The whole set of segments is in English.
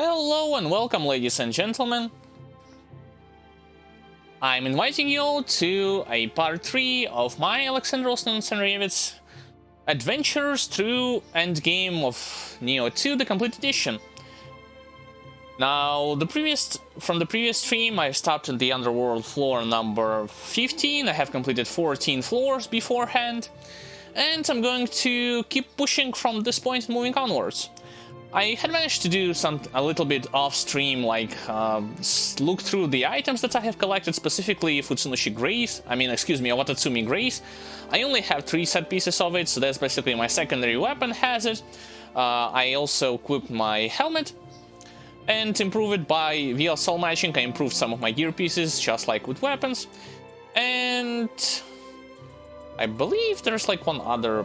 Hello and welcome, ladies and gentlemen. I'm inviting you all to a part 3 of my Xandrevets and Xandrevets adventures through endgame of Nioh 2, the complete edition. Now, from the previous stream, I started the underworld floor number 15. I have completed 14 floors beforehand, and I'm going to keep pushing from this point and moving onwards. I had managed to do a little bit off-stream, like look through the items that I have collected, specifically Watatsumi Grace. I only have 3 set pieces of it, so that's basically my secondary weapon has it. I also equipped my helmet and improved it via soul matching. I improved some of my gear pieces, just like with weapons. And I believe there's like one other.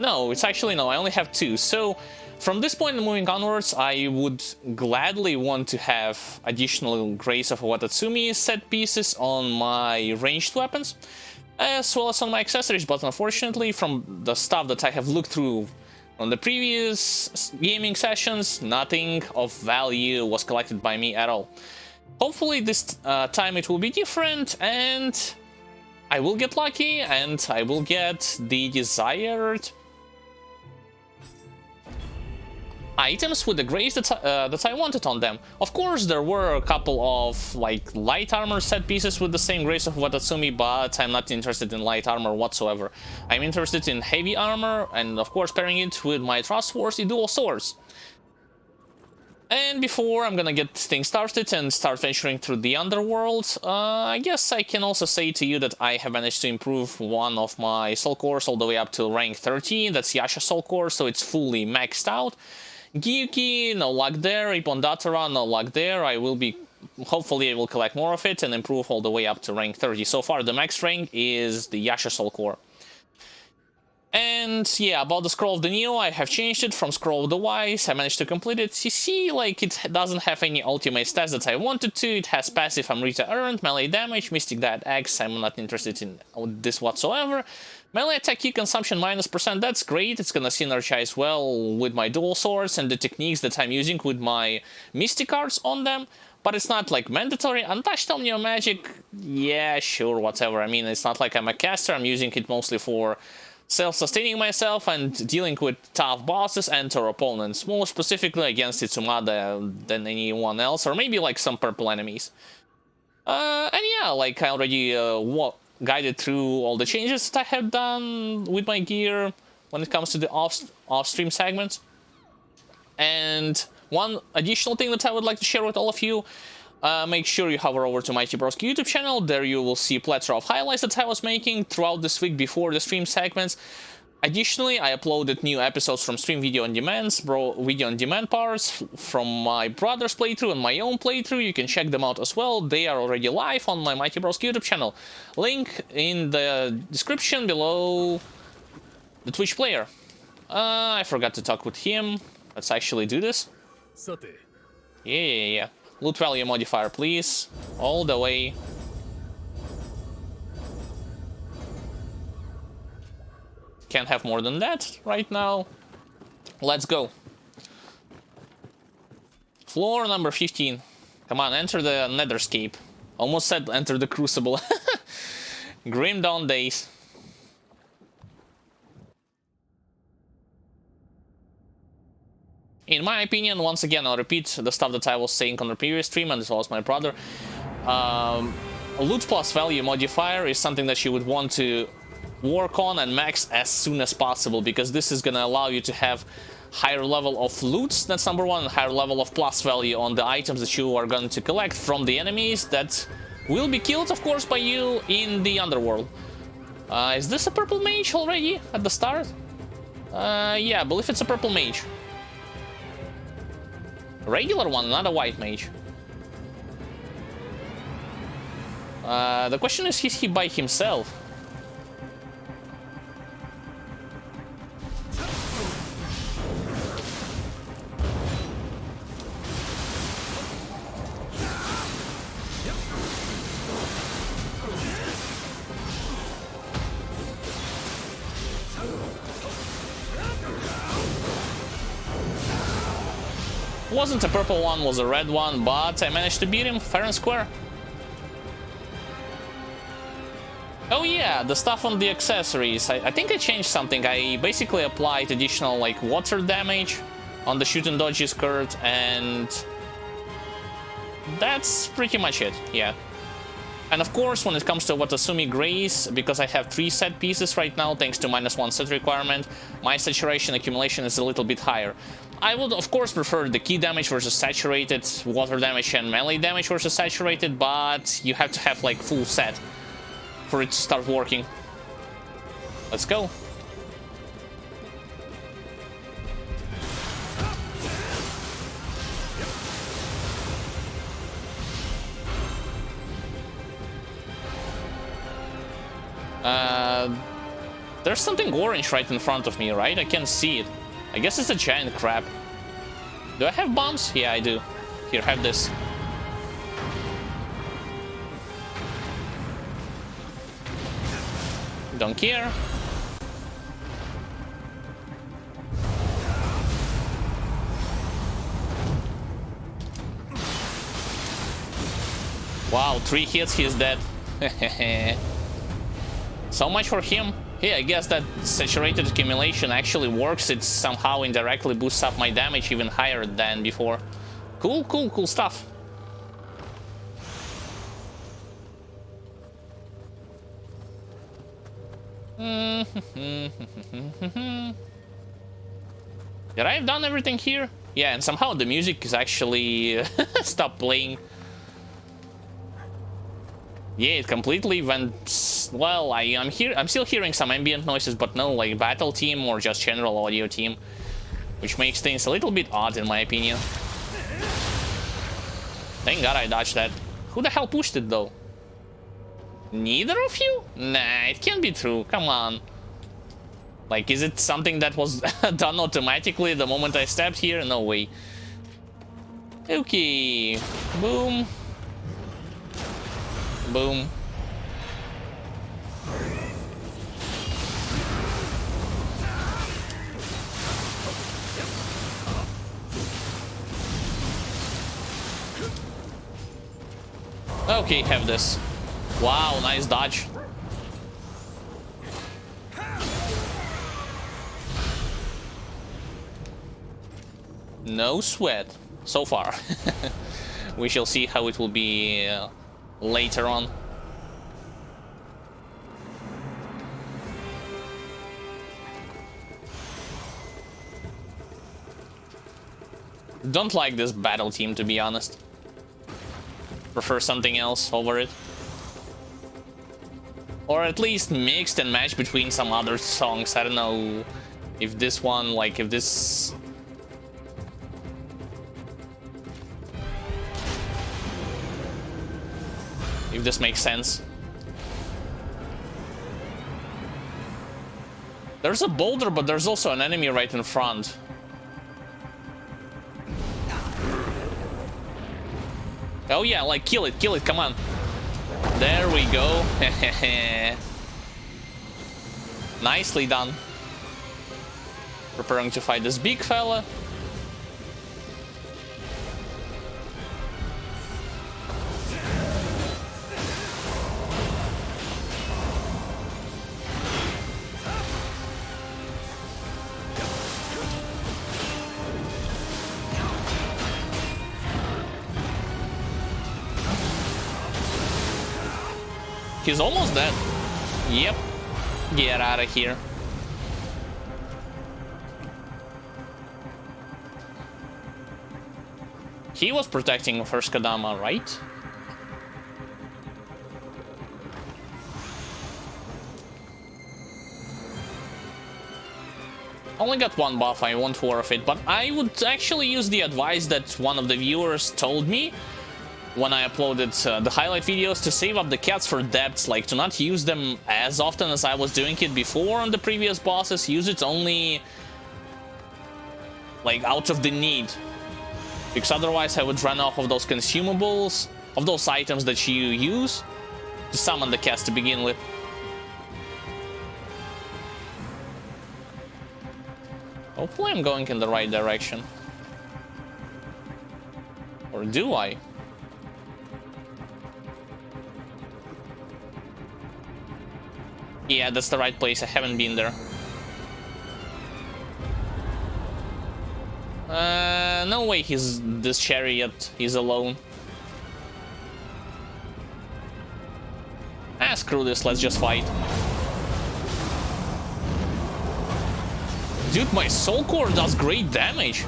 No, it's actually no, I only have 2. So from this point moving onwards, I would gladly want to have additional Grace of Watatsumi set pieces on my ranged weapons, as well as on my accessories, but unfortunately from the stuff that I have looked through on the previous gaming sessions, nothing of value was collected by me at all. Hopefully this time it will be different, and I will get lucky, and I will get the desired items with the grace that I wanted on them. Of course, there were a couple of like light armor set pieces with the same grace of Watatsumi, but I'm not interested in light armor whatsoever. I'm interested in heavy armor, and of course pairing it with my trustworthy dual swords. And before I'm gonna get things started and start venturing through the underworld, I guess I can also say to you that I have managed to improve one of my soul cores all the way up to rank 13. That's Yasha soul core, so it's fully maxed out. Gyuki, no luck there. Ipondatara, no luck there. Hopefully I will collect more of it and improve all the way up to rank 30. So far the max rank is the Yasha soul core. And yeah, about the Scroll of the Nioh, I have changed it from Scroll of the Wise. I managed to complete it. You see, like, it doesn't have any ultimate stats that I wanted to. It has passive Amrita earned, melee damage, Mystic Diet Axe. I'm not interested in this whatsoever. Melee attack key consumption -%, that's great. It's gonna synergize well with my dual swords and the techniques that I'm using with my Mystic Arts on them. But it's not like mandatory. Untouched Omnio Magic, yeah, sure, whatever. I mean, it's not like I'm a caster. I'm using it mostly for self-sustaining myself and dealing with tough bosses and or opponents, more specifically against Itsumada than anyone else, or maybe like some purple enemies. And yeah, like I already guided through all the changes that I have done with my gear when it comes to the off-stream segments. And one additional thing that I would like to share with all of you, make sure you hover over to MightyBrosky YouTube channel. There you will see a plethora of highlights that I was making throughout this week before the stream segments. Additionally, I uploaded new episodes from Stream Video on Demand parts from my brother's playthrough and my own playthrough. You can check them out as well. They are already live on my MightyBrosky YouTube channel. Link in the description below the Twitch player. I forgot to talk with him. Let's actually do this. Yeah. Loot value modifier, please. All the way. Can't have more than that right now. Let's go. Floor number 15. Come on, enter the Netherscape. Almost said enter the Crucible. Grim Dawn days. In my opinion, once again, I'll repeat the stuff that I was saying on the previous stream, and as well as my brother. Loot plus value modifier is something that you would want to work on and max as soon as possible, because this is going to allow you to have higher level of loots, that's number one, and higher level of plus value on the items that you are going to collect from the enemies that will be killed, of course, by you in the underworld. Is this a purple mage already at the start? Yeah, I believe it's a purple mage. Regular one, not a white mage. The question is he by himself? Wasn't a purple one, was a red one, but I managed to beat him fair and square. Oh yeah, the stuff on the accessories. I think I changed something. I basically applied additional like water damage on the shoot and dodgy skirt, and that's pretty much it, yeah. And of course, when it comes to Watasumi Grace, because I have 3 set pieces right now, thanks to -1 set requirement, my saturation accumulation is a little bit higher. I would, of course, prefer the key damage versus saturated, water damage and melee damage versus saturated, but you have to have, like, full set for it to start working. Let's go. There's something orange right in front of me, right? I can't see it. I guess it's a giant crab. Do I have bombs? Yeah, I do. Here, have this. Don't care. Wow, 3 hits, he's dead. So much for him. Yeah, I guess that saturated accumulation actually works. It somehow indirectly boosts up my damage even higher than before. Cool, cool, cool stuff. Did I have done everything here? Yeah, and somehow the music is actually stopped playing. Yeah, it completely went. Well, I'm still hearing some ambient noises, but no like battle team or just general audio team, which makes things a little bit odd in my opinion. Thank God I dodged that. Who the hell pushed it though? Neither of you? Nah, it can't be true. Come on. Like, is it something that was done automatically the moment I stepped here? No way. Okay. Boom. Boom. Okay, have this. Wow, nice dodge. No sweat so far. We shall see how it will be later on. Don't like this battle team, to be honest. Prefer something else over it. Or at least mixed and matched between some other songs. I don't know if this one, like, if this... if this makes sense. There's a boulder, but there's also an enemy right in front. Oh yeah, like, kill it, come on. There we go. Nicely done. Preparing to fight this big fella. He's almost dead. Yep. Get out of here. He was protecting first Kadama, right? Only got one buff, I won't worth it, but I would actually use the advice that one of the viewers told me when I uploaded the highlight videos, to save up the cats for depths, like to not use them as often as I was doing it before on the previous bosses. Use it only like out of the need, because otherwise I would run off of those consumables, of those items that you use to summon the cats to begin with. Hopefully I'm going in the right direction. Or do I? Yeah, that's the right place. I haven't been there. No way this chariot is alone. Ah, screw this, let's just fight. Dude, my soul core does great damage.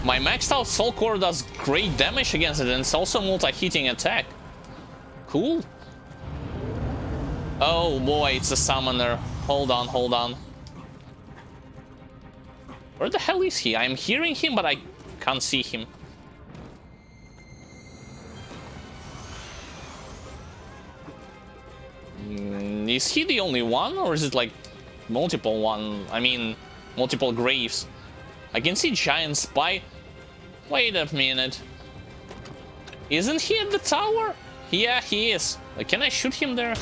My maxed out soul core does great damage against it, and it's also multi-hitting attack. Cool. Oh boy, it's a summoner. Hold on, hold on. Where the hell is he? I'm hearing him, but I can't see him. Is he the only one, or is it like multiple one? I mean, multiple graves. I can see giant spy. Wait a minute. Isn't he at the tower? Yeah, he is. Can I shoot him there?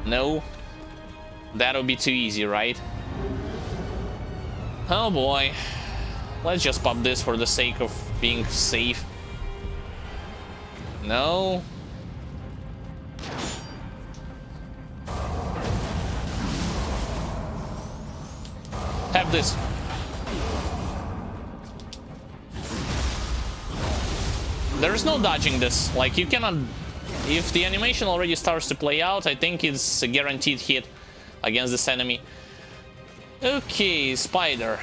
No. That'll be too easy, right? Oh boy. Let's just pop this for the sake of being safe. No. Have this. There's no dodging this. Like, you cannot... If the animation already starts to play out, I think it's a guaranteed hit against this enemy. Okay, spider.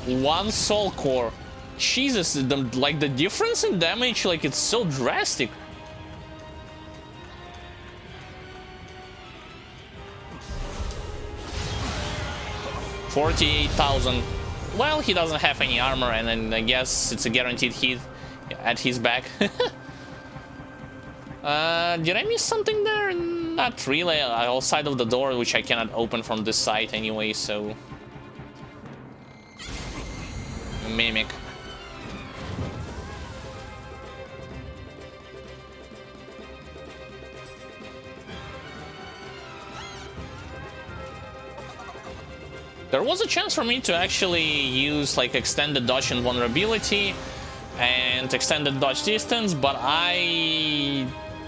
One soul core. Jesus, like the difference in damage, like it's so drastic. $48,000. Well, he doesn't have any armor, and then I guess it's a guaranteed hit at his back. Did I miss something there? Not really. Outside of the door, which I cannot open from this side anyway, so... Mimic. There was a chance for me to actually use like extended dodge and vulnerability and extended dodge distance, but I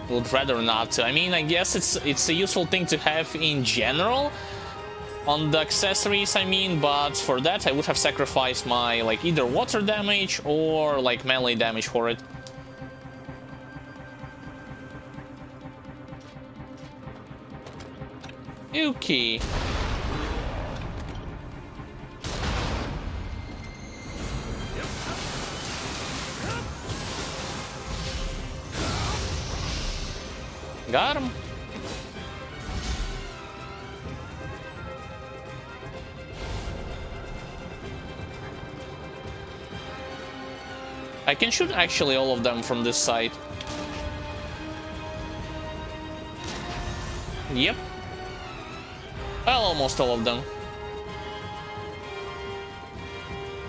would rather not. I mean, I guess it's a useful thing to have in general on the accessories, I mean, but for that I would have sacrificed my like either water damage or like melee damage for it. Okay. Got him. I can shoot actually all of them from this side. Yep. Well, almost all of them.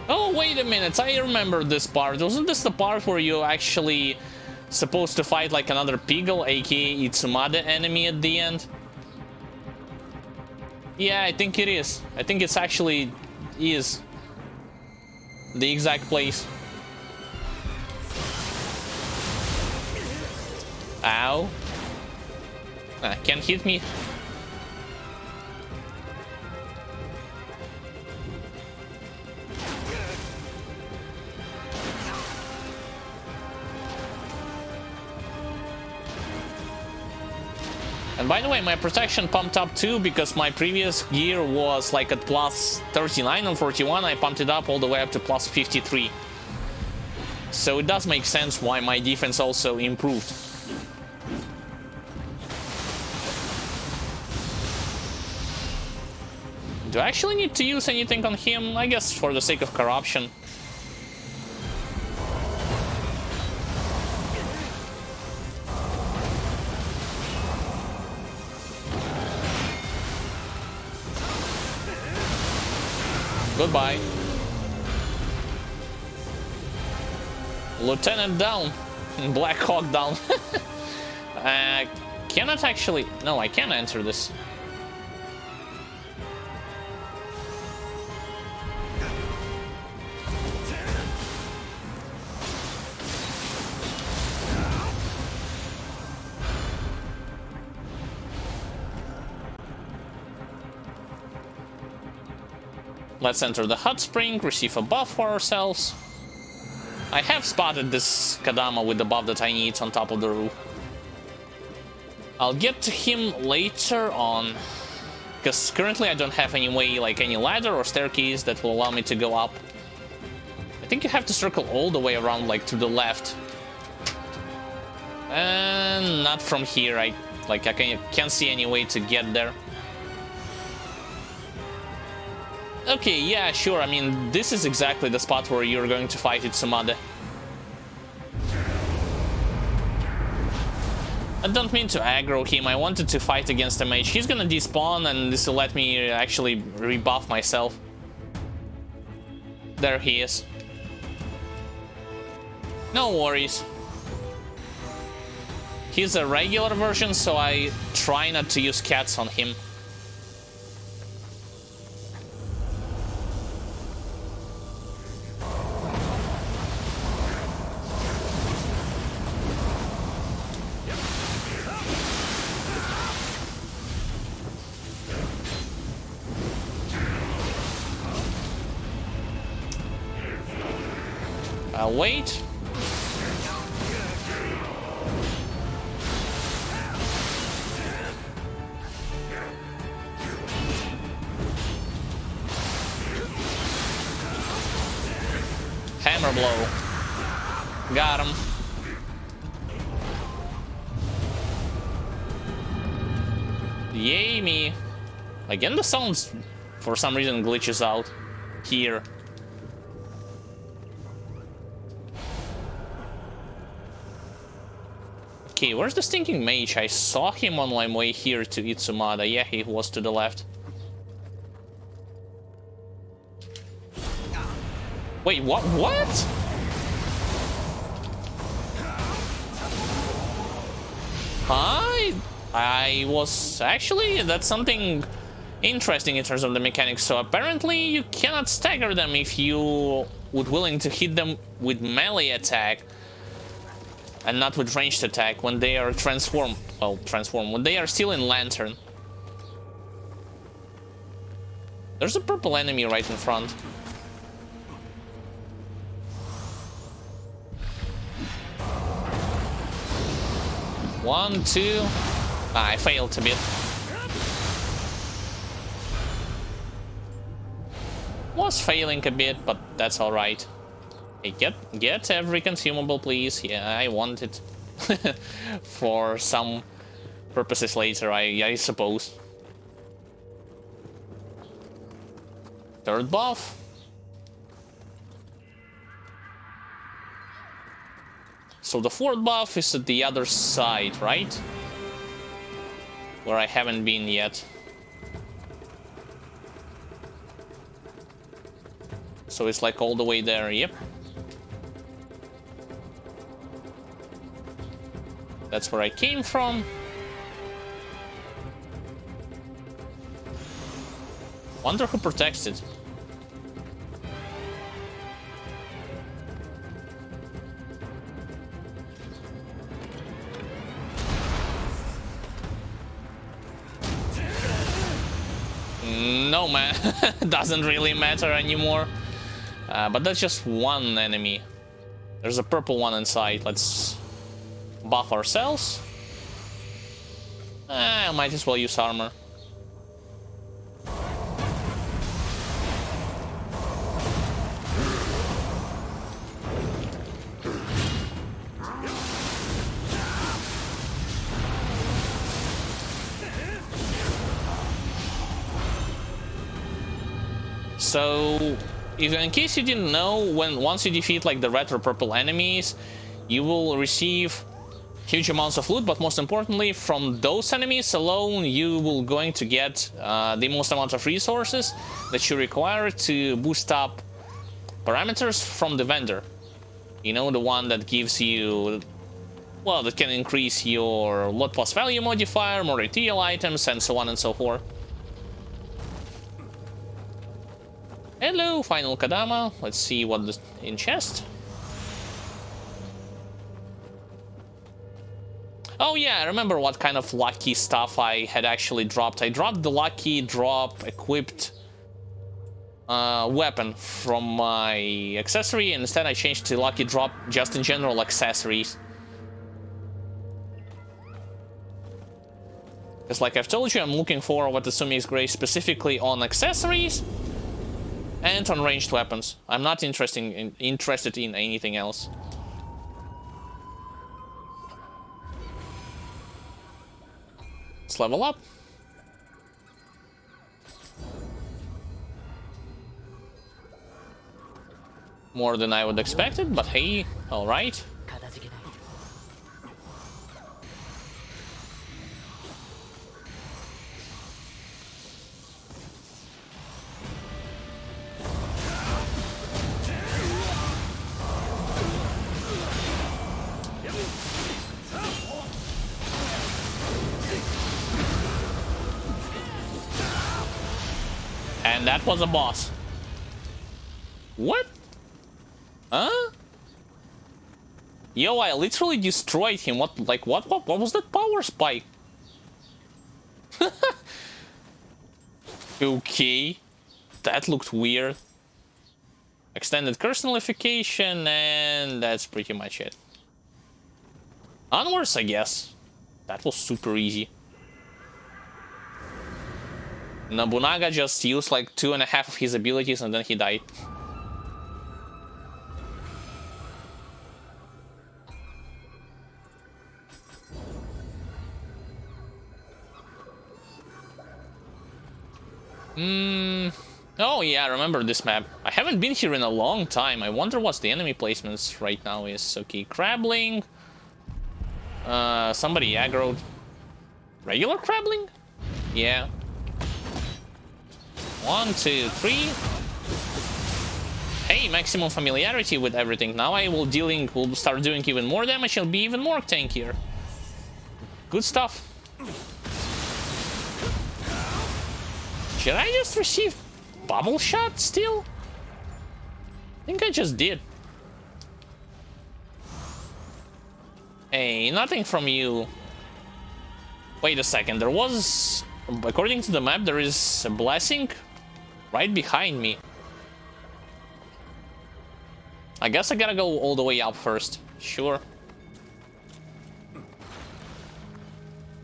Oh, wait a minute. I remember this part. Wasn't this the part where you actually supposed to fight like another Piggle, aka Itsumade enemy at the end? Yeah, I think it is. I think it's actually is the exact place. Ow. Can't hit me. And by the way, my protection pumped up too, because my previous gear was like at plus 39 and 41. I pumped it up all the way up to plus 53. So it does make sense why my defense also improved. Do I actually need to use anything on him? I guess for the sake of corruption. Goodbye. Lieutenant down. Black Hawk down. Cannot actually... No, I can enter this. Let's enter the hot spring, receive a buff for ourselves. I have spotted this Kadama with the buff that I need on top of the roof. I'll get to him later on, because currently I don't have any way, like any ladder or staircase that will allow me to go up. I think you have to circle all the way around, like to the left. And not from here. I can't see any way to get there. Okay, yeah, sure. I mean, this is exactly the spot where you're going to fight Itsumade. I don't mean to aggro him. I wanted to fight against a mage. He's gonna despawn, and this will let me actually rebuff myself. There he is. No worries. He's a regular version, so I try not to use cats on him. I'll wait. Hammer blow. Got him. Yay me. Again, the sound for some reason glitches out here. Okay, where's the stinking mage? I saw him on my way here to Itsumade. Yeah, he was to the left. Wait, what? What? I was... Actually, that's something interesting in terms of the mechanics. So apparently you cannot stagger them if you would willing to hit them with melee attack. And not with ranged attack when they are transformed. Well, when they are still in Lantern. There's a purple enemy right in front. One, two. Ah, I failed a bit. Was failing a bit, but that's alright. Get every consumable, please. Yeah, I want it. For some purposes later, I suppose. Third buff. So the fourth buff is at the other side, right? Where I haven't been yet. So it's like all the way there, yep. That's where I came from. Wonder who protects it. No, man. Doesn't really matter anymore. But that's just one enemy. There's a purple one inside. Let's buff ourselves. I might as well use armor. So, in case you didn't know, once you defeat like the red or purple enemies, you will receive huge amounts of loot, but most importantly, from those enemies alone, you will going to get the most amount of resources that you require to boost up parameters from the vendor. You know, the one that gives you well, that can increase your lot plus value modifier, more retail items, and so on and so forth. Hello, final Kadama. Let's see what's in chest. Oh yeah, I remember what kind of lucky stuff I had actually dropped. I dropped the lucky drop equipped weapon from my accessory, and instead I changed to lucky drop just in general accessories. Because like I've told you, I'm looking for what Asumi's Grace specifically on accessories and on ranged weapons. I'm not interested in anything else. Let's level up. More than I would expected, but hey, alright. And that was a boss. What? Huh? Yo, I literally destroyed him. What was that power spike? Okay. That looked weird. Extended curse nullification, and that's pretty much it. Onwards, I guess. That was super easy. Nobunaga just used like 2.5 of his abilities and then he died. Oh yeah, I remember this map. I haven't been here in a long time. I wonder what's the enemy placements right now is. Okay, Crabbling. Somebody aggroed. Regular Crabbling? Yeah. 1, 2, 3. Hey, maximum familiarity with everything. Now I will start doing even more damage. I'll be even more tankier. Good stuff. Should I just receive bubble shot still? I think I just did. Hey, nothing from you. Wait a second, there was... According to the map, there is a blessing right behind me. I guess I gotta go all the way up first. Sure.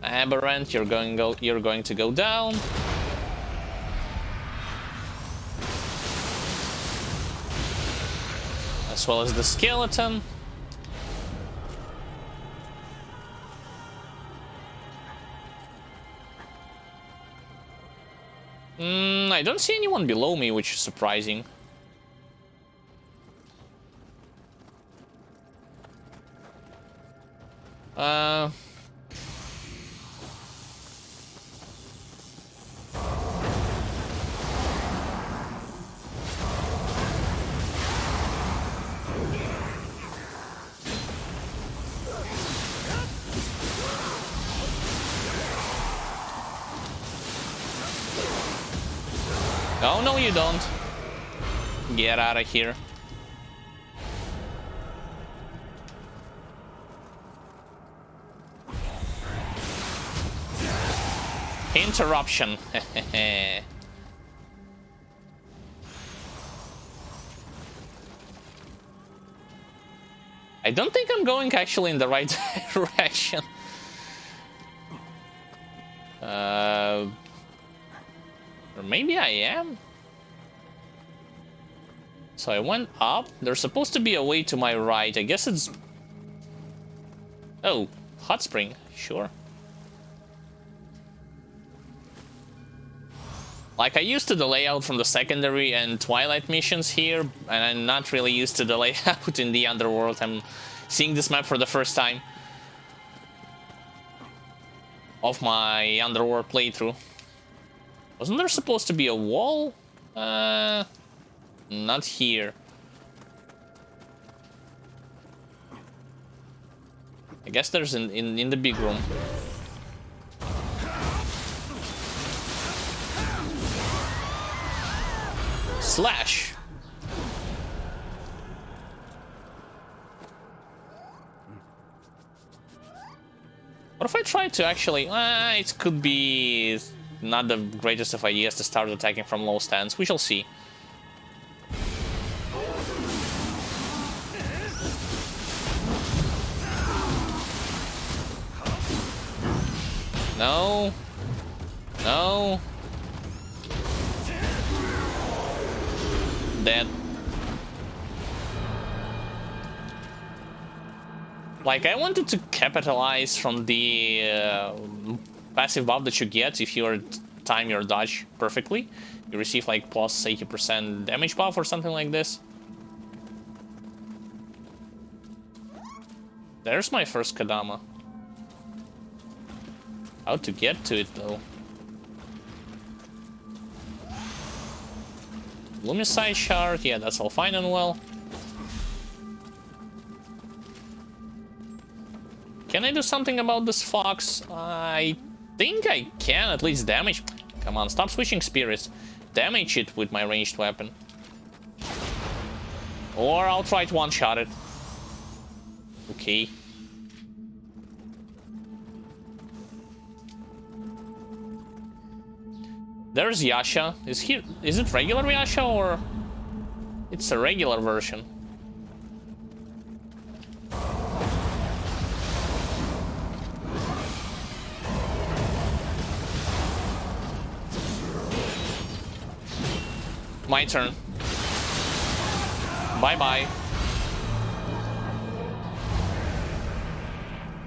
Aberrant, you're going to go down. As well as the skeleton. I don't see anyone below me, which is surprising. Oh, no, you don't. Get out of here. Interruption. I don't think I'm going actually in the right direction. Or maybe I am. So I went up. There's supposed to be a way to my right. I guess it's... Oh, hot spring. Sure. Like, I used to the layout from the secondary and Twilight missions here, and I'm not really used to the layout in the underworld. I'm seeing this map for the first time of my underworld playthrough. Wasn't there supposed to be a wall? Not here. I guess there's in the big room. Slash. What if I try to actually... it could be not the greatest of ideas to start attacking from low stance. We shall see. No. No. Dead. Like, I wanted to capitalize from the passive buff that you get if you time your dodge perfectly. You receive like plus 80% damage buff or something like this. There's my first Kadama. How to get to it though? Lumicide shard, yeah, that's all fine and well. Can I do something about this fox? I think I can, at least damage. Come on, stop switching spirits. Damage it with my ranged weapon. Or I'll try to one-shot it. Okay. There's Yasha. Is it regular Yasha or... It's a regular version. My turn. Bye-bye.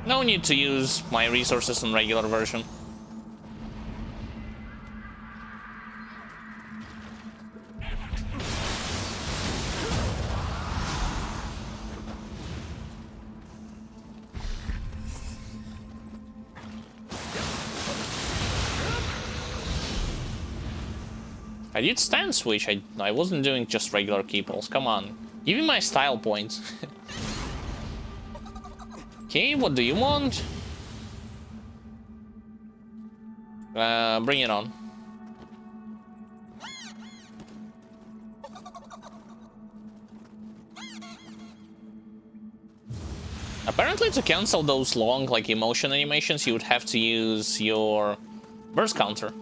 No need to use my resources in regular version. I did stand switch, I wasn't doing just regular keyballs, come on. Give me my style points. Okay, what do you want? Bring it on. Apparently to cancel those long, like, emotion animations, you would have to use your burst counter.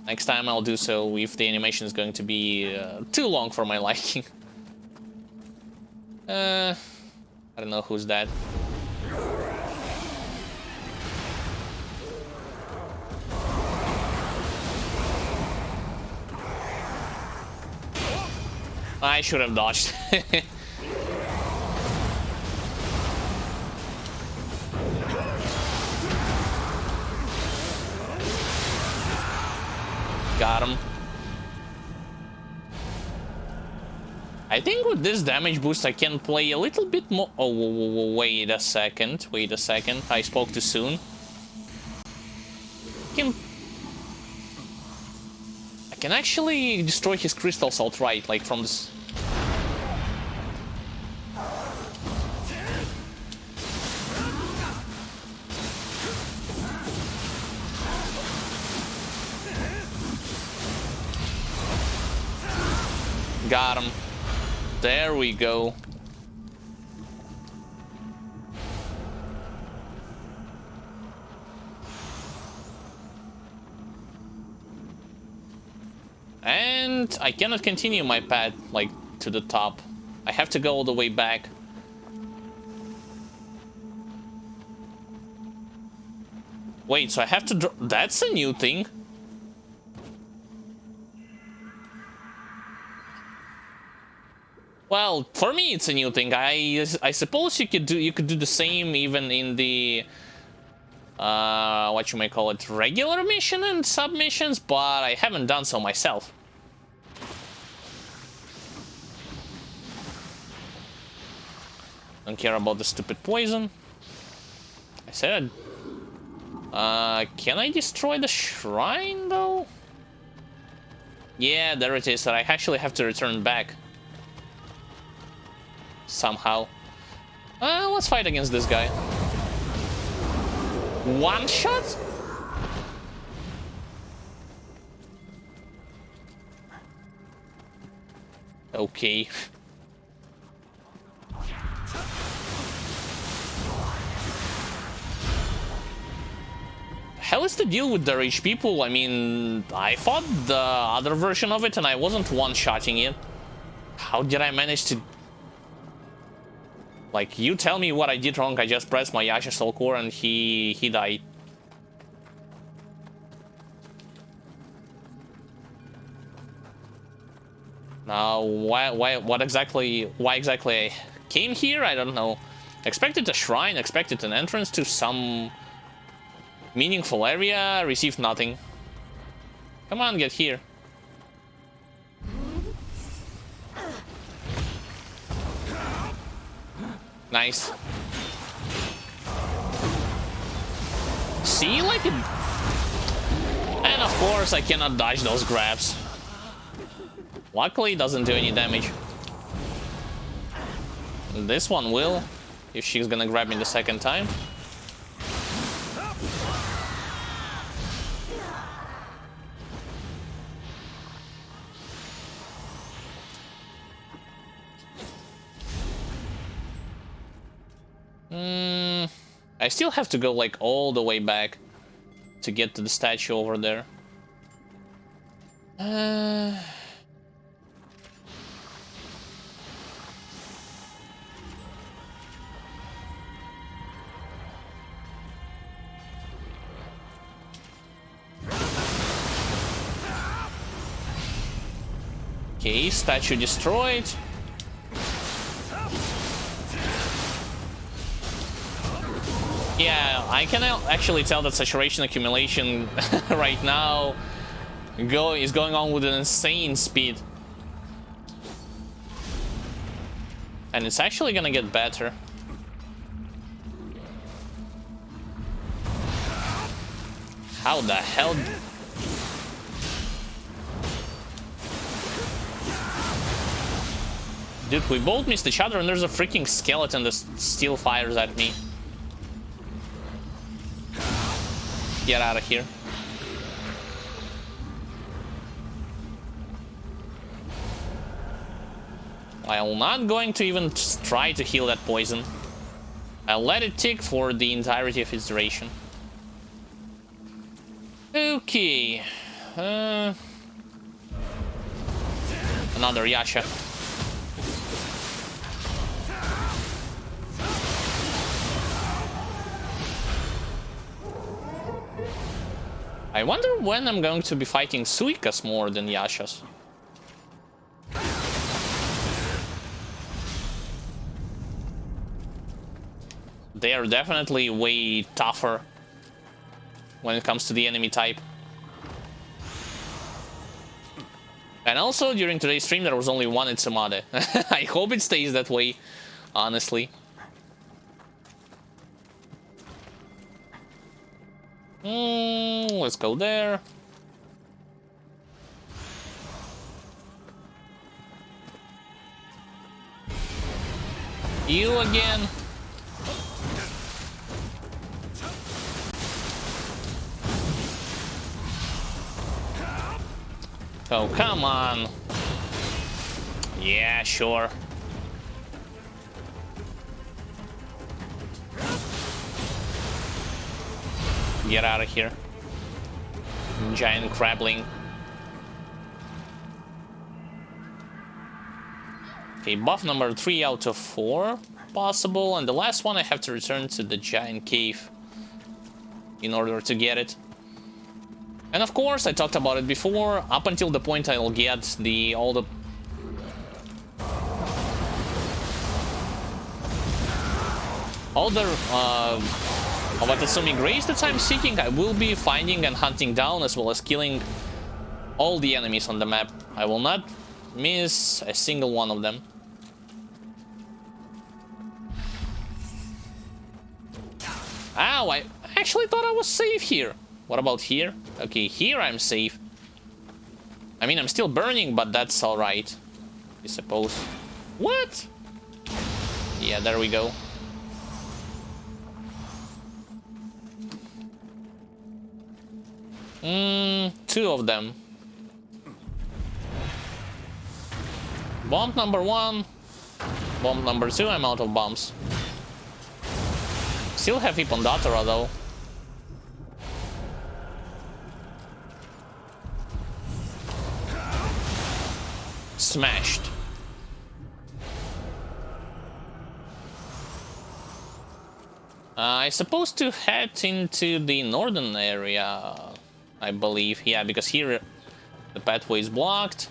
Next time I'll do so if the animation is going to be too long for my liking. I don't know who's that. I should have dodged. Got him. I think with this damage boost I can play a little bit more. Oh, wait a second. Wait a second. I spoke too soon. I can actually destroy his crystals outright, like from this. Got him. There we go. And I cannot continue my path, like, to the top. I have to go all the way back. Wait, so I have to that's a new thing. Well, for me it's a new thing. I suppose you could do the same even in the what you may call it, regular mission and submissions, but I haven't done so myself. Don't care about the stupid poison. I said, can I destroy the shrine though? Yeah, there it is. That I actually have to return back somehow. Let's fight against this guy. One shot? Okay. Hell is the deal with the rich people? I mean, I fought the other version of it and I wasn't one-shotting it. How did I manage to... Like, you tell me what I did wrong, I just pressed my Yasha Soul Core and he died. Now, why exactly I came here? I don't know. Expected a shrine, expected an entrance to some meaningful area, received nothing. Come on, get here. Nice. See, like it... And of course I cannot dodge those grabs. Luckily it doesn't do any damage. This one will, if she's gonna grab me the second time. I still have to go like all the way back to get to the statue over there. Okay, statue destroyed. Yeah, I can actually tell that saturation accumulation right now is going on with an insane speed. And it's actually gonna get better. How the hell? Dude, we both missed each other and there's a freaking skeleton that still fires at me. Get out of here. I'm not going to even try to heal that poison. I'll let it tick for the entirety of its duration. Okay. Another Yasha. I wonder when I'm going to be fighting Suikas more than Yashas. They are definitely way tougher when it comes to the enemy type. And also, during today's stream, there was only one Itsumade. I hope it stays that way, honestly. Let's go there. You again. Oh, come on. Yeah, sure. Get out of here. Giant crabling. Okay, buff number 3 out of 4 possible, and the last one I have to return to the giant cave in order to get it. And of course, I talked about it before, up until the point I'll get all the Watatsumi Grace that I'm seeking, I will be finding and hunting down, as well as killing all the enemies on the map. I will not miss a single one of them. Ow, I actually thought I was safe here. What about here? Okay, here I'm safe. I mean, I'm still burning, but that's alright, I suppose. What? Yeah, there we go. Two of them. Bomb number 1. Bomb number 2, I'm out of bombs. Still have Ipondatara though. Smashed. I'm supposed to head into the northern area, I believe. Yeah, because here the pathway is blocked.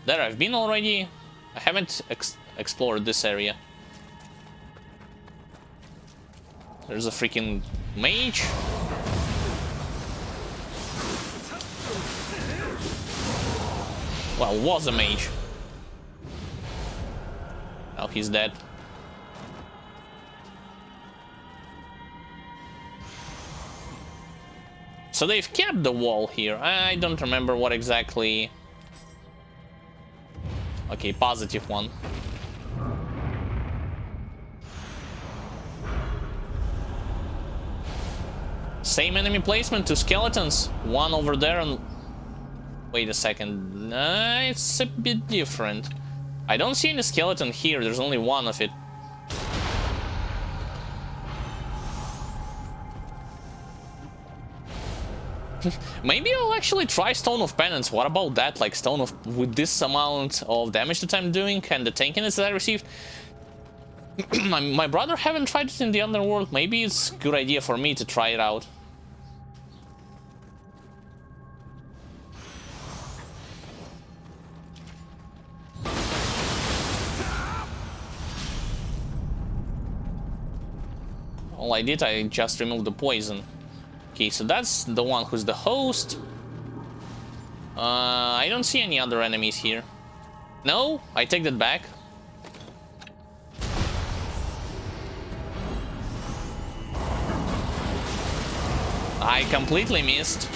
There I've been already. I haven't explored this area. There's a freaking mage. Well, was a mage. Now he's dead. So they've kept the wall here. I don't remember what exactly. Okay, positive one. Same enemy placement, 2 skeletons. One over there and... Wait a second. It's a bit different. I don't see any skeleton here. There's only one of it. Maybe I'll actually try Stone of Penance. What about that? Like Stone of... with this amount of damage that I'm doing and the tankiness that I received. My brother haven't tried it in the underworld. Maybe it's a good idea for me to try it out. All I did, I just removed the poison. Okay, so that's the one who's the host. I don't see any other enemies here. No, I take that back. I completely missed.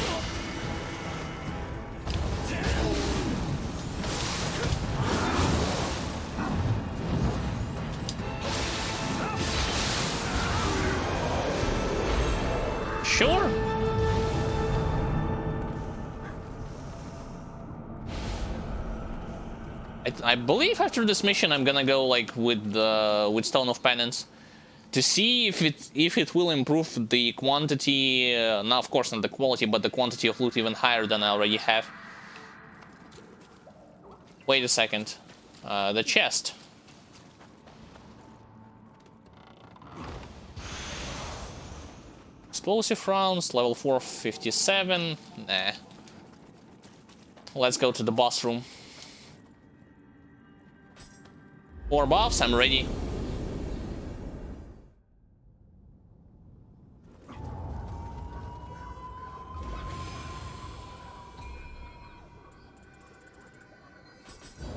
Sure. I believe after this mission I'm gonna go like with Stone of Penance to see if it will improve the quantity. Now, of course, not the quality, but the quantity of loot even higher than I already have. Wait a second. The chest. Explosive rounds, level 4, 57. Nah. Let's go to the boss room. 4 buffs, I'm ready.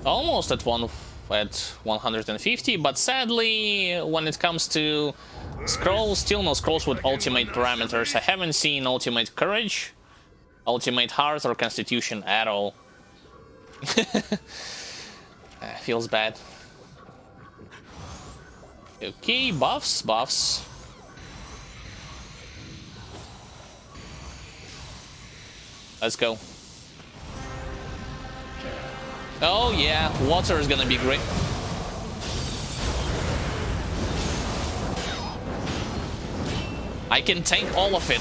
Almost at 150, but sadly, when it comes to scrolls, still no scrolls with ultimate parameters. I haven't seen ultimate courage, ultimate heart, or constitution at all. Feels bad. Okay, buffs. Let's go. Oh yeah, water is gonna be great. I can tank all of it.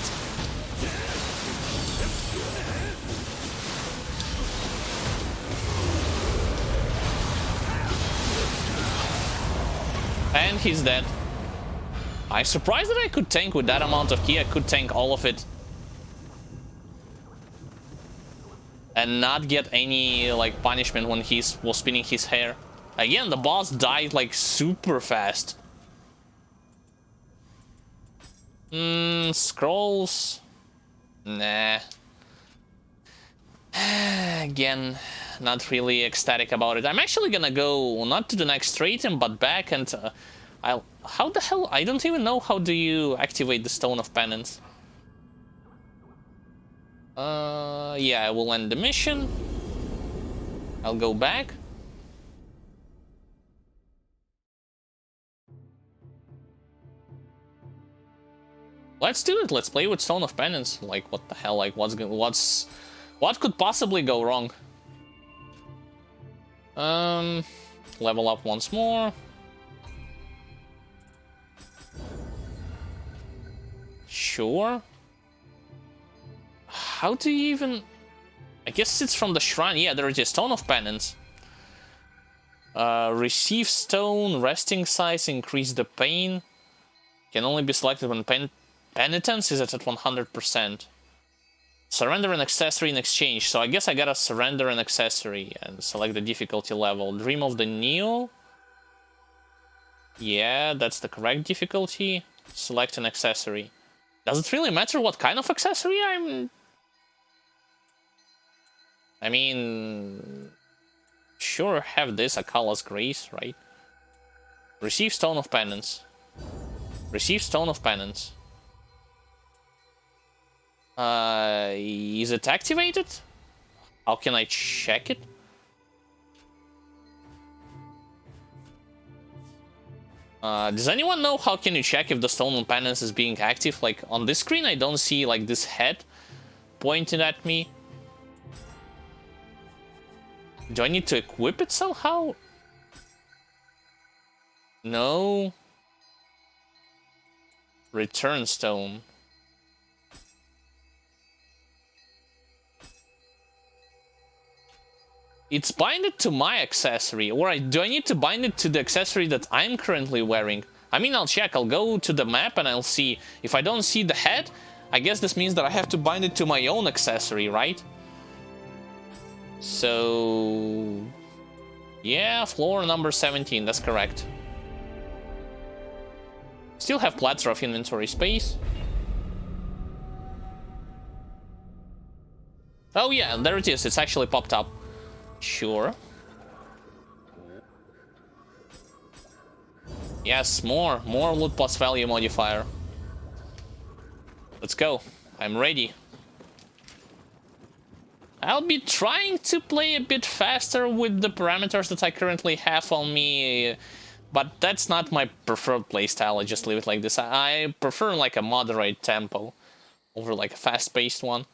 And he's dead. I'm surprised that I could tank with that amount of ki. I could tank all of it. And not get any like punishment when he was spinning his hair. Again, the boss died like super fast. Scrolls. Nah. Again, not really ecstatic about it. I'm actually gonna go not to the next Stratum, but back and how the hell? I don't even know how do you activate the Stone of Penance. Yeah, I will end the mission. I'll go back. Let's do it. Let's play with Stone of Penance. Like, what the hell? Like, what could possibly go wrong? Level up once more. Sure. How do you even... I guess it's from the shrine. Yeah, there is a Stone of Penance. Receive stone, resting size, increase the pain. Can only be selected when penitence is at 100%. Surrender an accessory in exchange. So I guess I gotta surrender an accessory and select the difficulty level. Dream of the Nioh. Yeah, that's the correct difficulty. Select an accessory. Does it really matter what kind of accessory I mean... Sure, have this, Akala's Grace, right? Receive Stone of Penance. Receive Stone of Penance. Is it activated? How can I check it? Does anyone know how can you check if the Stone of Penance is being active? Like, on this screen I don't see, like, this head pointed at me. Do I need to equip it somehow? No. Return stone. It's binded to my accessory, or do I need to bind it to the accessory that I'm currently wearing? I mean, I'll check. I'll go to the map and I'll see. If I don't see the head, I guess this means that I have to bind it to my own accessory, right? So... yeah, floor number 17, that's correct. Still have plethora of inventory space. Oh yeah, there it is, it's actually popped up. Sure. Yes, more loot plus value modifier. Let's go, I'm ready. I'll be trying to play a bit faster with the parameters that I currently have on me, but that's not my preferred playstyle. I just leave it like this. I prefer like a moderate tempo over like a fast-paced one.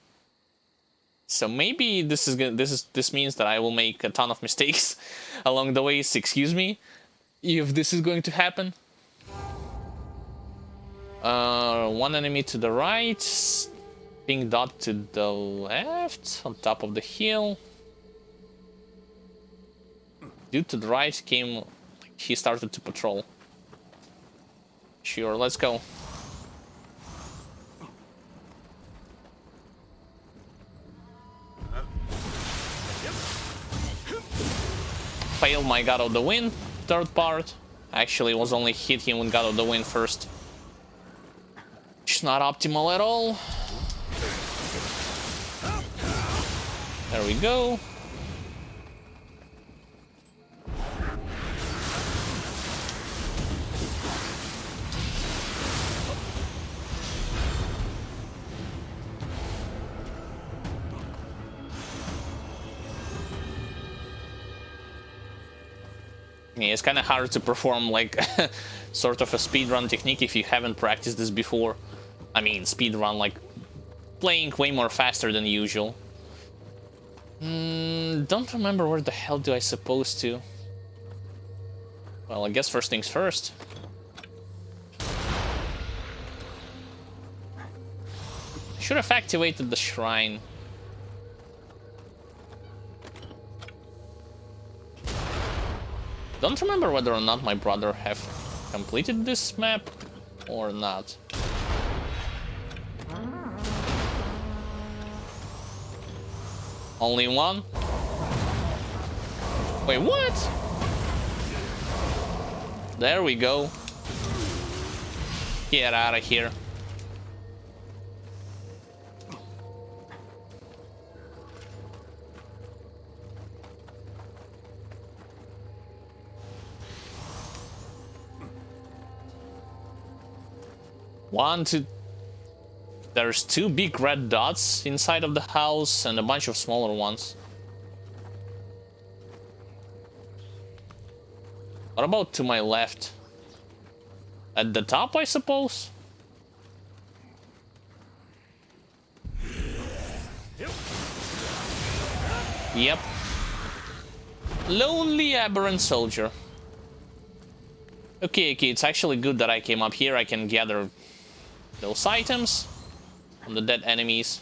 So maybe this means that I will make a ton of mistakes along the way. Excuse me if this is going to happen. One enemy to the right. Pink dot to the left, on top of the hill. Dude to the right came, he started to patrol. Sure, let's go. Failed my God of the Wind, third part. Actually, it was only hit him with God of the Wind first. Which is not optimal at all. There we go. Yeah, it's kind of hard to perform like sort of a speedrun technique if you haven't practiced this before. I mean, speedrun like playing way more faster than usual. Don't remember where the hell do I suppose to. Well, I guess first things first. Should have activated the shrine. Don't remember whether or not my brother have completed this map or not. Only one? Wait, what? There we go. Get out of here. One, two... There's two big red dots inside of the house and a bunch of smaller ones. What about to my left? At the top, I suppose? Yep. Lonely aberrant soldier. Okay, it's actually good that I came up here. I can gather those items from the dead enemies.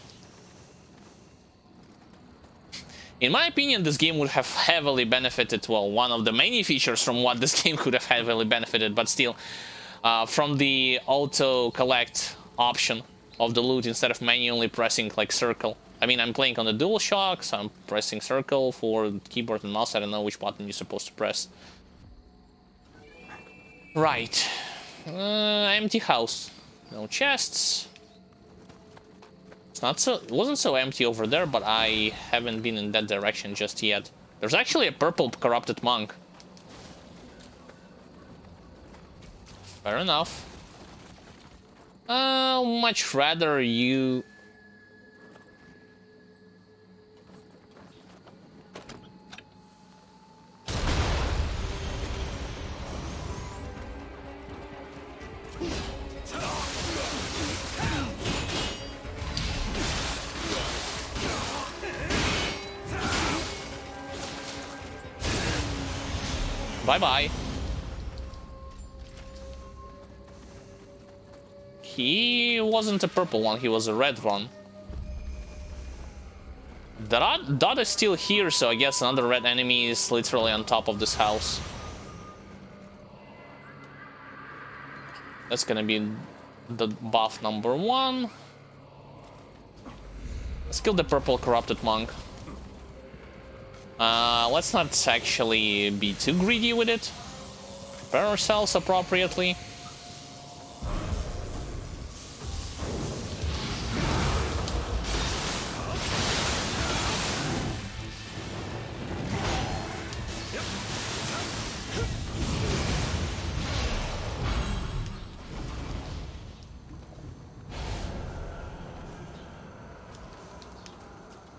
In my opinion, this game would have heavily benefited, well, one of the many features from what this game could have heavily benefited, but still, from the auto-collect option of the loot instead of manually pressing, like, circle. I mean, I'm playing on the DualShock, so I'm pressing circle for keyboard and mouse. I don't know which button you're supposed to press. Right. Empty house. No chests. It wasn't so empty over there, but I haven't been in that direction just yet. There's actually a purple corrupted monk. Fair enough. Much rather you... Bye-bye. He wasn't a purple one, he was a red one. Dot is still here, so I guess another red enemy is literally on top of this house. That's gonna be the buff number 1. Let's kill the purple corrupted monk. Let's not actually be too greedy with it. Prepare ourselves appropriately.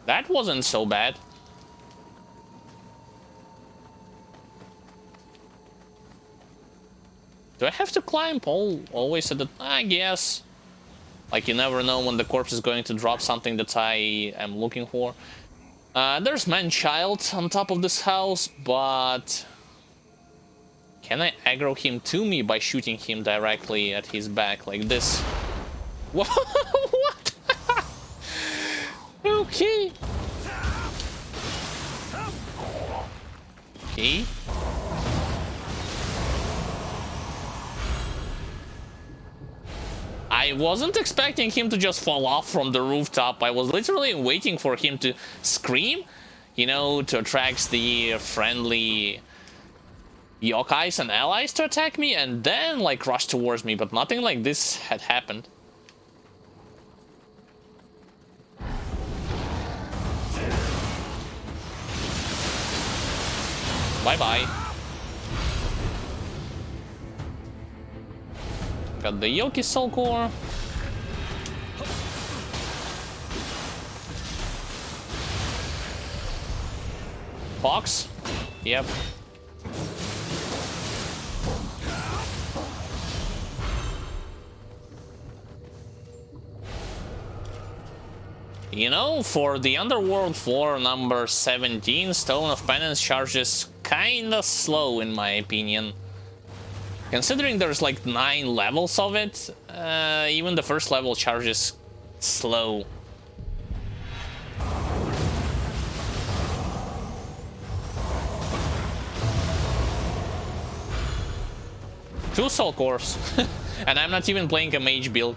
That wasn't so bad. Do I have to climb always at the... I guess. Like, you never know when the corpse is going to drop something that I am looking for. There's man-child on top of this house, but... Can I aggro him to me by shooting him directly at his back, like this? What? Okay. Okay. I wasn't expecting him to just fall off from the rooftop. I was literally waiting for him to scream, you know, to attract the friendly yokais and allies to attack me, and then, like, rush towards me, but nothing like this had happened. Bye-bye. Got the Yoki Soul Core. Fox? Yep. You know, for the Underworld floor number 17, Stone of Penance charges kinda slow in my opinion. Considering there's like 9 levels of it, even the first level charges slow. Two soul cores, and I'm not even playing a mage build.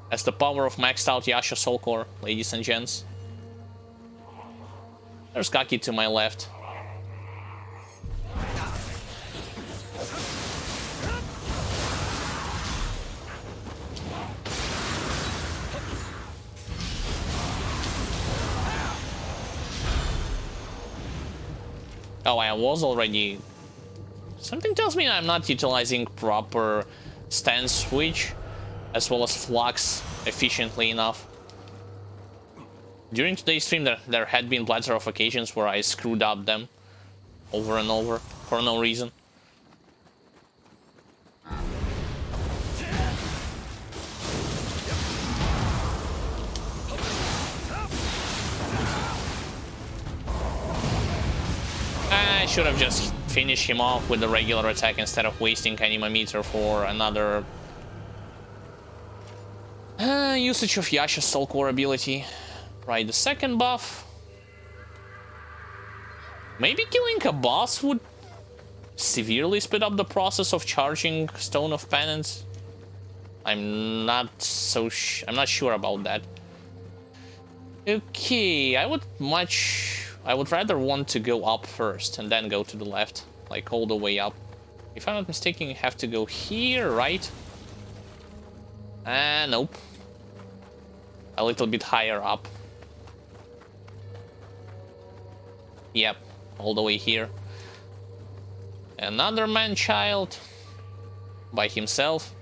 That's the power of maxed out Yasha soul core, ladies and gents. There's Kaki to my left. Oh, I was already... Something tells me I'm not utilizing proper stance switch as well as flux efficiently enough. During today's stream there had been plethora of occasions where I screwed up them over and over for no reason. should have just finished him off with the regular attack instead of wasting Animameter for another usage of Yasha's Soul Core ability. Right, the second buff. Maybe killing a boss would severely speed up the process of charging Stone of Penance. I'm not sure about that. Okay, I would rather want to go up first and then go to the left, like all the way up. If I'm not mistaken, you have to go here, right? Nope. A little bit higher up. Yep, all the way here. Another man-child by himself.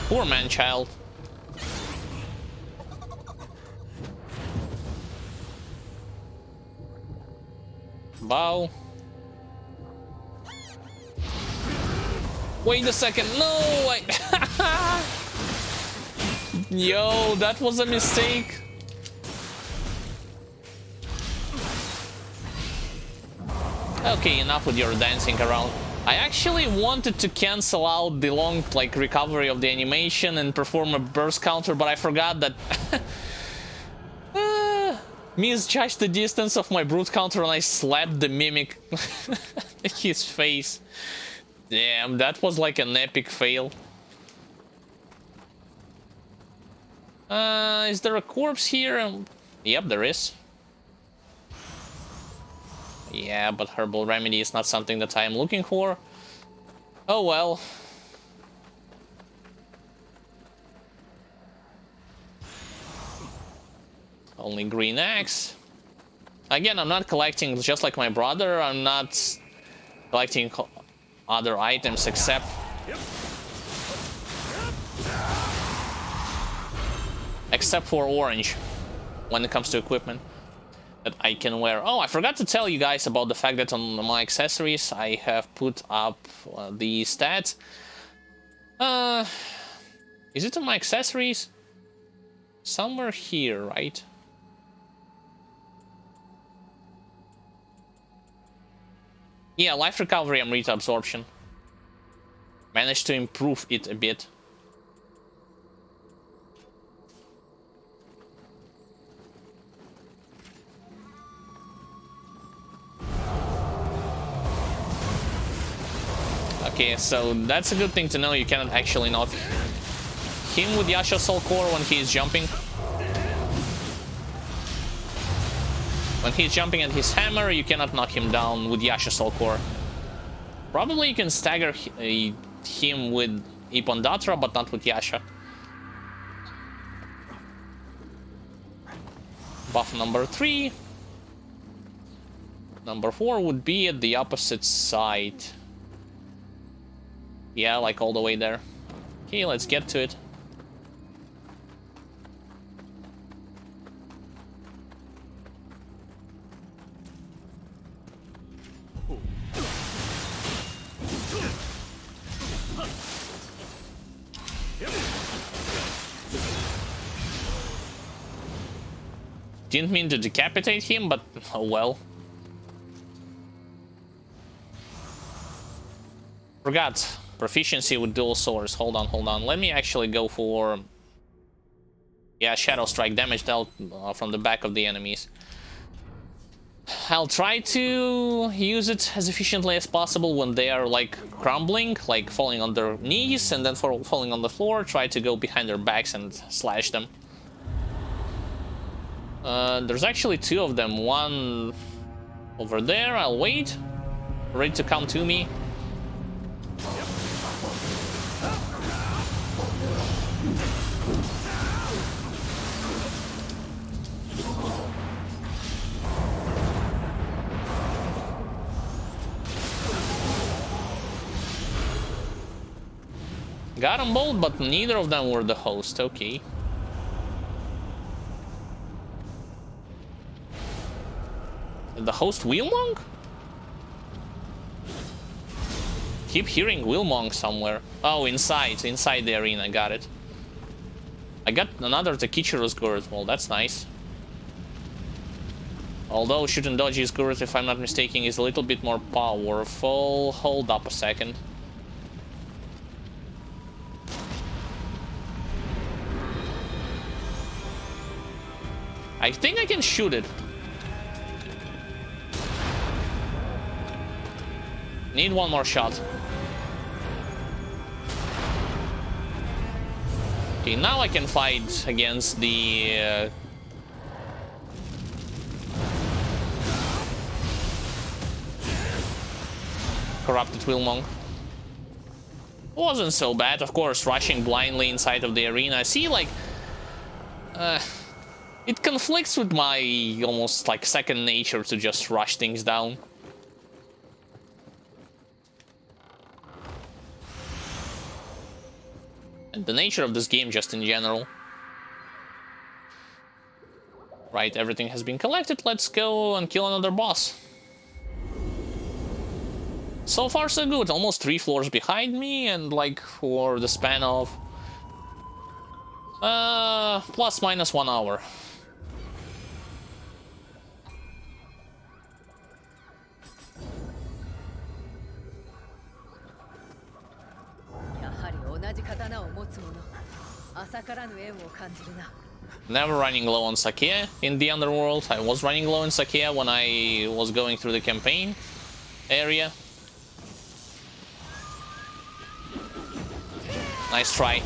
Poor man-child. Bow. Wait a second. No! Yo, that was a mistake. Okay, enough with your dancing around. I actually wanted to cancel out the long, like, recovery of the animation and perform a burst counter, but I forgot that misjudged the distance of my brute counter and I slapped the mimic in his face. Damn, that was like an epic fail. Is there a corpse here? Yep, there is. Yeah, but Herbal Remedy is not something that I am looking for. Oh well. Only green axe. Again, I'm not collecting, just like my brother, I'm not collecting other items except... except for orange, when it comes to equipment that I can wear. Oh, I forgot to tell you guys about the fact that on my accessories I have put up the stats. Is it on my accessories? Somewhere here, right? Yeah, life recovery and Rita absorption. Managed to improve it a bit. Okay, so that's a good thing to know. You cannot actually knock him with Yasha's Soul Core when he is jumping. When he's jumping at his hammer, you cannot knock him down with Yasha's Soul Core. Probably you can stagger him with Ipondatra, but not with Yasha. Buff number 3. Number 4 would be at the opposite side. Yeah, like all the way there. Okay, let's get to it. Didn't mean to decapitate him, but oh well. Forgot. Proficiency with dual swords. Hold on. Let me actually go for... yeah, Shadow Strike. Damage dealt from the back of the enemies. I'll try to use it as efficiently as possible when they are, like, crumbling, like falling on their knees, and then for falling on the floor, try to go behind their backs and slash them. There's actually 2 of them. One over there. I'll wait. Ready to come to me. Got them both, but neither of them were the host. Okay. The host Wilmong? Keep hearing Wilmong somewhere. Oh, inside the arena. Got it. I got another Takichiro's Gurut. Well, that's nice. Although shoot and dodge his Gurut, if I'm not mistaken, is a little bit more powerful. Hold up a second. I think I can shoot it. Need one more shot. Okay, now I can fight against the... corrupted Wilmong. Wasn't so bad, of course, rushing blindly inside of the arena. See, like... it conflicts with my almost like second nature to just rush things down. And the nature of this game just in general. Right, everything has been collected. Let's go and kill another boss. So far so good. Almost 3 floors behind me, and like for the span of plus minus 1 hour. Never running low on sake in the underworld. I was running low on sake when I was going through the campaign area. Nice try.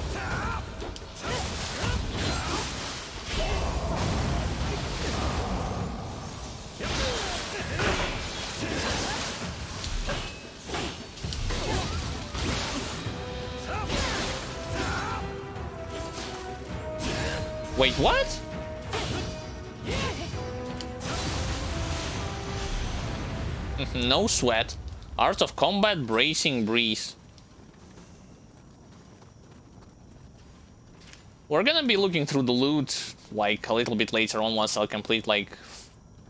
Wait, what? No sweat. Art of Combat, Bracing Breeze. We're gonna be looking through the loot like a little bit later on once I'll complete like...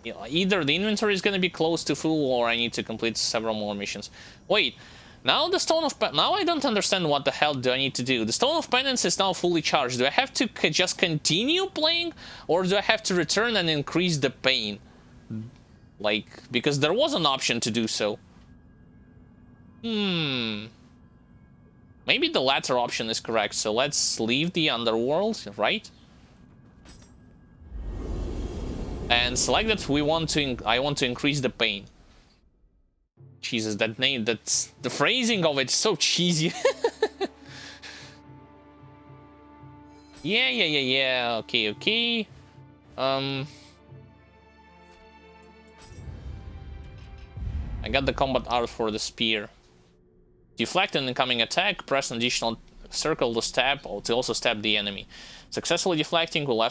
You know, either the inventory is gonna be close to full or I need to complete several more missions. Wait. Now the Stone of now I don't understand what the hell do I need to do. The Stone of Penance is now fully charged. Do I have to just continue playing, or do I have to return and increase the pain? Like, because there was an option to do so. Maybe the latter option is correct. So let's leave the underworld, right? And select that we want to. I want to increase the pain. Jesus, that name, that's the phrasing of it is so cheesy. Yeah. Okay. I got the combat art for the spear. Deflect an incoming attack, press an additional circle to stab, or to also stab the enemy. Successfully deflecting will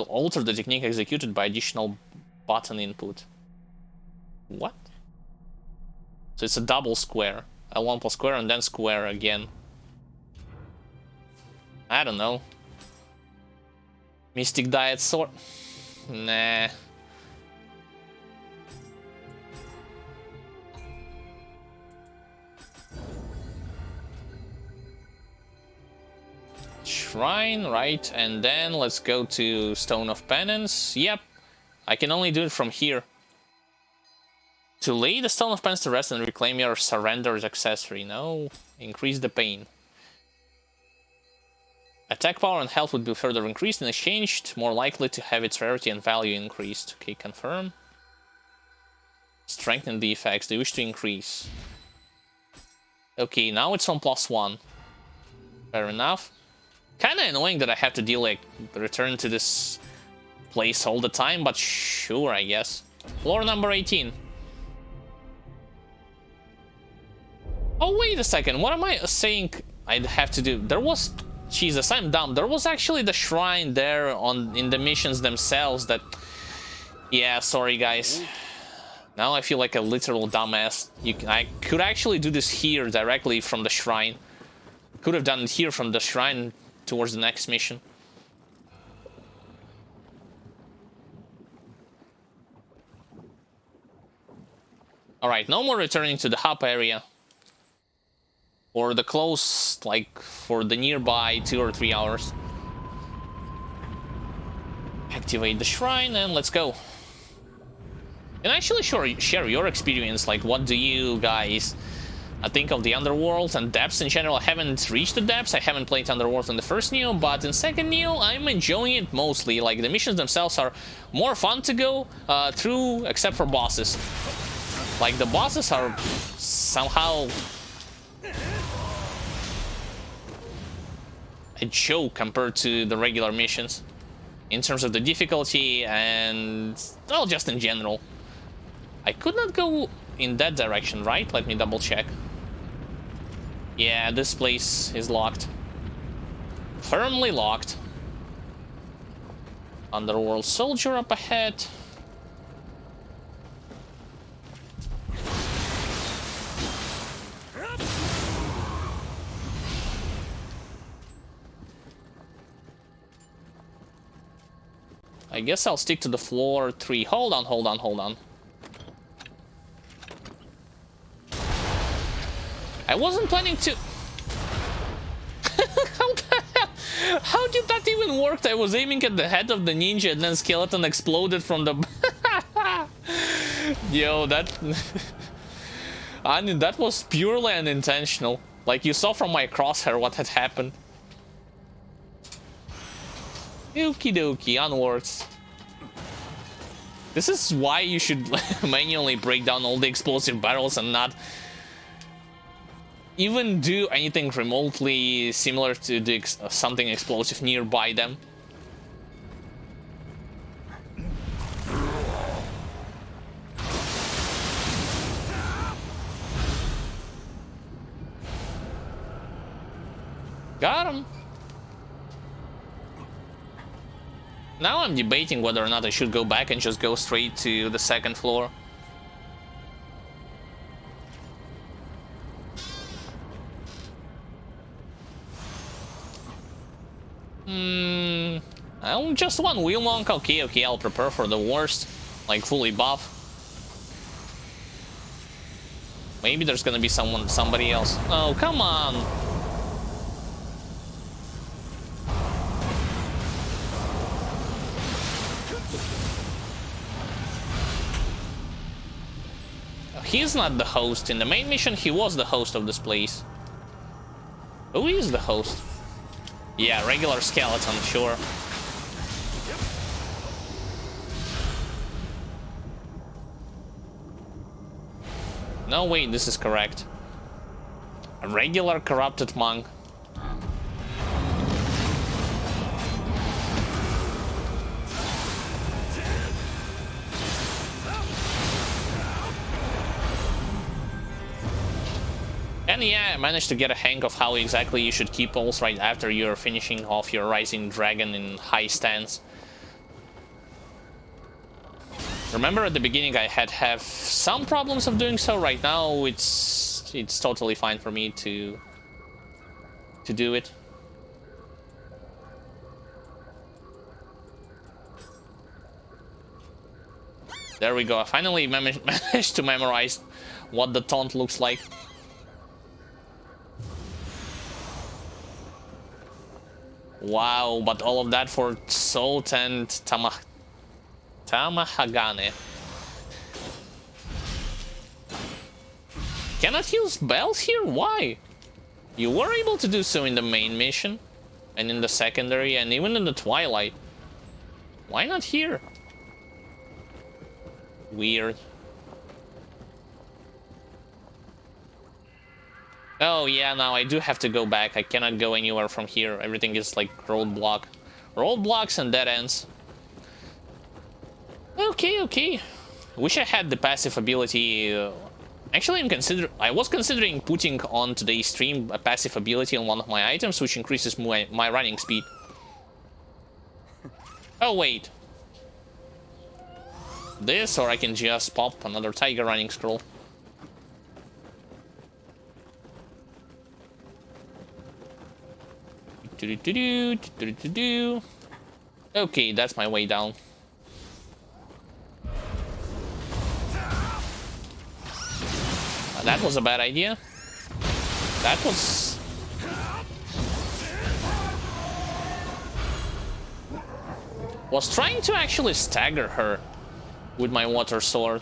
alter the technique executed by additional button input. What? So it's a double square. L1 plus square and then square again. I don't know. Mystic Diet Sword? Nah. Shrine, right, and then let's go to Stone of Penance. Yep, I can only do it from here. To lay the Stone of Penance to rest and reclaim your surrendered accessory. No, increase the pain. Attack power and health would be further increased in exchange, more likely to have its rarity and value increased. Okay, confirm. Strengthen the effects. They wish to increase. Okay, now it's on +1. Fair enough. Kinda annoying that I have to return to this place all the time, but sure, I guess. Floor number 18. Oh, wait a second, what am I saying I'd have to do? There was... Jesus, I'm dumb. There was actually the shrine there in the missions themselves that... Yeah, sorry guys. Now I feel like a literal dumbass. I could actually do this here directly from the shrine. Could have done it here from the shrine towards the next mission. Alright, no more returning to the hub area. Or the close, like, for the nearby 2 or 3 hours. activate the shrine and let's go. And actually share your experience, like what do you guys think of the Underworld and depths in general. I haven't reached the depths, I haven't played Underworld in the first Nioh, but in second Nioh I'm enjoying it mostly. Like the missions themselves are more fun to go through, except for bosses. Like the bosses are somehow a joke compared to the regular missions in terms of the difficulty and, well, just in general. I could not go in that direction, right? Let me double check. Yeah, this place is locked. Firmly locked. Underworld soldier up ahead. I guess I'll stick to the floor 3. Hold on, hold on, hold on. I wasn't planning to... How did that even work? I was aiming at the head of the ninja and then skeleton exploded from the... Yo, that... I mean, that was purely unintentional. Like, you saw from my crosshair what had happened. Okie dokie, onwards. This is why you should manually break down all the explosive barrels and not even do anything remotely similar to the something explosive nearby them. Got him. Now I'm debating whether or not I should go back and just go straight to the second floor. I'm just one wheel monk. Okay, okay, I'll prepare for the worst. Like fully buff. Maybe there's gonna be somebody else. Oh, come on. He's not the host. In the main mission, he was the host of this place. Who is the host? Yeah, regular skeleton, sure. No, wait, this is correct. A regular corrupted monk. And yeah, I managed to get a hang of how exactly you should keep pulse right after you're finishing off your Rising Dragon in high stance. Remember at the beginning I had some problems of doing so. Right now it's totally fine for me to do it. There we go. I finally managed to memorize what the taunt looks like. Wow, but all of that for Salt and Tamahagane. Cannot use bells here? Why? You were able to do so in the main mission, and in the secondary, and even in the Twilight. Why not here? Weird. Oh yeah, now I do have to go back. I cannot go anywhere from here. Everything is like roadblock. Roadblocks and dead ends. Okay, okay. Wish I had the passive ability. Actually, I was considering putting on today's stream a passive ability on one of my items, which increases my running speed. Oh wait. This, or I can just pop another tiger running scroll. Okay, that's my way down. That was a bad idea. That was... Was trying to actually stagger her with my water sword.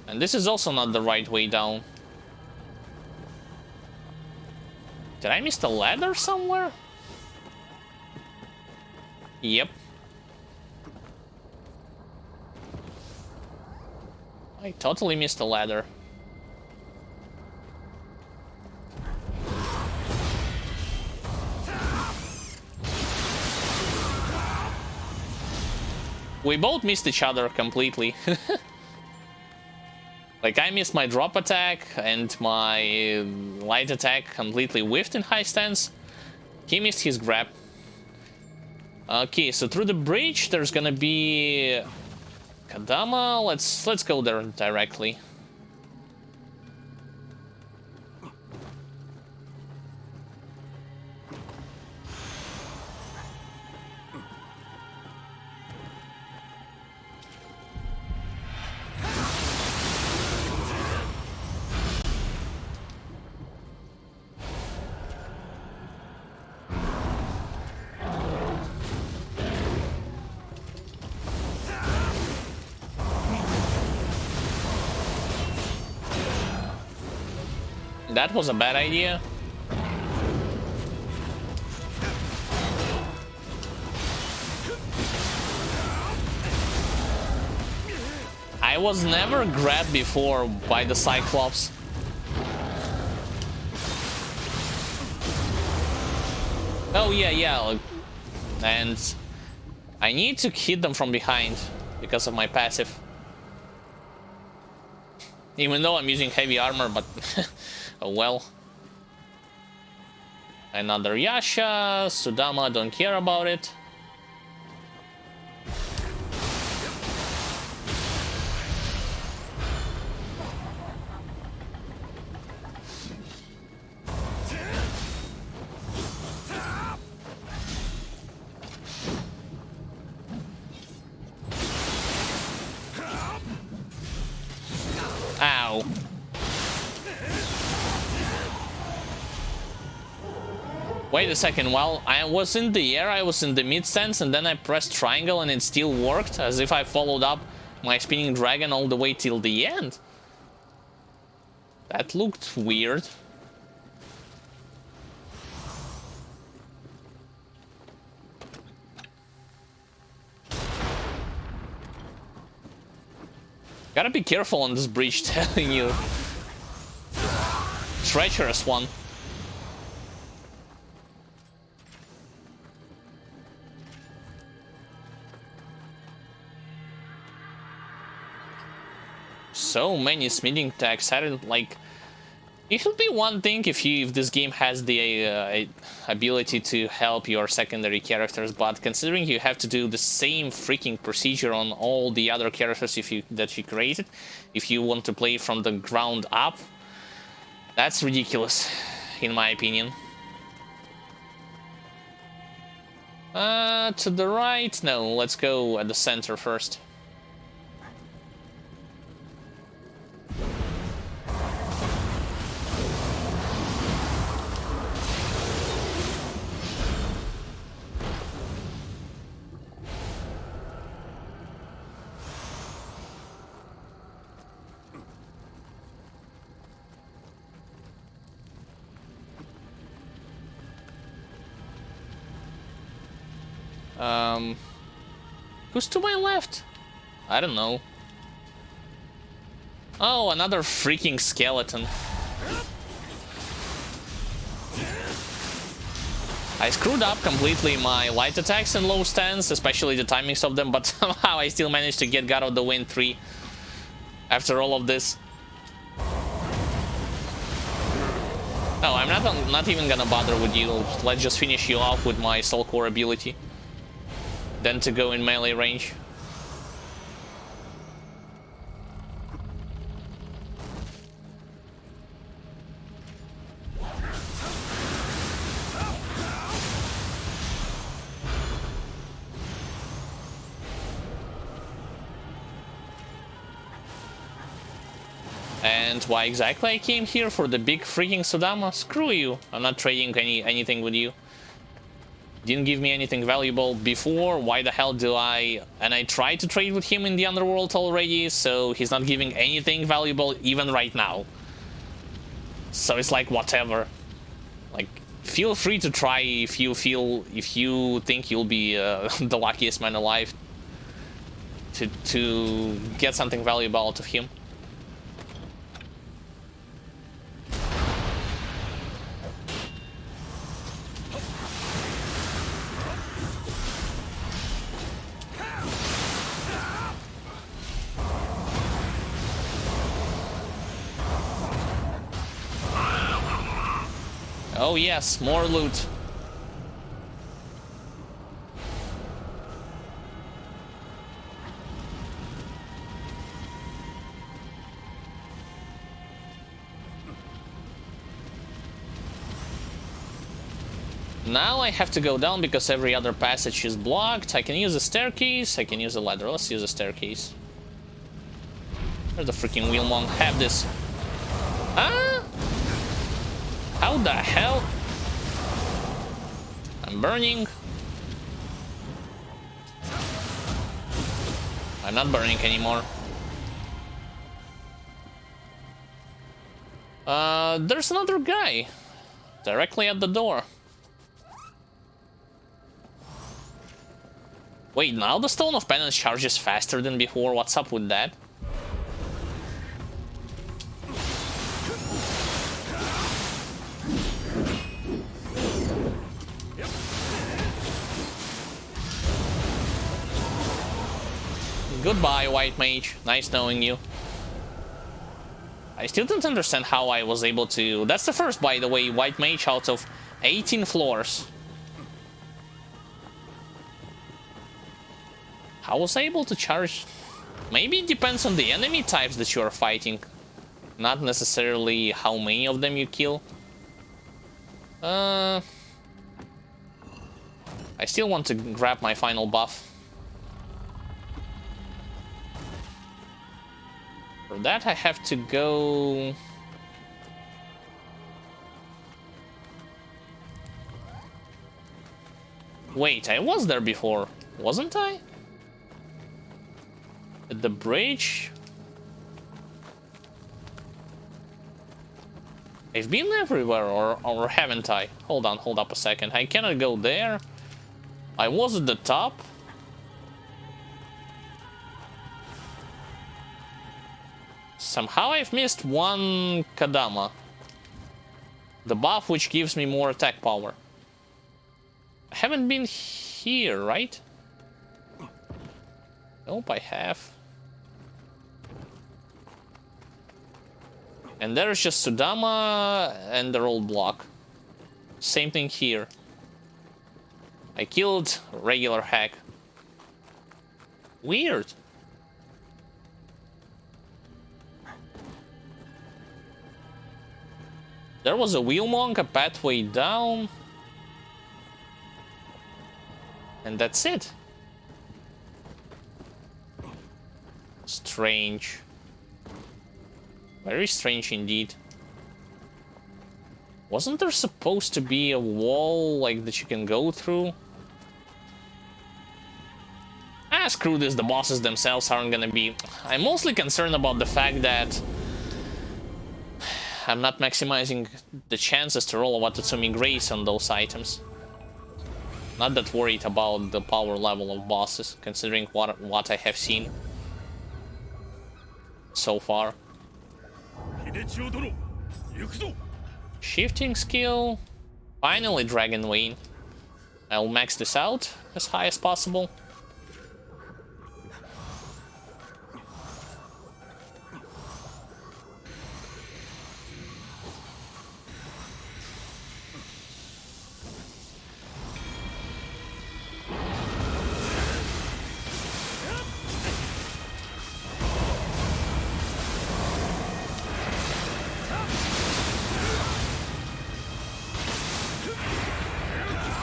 And this is also not the right way down. Did I miss the ladder somewhere? Yep. I totally missed the ladder. We both missed each other completely. Like, I missed my drop attack and my light attack completely whiffed in high stance. He missed his grab. Okay, so through the bridge there's gonna be Kadama. Let's go there directly. That was a bad idea. I was never grabbed before by the Cyclops. Oh yeah. And I need to hit them from behind because of my passive. Even though I'm using heavy armor, but oh well. Another Yasha, Sudama, don't care about it. Ow. Wait a second, while I was in the air, I was in the mid stance, and then I pressed triangle and it still worked, as if I followed up my spinning dragon all the way till the end. That looked weird. Gotta be careful on this bridge, telling you. Treacherous one. So many smithing attacks. I don't like. It would be one thing if this game has the ability to help your secondary characters, but considering you have to do the same freaking procedure on all the other characters that you created, if you want to play from the ground up, that's ridiculous, in my opinion. To the right? No, let's go at the center first. Who's to my left? I don't know. Oh, another freaking skeleton. I screwed up completely my light attacks and low stance, especially the timings of them, but somehow I still managed to get God of the Wind 3 after all of this. No, I'm not even gonna bother with you. Let's just finish you off with my Soul Core ability. Then to go in melee range. And why exactly I came here? For the big freaking Sudama? Screw you. I'm not trading anything with you. Didn't give me anything valuable before. Why the hell do I... And I tried to trade with him in the underworld already, so he's not giving anything valuable even right now. So it's like, whatever. Like, feel free to try if you think you'll be the luckiest man alive to get something valuable out of him. Oh yes, more loot. Now I have to go down because every other passage is blocked. I can use a staircase, I can use a ladder. Let's use a staircase. Where's the freaking wheel monk? Have this. Ah! How the hell? I'm burning. I'm not burning anymore. There's another guy directly at the door. Wait, now the Stone of Penance charges faster than before. What's up with that? Goodbye, White Mage. Nice knowing you. I still don't understand how I was able to... That's the first, by the way, White Mage out of 18 floors. How was I able to charge? Maybe it depends on the enemy types that you are fighting. Not necessarily how many of them you kill. I still want to grab my final buff. For that I have to go... Wait, I was there before, wasn't I? At the bridge? I've been everywhere, or haven't I? Hold on, hold up a second. I cannot go there. I was at the top. Somehow I've missed one Kadama. The buff which gives me more attack power. I haven't been here, right? Nope, I have. And there's just Sudama and the roadblock. Same thing here. I killed regular hack. Weird. There was a wheel monk a pathway down. And that's it. Strange. Very strange indeed. Wasn't there supposed to be a wall like that you can go through? Ah, screw this, the bosses themselves aren't gonna be... I'm mostly concerned about the fact that I'm not maximizing the chances to roll a Watatsumi Grace on those items. Not that worried about the power level of bosses, considering what I have seen so far. Shifting skill. Finally, Dragon Wayne. I'll max this out as high as possible.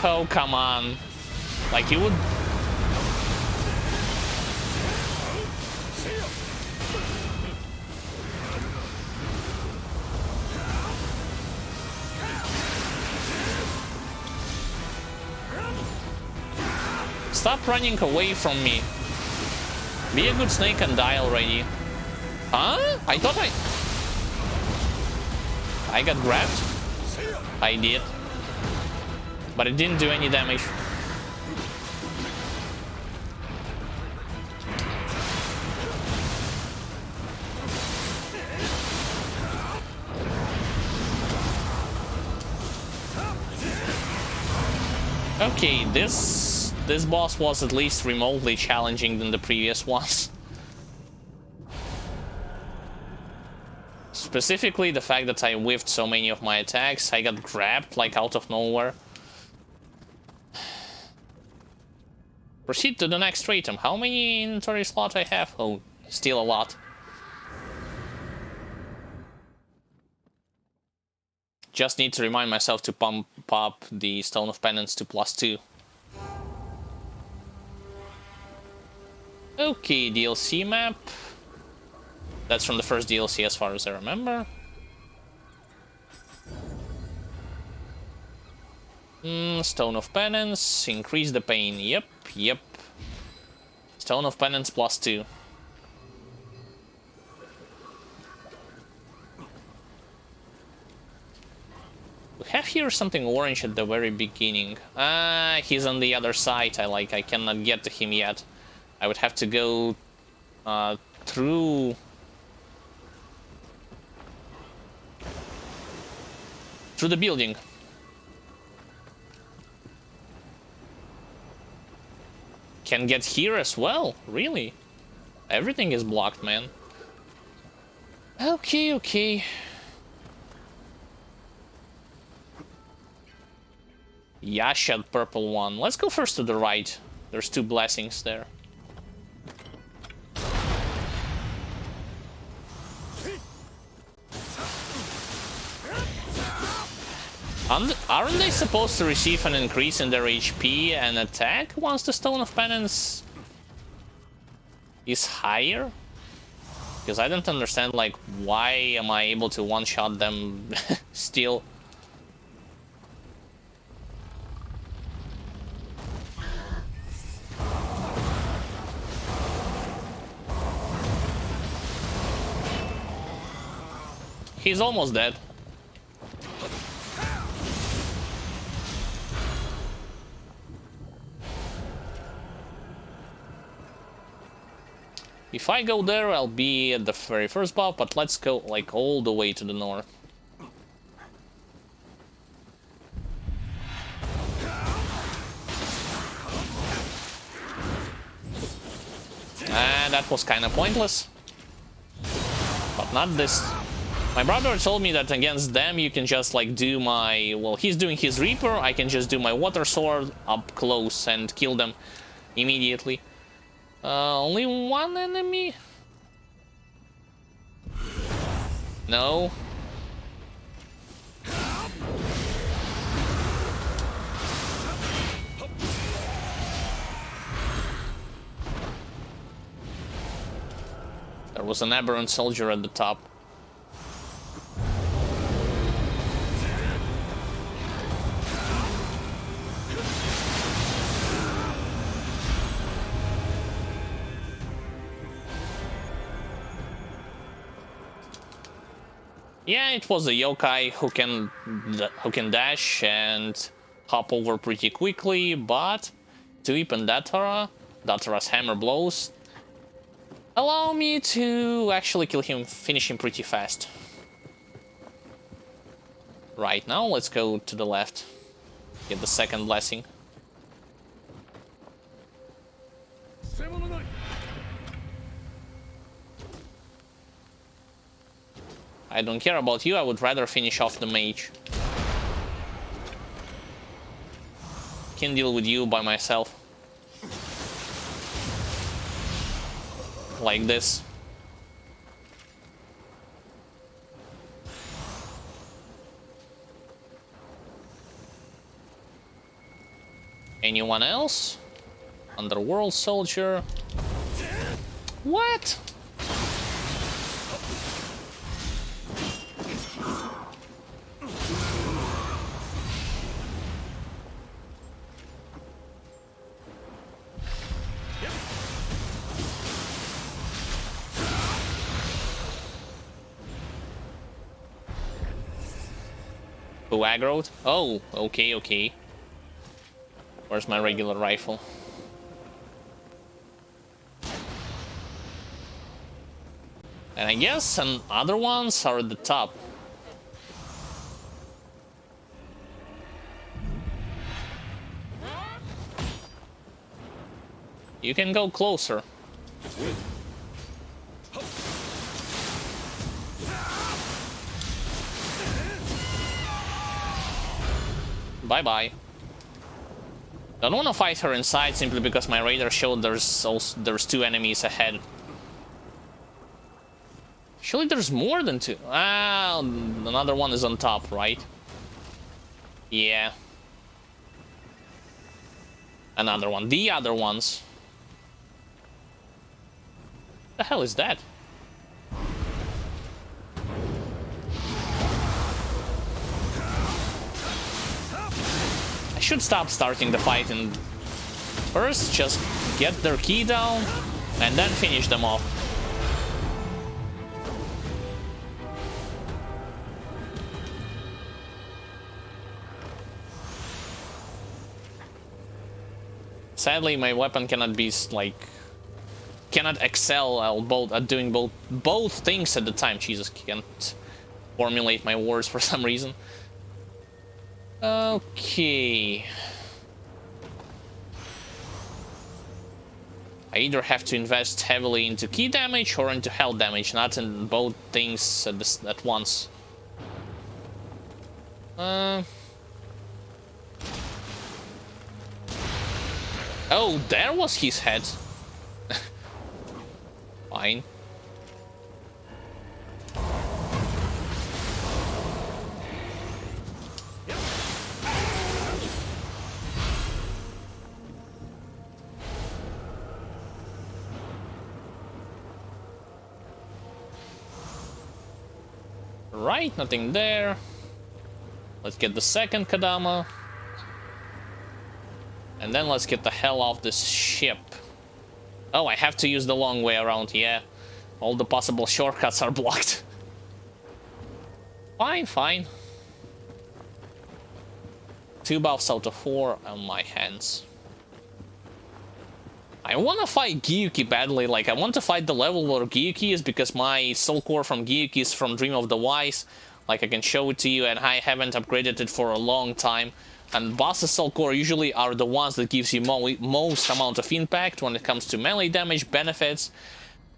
Oh, come on. Like, you would... stop running away from me. Be a good snake and die already. Huh? I thought I got grabbed? I did. But it didn't do any damage. Okay, this boss was at least remotely challenging than the previous ones. Specifically, the fact that I whiffed so many of my attacks, I got grabbed like out of nowhere. Proceed to the next item. How many inventory slots I have? Oh, still a lot. Just need to remind myself to pump up the Stone of Penance to +2. Okay, DLC map. That's from the first DLC as far as I remember. Stone of Penance, increase the pain. Yep. Stone of Penance +2. We have here something orange at the very beginning. He's on the other side. I cannot get to him yet. I would have to go through the building. Can get here as well? Really? Everything is blocked, man. Okay. Yasha, purple one. Let's go first to the right. There's 2 blessings there. Aren't they supposed to receive an increase in their HP and attack once the Stone of Penance is higher? Because I don't understand, like, why am I able to one-shot them still? He's almost dead. If I go there, I'll be at the very first buff, but let's go, like, all the way to the north. And that was kind of pointless. But not this. My brother told me that against them you can just, like, do my... Well, he's doing his Reaper, I can just do my Water Sword up close and kill them immediately. Only one enemy? No. There was an aberrant soldier at the top. Yeah, it was a yokai who can dash and hop over pretty quickly, but Tuip and Datara's hammer blows allow me to actually kill him, finish him pretty fast. Right, now let's go to the left, get the second blessing. I don't care about you, I would rather finish off the mage. Can deal with you by myself. Like this. Anyone else? Underworld soldier. What? Who aggroed? Oh, okay, okay. Where's my regular rifle? And I guess some other ones are at the top. You can go closer. Bye-bye. Don't want to fight her inside simply because my radar showed there's 2 enemies ahead. Actually, there's more than 2. Ah, another one is on top, right? Yeah. Another one. The other ones. The hell is that? I should stop starting the fight and first just get their key down and then finish them off. Sadly, my weapon cannot be cannot excel at doing both things at the time. Jesus, can't formulate my words for some reason. Okay. I either have to invest heavily into key damage or into health damage, not in both things at once. Oh, there was his head. Fine. Right, nothing there. Let's get the second Kadama. And then let's get the hell off this ship. Oh, I have to use the long way around, yeah. All the possible shortcuts are blocked. Fine, fine. 2 buffs out of 4 on my hands. I want to fight Gyuki badly, like I want to fight the level where Gyuki is because my soul core from Gyuki is from Dream of the Wise. Like I can show it to you and I haven't upgraded it for a long time. And boss's soul core usually are the ones that gives you most amount of impact when it comes to melee damage, benefits,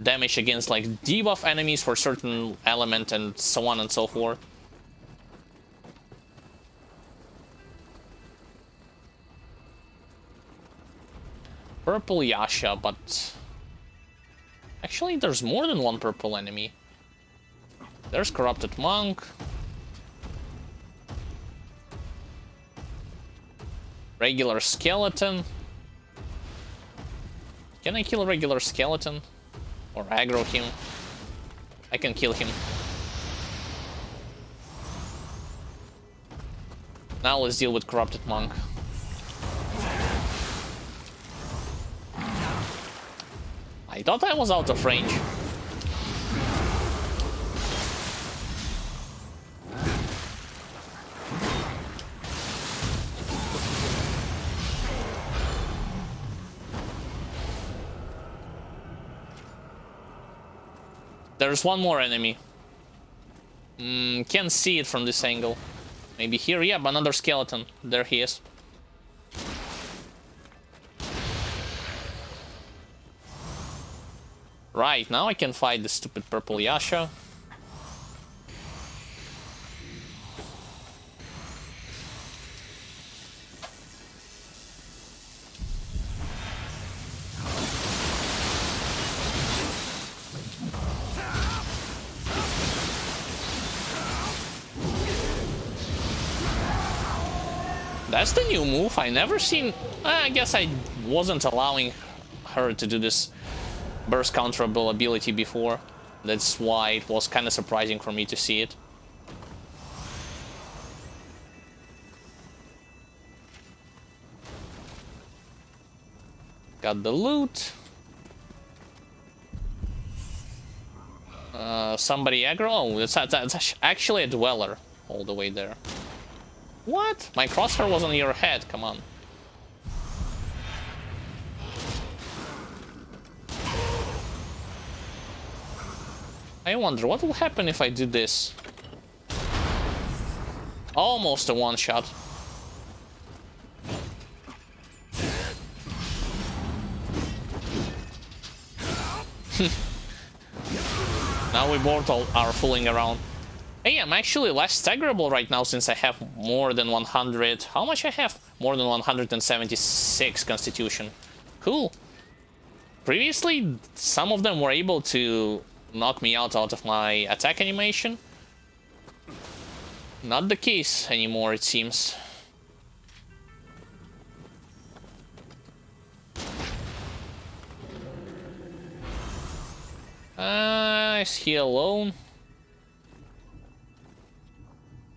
damage against like debuff enemies for certain element and so on and so forth. Purple Yasha, but actually there's more than one purple enemy. There's Corrupted Monk. Regular skeleton. Can I kill a regular skeleton? Or aggro him? I can kill him. Now let's deal with Corrupted Monk. I thought I was out of range. There's one more enemy. Can't see it from this angle. Maybe here? Yeah, but another skeleton. There he is. Right, now I can fight the stupid purple Yasha. That's the new move. I never seen... I guess I wasn't allowing her to do this burst counterable ability before. That's why it was kind of surprising for me to see it. Got the loot. Somebody aggro. Oh, that's actually a dweller all the way there. What? My crosshair was on your head, come on. I wonder what will happen if I do this. Almost a one-shot. Now we both are fooling around. Hey, I'm actually less staggerable right now since I have more than 100... How much I have? More than 176 constitution. Cool. Previously, some of them were able to knock me out of my attack animation. Not the case anymore, it seems. Is he alone?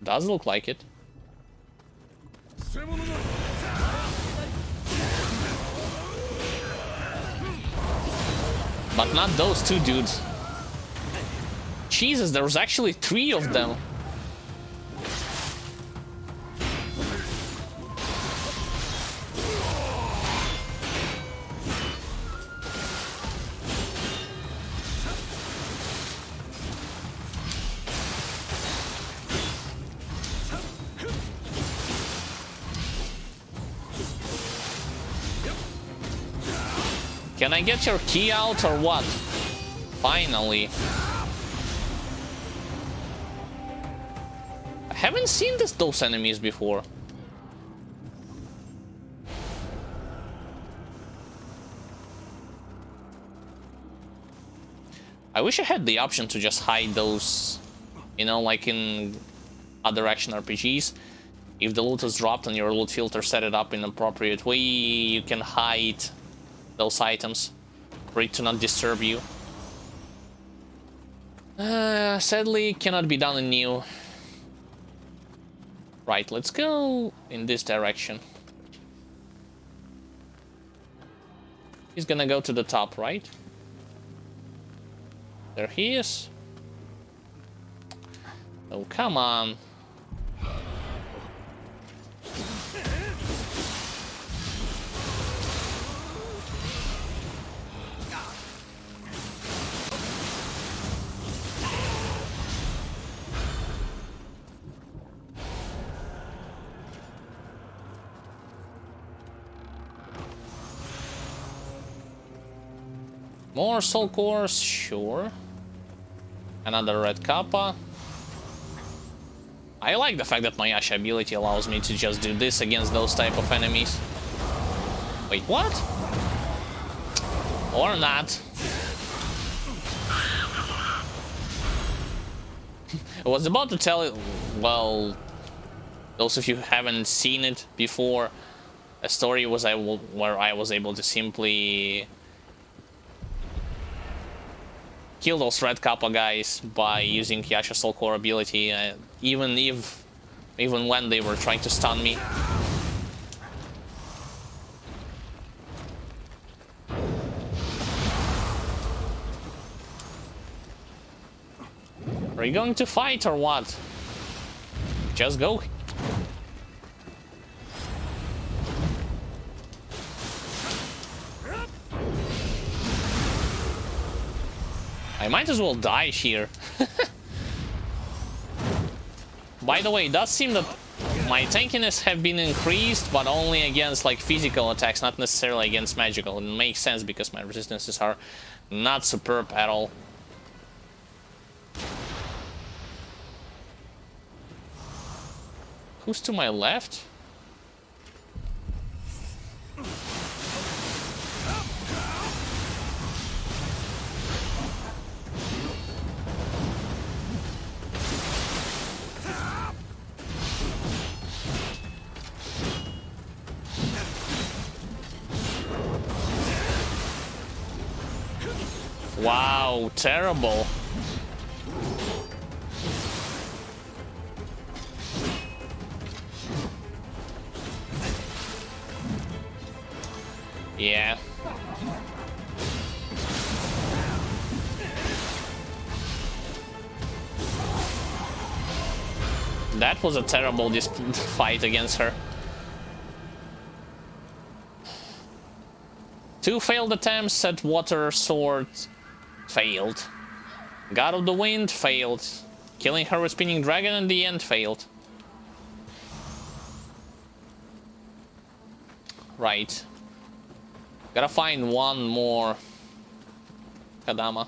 Does look like it. But not those two dudes. Jesus, there was actually 3 of them. Can I get your key out or what? Finally. I haven't seen those enemies before. I wish I had the option to just hide those, you know, like in other action RPGs. If the loot is dropped and your loot filter set it up in an appropriate way, you can hide those items for it to not disturb you. Sadly, cannot be done in Nioh. Right, let's go in this direction. He's gonna go to the top, right? There he is. Oh, come on. More soul cores, sure. Another red kappa. I like the fact that my Asha ability allows me to just do this against those type of enemies. Wait, what? Or not. I was about to tell it, well, those of you who haven't seen it before, a story was where I was able to simply kill those red kappa guys by using Yasha Soul Core ability, even when they were trying to stun me. Are you going to fight or what? Just go. I might as well die here. By the way, it does seem that my tankiness have been increased, but only against like physical attacks, not necessarily against magical. It makes sense because my resistances are not superb at all. Who's to my left? Wow, terrible. Yeah. That was a terrible fight against her. 2 failed attempts at water sword. Failed. God of the Wind failed. Killing her with spinning dragon in the end failed. Right. Gotta find one more Kadama.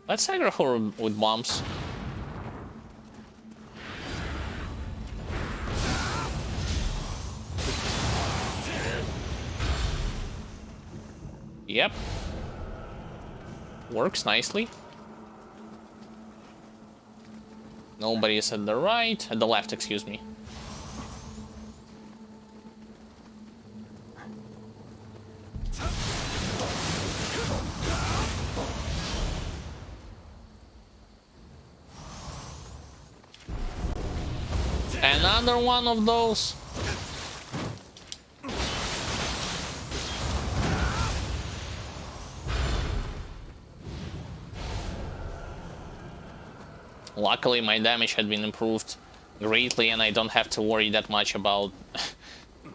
Let's aggro her with bombs. Yep. Works nicely. Nobody is at the right, at the left, excuse me. Another one of those. Luckily, my damage had been improved greatly, and I don't have to worry that much about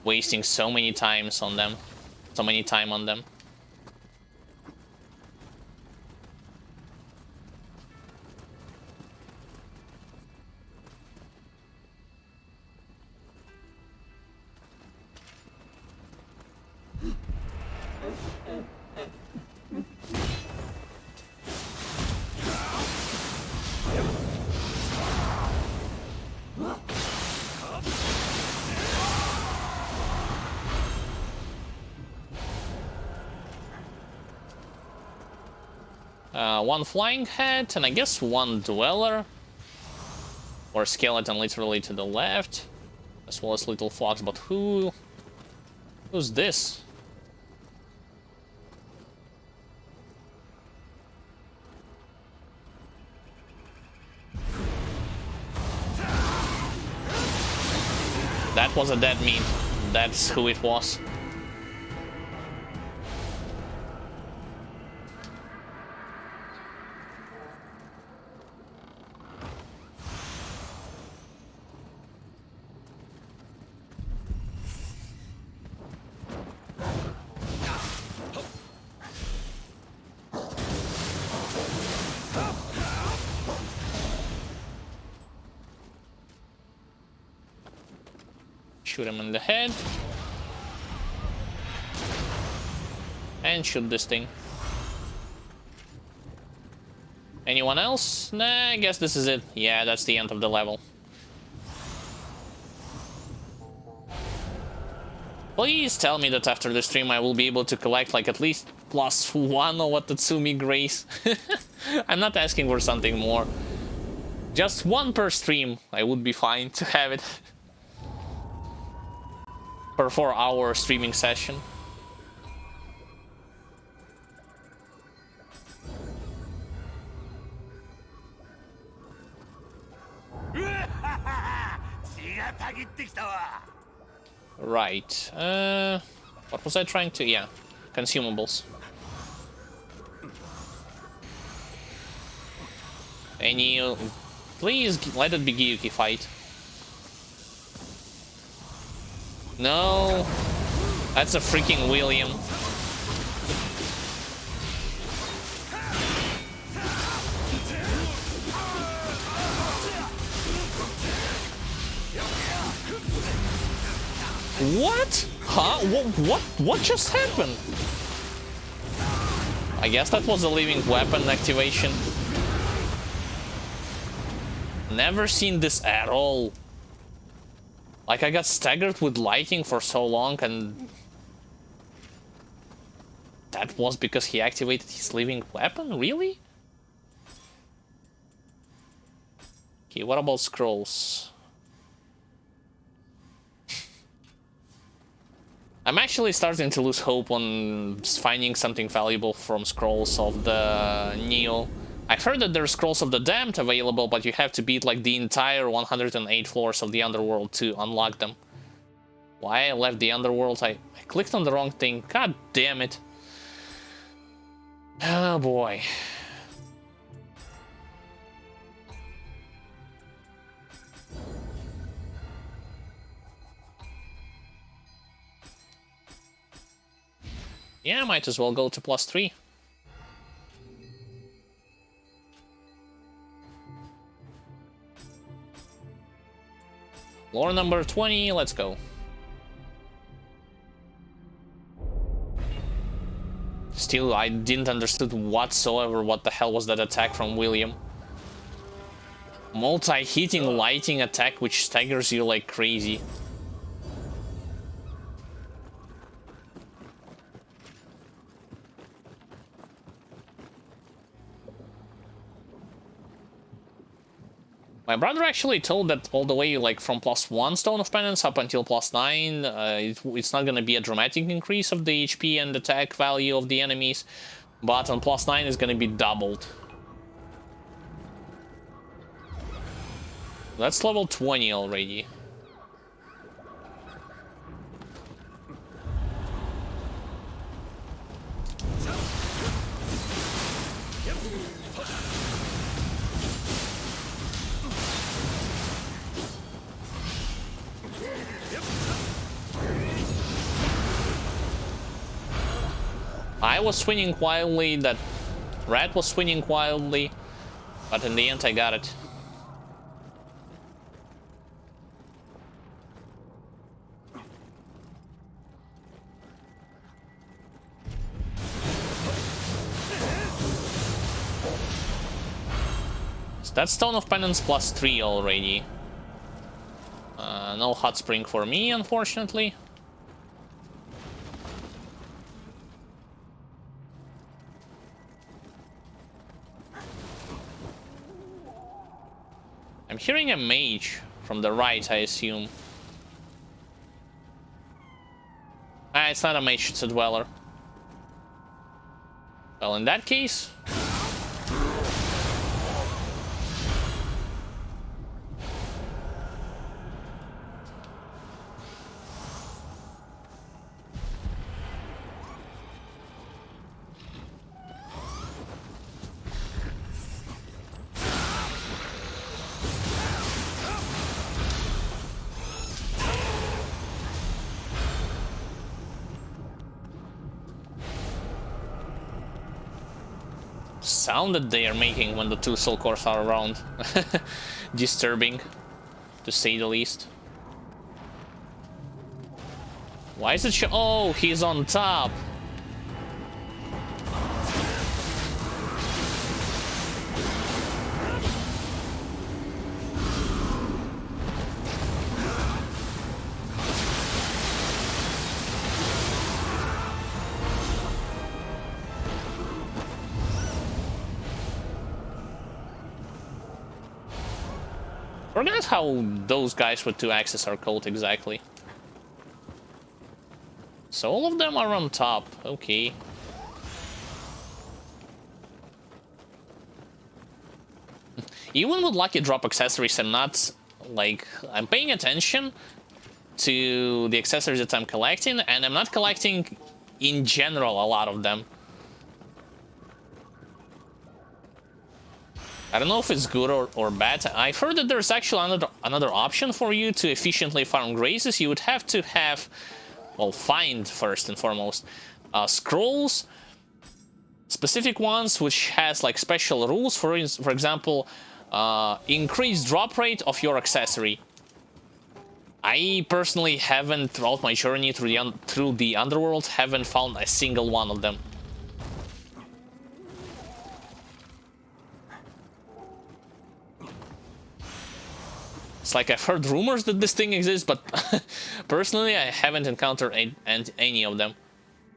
wasting so many times on them. So many time on them. One flying head, and I guess one dweller. Or skeleton literally to the left. As well as little fox, but who's this? That was a dead meat. That's who it was. Shoot him in the head. And shoot this thing. Anyone else? Nah, I guess this is it. Yeah, that's the end of the level. Please tell me that after the stream I will be able to collect like at least +1 or what Tatsumi Grace. I'm not asking for something more. Just 1 per stream. I would be fine to have it. Per 4-hour streaming session. Right. What was I trying to? Yeah, consumables. Any? Please let it be Gyuki fight. No, that's a freaking William. What? Huh? What just happened? I guess that was a living weapon activation. Never seen this at all. Like, I got staggered with lighting for so long, and that was because he activated his living weapon? Really? Okay, what about scrolls? I'm actually starting to lose hope on finding something valuable from scrolls of the Nioh. I've heard that there are scrolls of the damned available, but you have to beat like the entire 108 floors of the underworld to unlock them. Why I left the underworld? I clicked on the wrong thing. God damn it. Oh boy. Yeah, might as well go to +3. Lore number 20, let's go. Still, I didn't understood whatsoever what the hell was that attack from William. Multi-hitting lighting attack which staggers you like crazy. My brother actually told that all the way like from +1 Stone of Penance up until +9, it's not gonna be a dramatic increase of the HP and attack value of the enemies, but on +9 it's gonna be doubled. That's level 20 already. I was swinging wildly, that rat was swinging wildly, but in the end I got it. So that's Stone of Penance +3 already. No hot spring for me, unfortunately. I'm hearing a mage from the right, I assume. Ah, it's not a mage, it's a dweller. Well, in that case... sound that they are making when the two soul cores are around. Disturbing, to say the least. Why is it oh, he's on top. Forget how those guys with 2 axes are called exactly. So all of them are on top, okay. Even with lucky drop accessories, I'm not, like, I'm paying attention to the accessories that I'm collecting, and I'm not collecting, in general, a lot of them. I don't know if it's good or bad. I've heard that there's actually another option for you to efficiently farm graces. You would have to have, well, find first and foremost scrolls, specific ones which has like special rules. For example, increased drop rate of your accessory. I personally haven't, throughout my journey through the underworld, haven't found a single one of them. It's like I've heard rumors that this thing exists, but personally I haven't encountered any of them.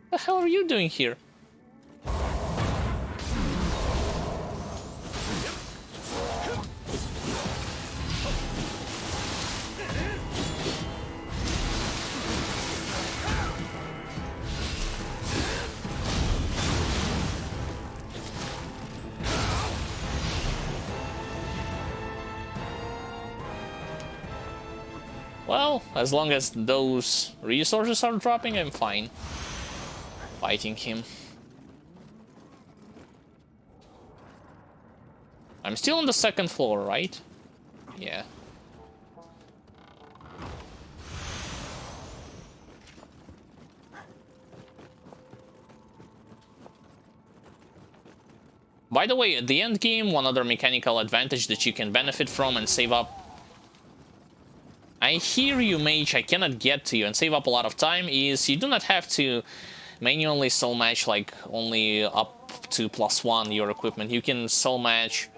What the hell are you doing here? Well, as long as those resources are dropping, I'm fine fighting him. I'm still on the second floor, right? Yeah. By the way, at the end game, one other mechanical advantage that you can benefit from and save up. I hear you, mage, I cannot get to you, and save up a lot of time is you do not have to manually soul match like only up to +1 your equipment. You can soul match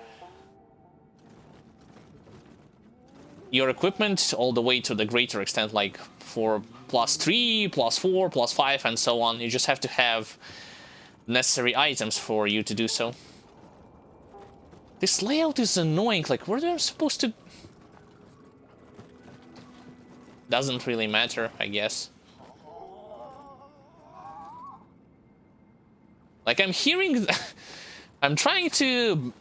your equipment all the way to the greater extent, like for +3, +4, +5, and so on. You just have to have necessary items for you to do so. This layout is annoying, like where am I supposed to... Doesn't really matter, I guess. Like I'm hearing... I'm trying to...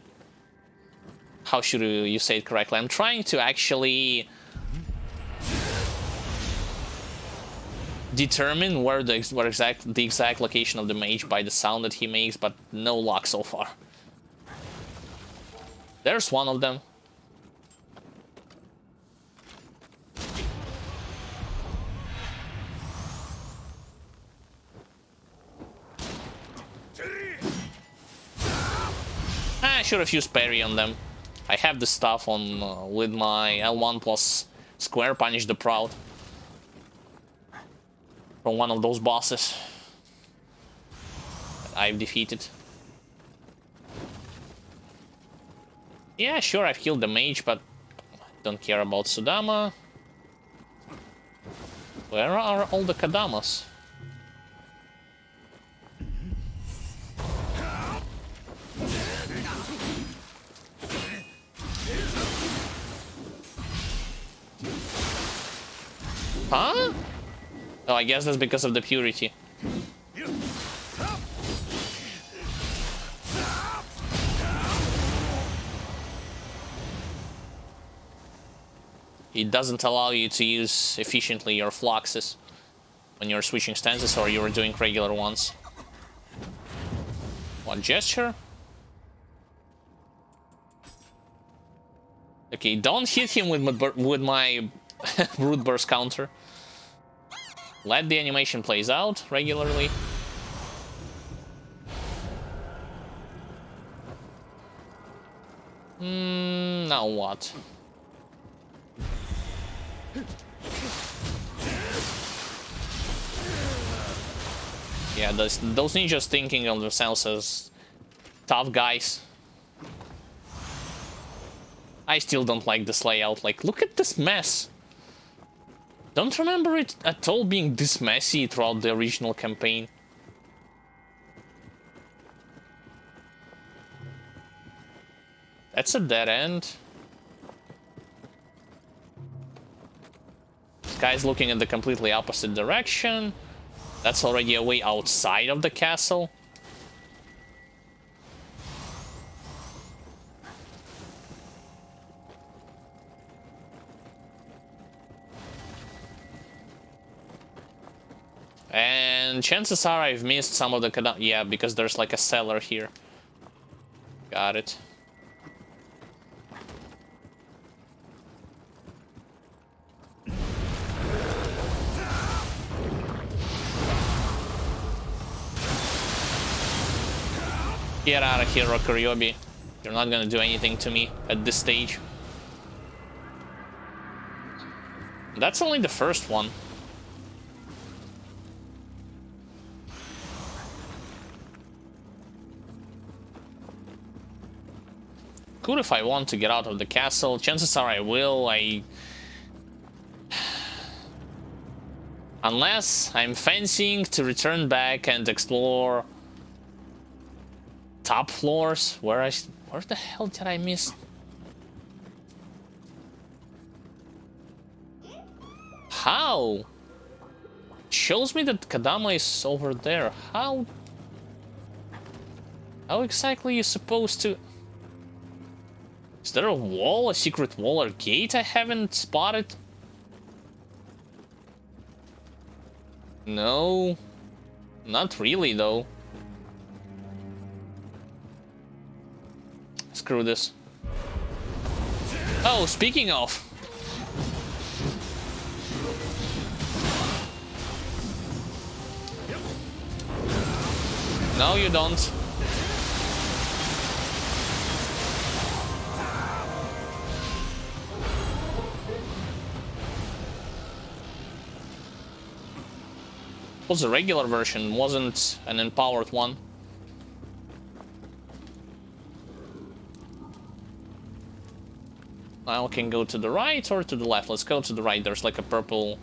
How should you say it correctly? I'm trying to actually determine where the exact location of the mage by the sound that he makes, but no luck so far. There's one of them. I should have used parry on them. I have the stuff on with my L1 plus square punish the proud from one of those bosses that I've defeated. Yeah, sure, I've killed the mage, but don't care about Sudama. Where are all the Kadamas? Huh? Oh, I guess that's because of the purity. It doesn't allow you to use efficiently your fluxes when you're switching stances or you're doing regular ones. One gesture. Okay, don't hit him with my Root Burst counter. Let the animation plays out regularly. Now what? Yeah, those ninjas thinking of themselves as tough guys. I still don't like this layout. Like, look at this mess. Don't remember it at all being this messy throughout the original campaign. That's a dead end. This guy's looking in the completely opposite direction. That's already a way outside of the castle. And chances are I've missed some of the... Yeah, because there's like a cellar here. Got it. Get out of here, Rokuryobi. You're not gonna do anything to me at this stage. That's only the first one. Good if I want to get out of the castle. Chances are I will. Unless I'm fancying to return back and explore top floors. Where the hell did I miss? How? It shows me that Kadama is over there. How exactly are you supposed to... Is there a wall, a secret wall or gate I haven't spotted? No, not really though. Screw this. Oh, speaking of. No, you don't. It was a regular version, wasn't an empowered one. Now we can go to the right or to the left. Let's go to the right. There's like a purple...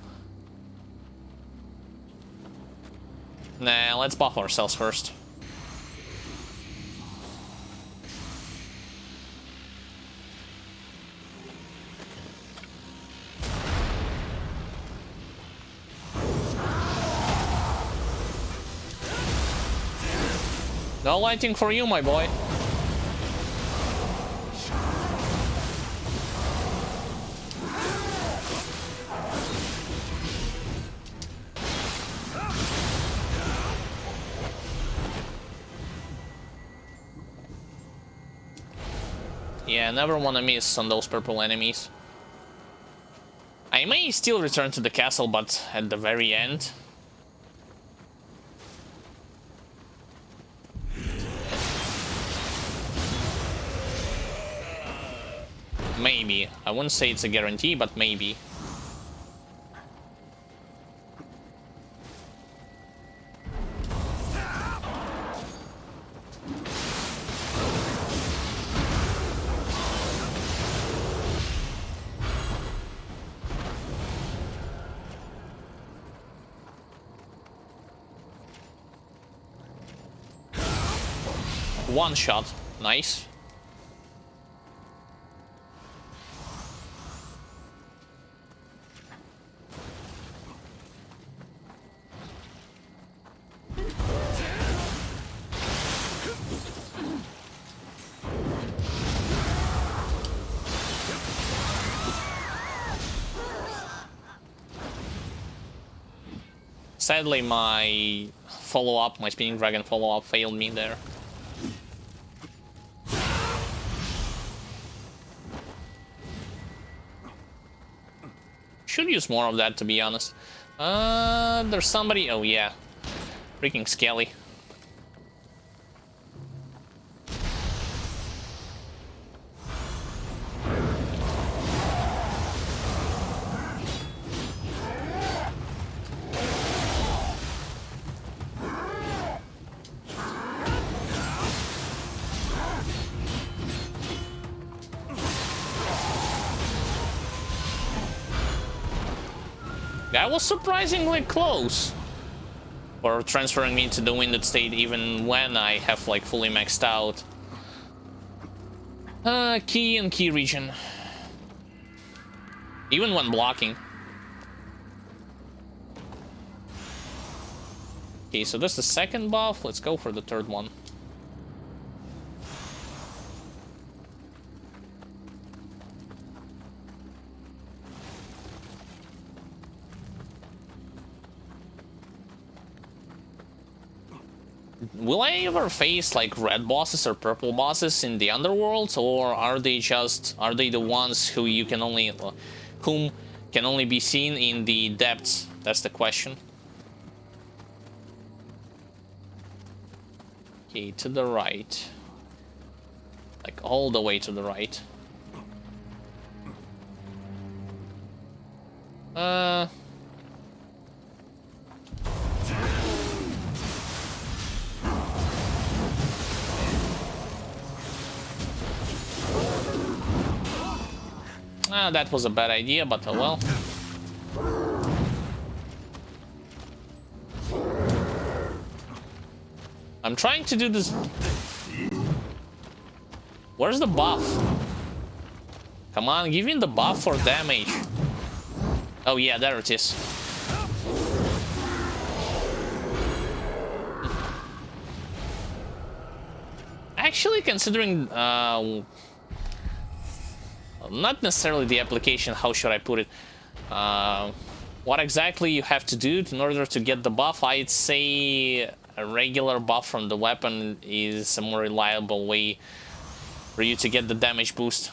Nah, let's buff ourselves first. No lighting for you, my boy. Yeah, never wanna miss on those purple enemies. I may still return to the castle, but at the very end. Maybe. I wouldn't say it's a guarantee, but maybe. One shot. Nice. Sadly, my follow-up, my spinning dragon follow-up failed me there. Should use more of that, to be honest. There's somebody... Oh, yeah. Freaking Skelly. That was surprisingly close for transferring me to the winded state even when I have like fully maxed out. Key and key region. Even when blocking. Okay, so this is the second buff. Let's go for the third one. Will I ever face like red bosses or purple bosses in the underworld, or are they the ones who you can only whom can only be seen in the depths? That's the question. Okay, to the right. Like all the way to the right. That was a bad idea, but oh well. I'm trying to do this. Where's the buff? Come on, give me the buff for damage. Oh yeah, there it is. Actually, considering not necessarily the application, how should I put it? What exactly you have to do in order to get the buff, I'd say a regular buff from the weapon is a more reliable way for you to get the damage boost.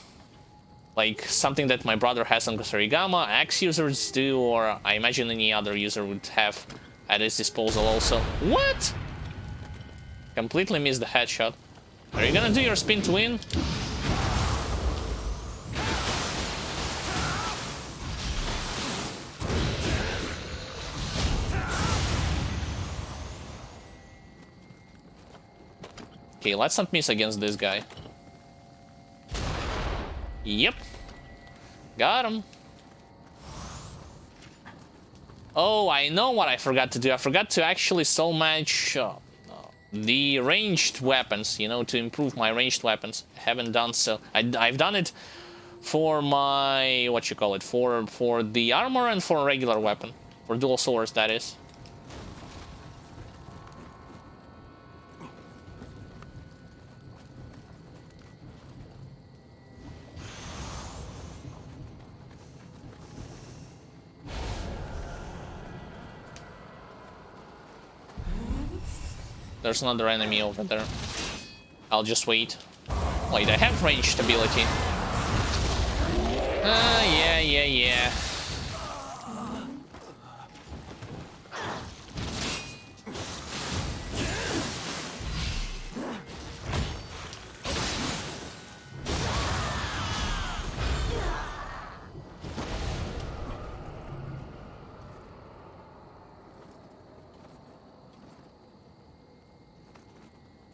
Like something that my brother has on Kusarigama, Axe users do, or I imagine any other user would have at his disposal also. What? Completely missed the headshot. Are you gonna do your spin to win? Okay, let's not miss against this guy. Yep. Got him. Oh, I know what I forgot to do. I forgot to actually soul match the ranged weapons, you know, to improve my ranged weapons. I haven't done so. I've done it for my, what you call it, for the armor and for a regular weapon. For dual swords, that is. There's another enemy over there. I'll just wait. Wait, I have ranged ability. Yeah.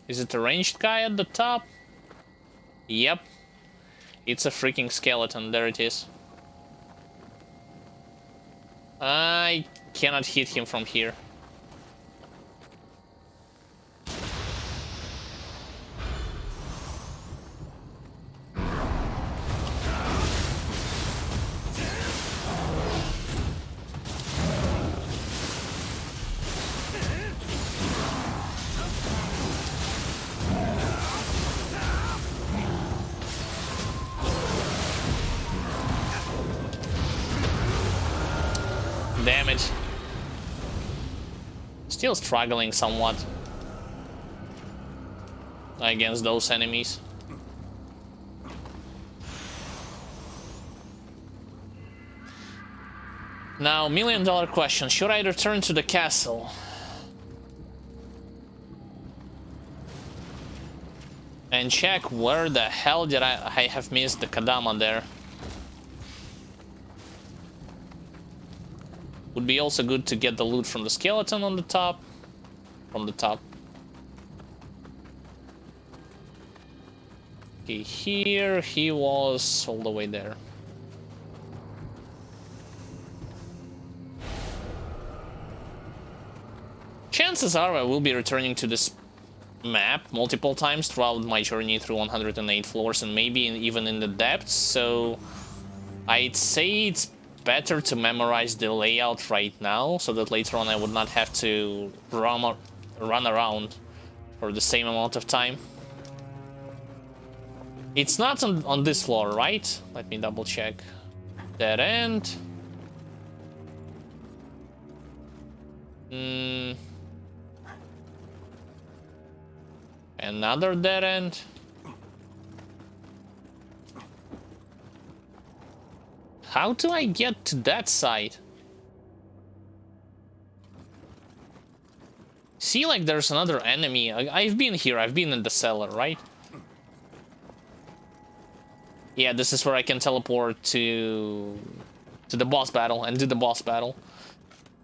Is it a ranged guy at the top? Yep. It's a freaking skeleton. There it is. I cannot hit him from here. Damn it. Still struggling somewhat against those enemies. Now, $1,000,000 question. Should I return to the castle? And check where the hell did I have missed the Kadama there. Would be also good to get the loot from the skeleton on the top. From the top. Okay, here he was all the way there. Chances are I will be returning to this map multiple times throughout my journey through 108 floors and maybe even in the depths, so I'd say it's better to memorize the layout right now so that later on I would not have to run around for the same amount of time. It's not on this floor, right? Let me double check. Dead end. Another dead end. How do I get to that side? See, like there's another enemy. I've been here. I've been in the cellar, right? Yeah, this is where I can teleport to the boss battle and do the boss battle.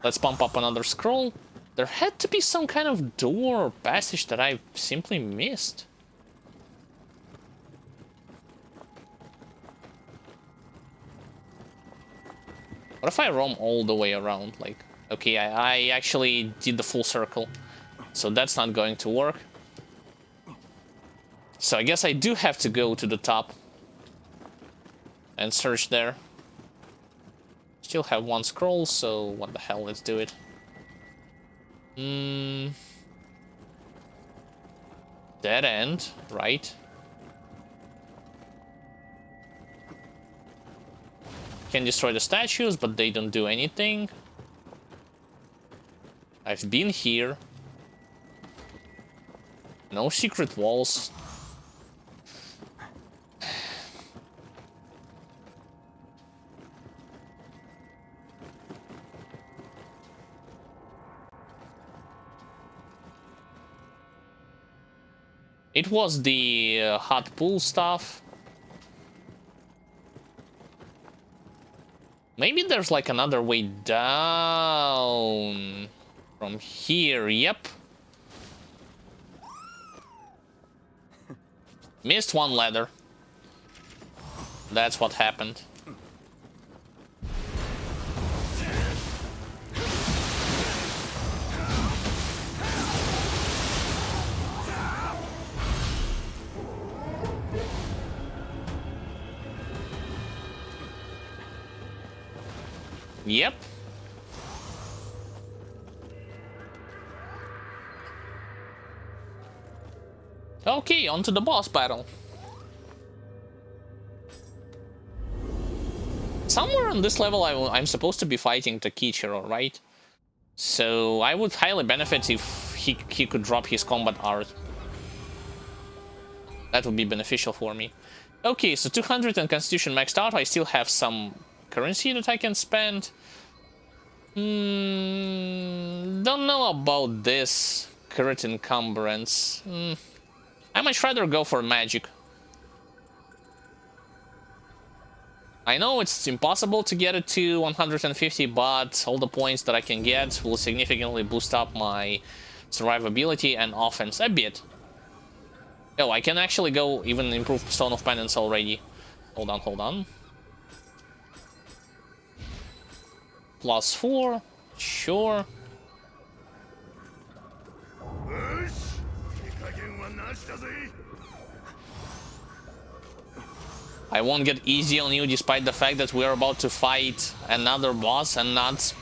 Let's pump up another scroll. There had to be some kind of door or passage that I simply missed. What if I roam all the way around? Like, okay, I actually did the full circle, so that's not going to work. So I guess I do have to go to the top and search there. Still have one scroll, so what the hell, let's do it. Dead end, right? Can destroy the statues, but they don't do anything. I've been here. No secret walls. It was the hot pool stuff. Maybe there's like another way down from here. Yep. Missed one ladder. That's what happened. Yep. Okay, on to the boss battle. Somewhere on this level I'm supposed to be fighting Takichiro, right? So I would highly benefit if he could drop his combat art. That would be beneficial for me. Okay, so 200 and Constitution maxed out. I still have some currency that I can spend. Don't know about this crit encumbrance. I much rather go for magic. I know it's impossible to get it to 150, but all the points that I can get will significantly boost up my survivability and offense a bit. Oh, I can actually go even improve Stone of Penance already. Hold on, hold on. +4, sure. I won't get easy on you despite the fact that we're about to fight another boss and not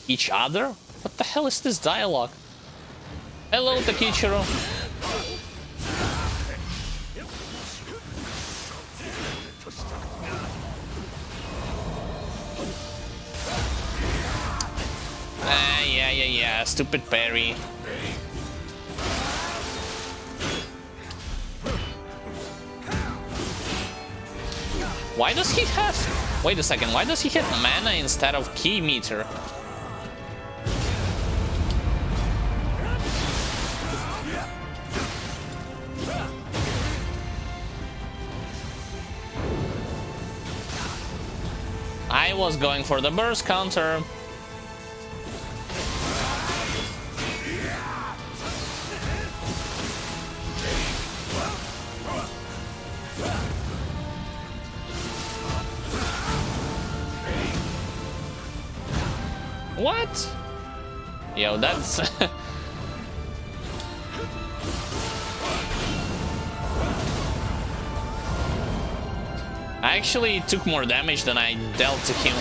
each other? What the hell is this dialogue? Hello, Takichiro. Yeah, stupid parry. Why does he have... Wait a second, why does he have mana instead of key meter? I was going for the burst counter. What? Yo, that's... I actually took more damage than I dealt to him.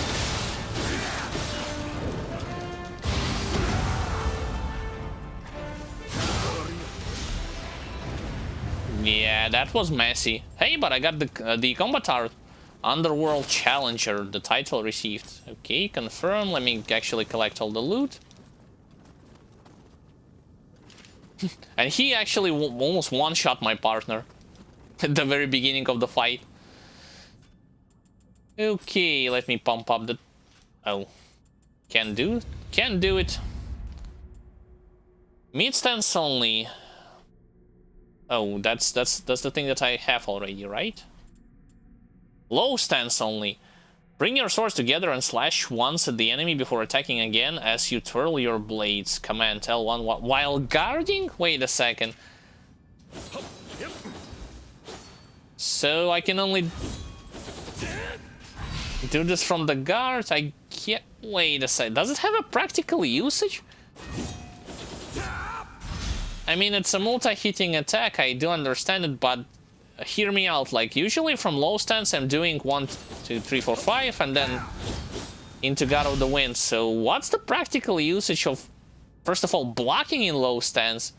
Yeah, that was messy. Hey, but I got the combat art. Underworld Challenger, the title received. Okay, confirm. Let me actually collect all the loot. And he actually almost one-shot my partner at the very beginning of the fight. Okay, let me pump up the... Oh. Can do it. Mid stance only. Oh, that's the thing that I have already, right? Low stance only. Bring your swords together and slash once at the enemy before attacking again as you twirl your blades. Command L1 while guarding? Wait a second. So I can only do this from the guard? I can't... Wait a second. Does it have a practical usage? I mean, it's a multi-hitting attack, I do understand it, but hear me out. Like, usually from low stance I'm doing 1, 2, 3, 4, 5 and then into God of the Wind. So what's the practical usage of, first of all, blocking in low stance?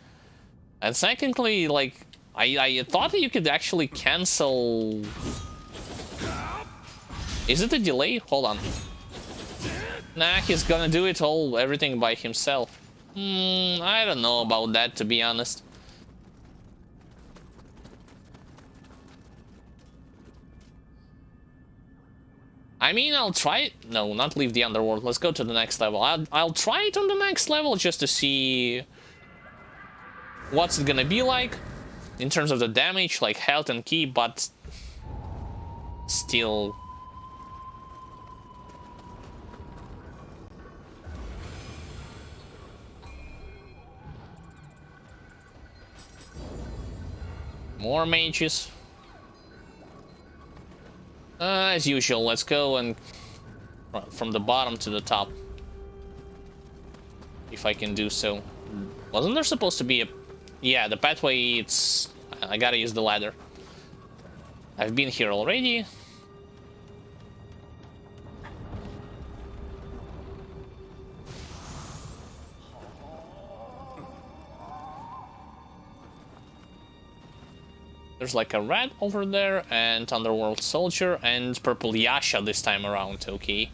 And secondly, like, I thought that you could actually cancel... Is it a delay? Hold on. Nah, he's gonna do it everything by himself. I don't know about that, to be honest. I mean, I'll try it. No, not leave the underworld. Let's go to the next level. I'll try it on the next level just to see what's it gonna be like. in terms of the damage, like health and ki, but still. More mages. As usual, let's go and from the bottom to the top. If I can do so. Wasn't there supposed to be a... Yeah, the pathway, it's... I gotta use the ladder. I've been here already. There's like a rat over there, and Underworld Soldier, and Purple Yasha this time around, okay.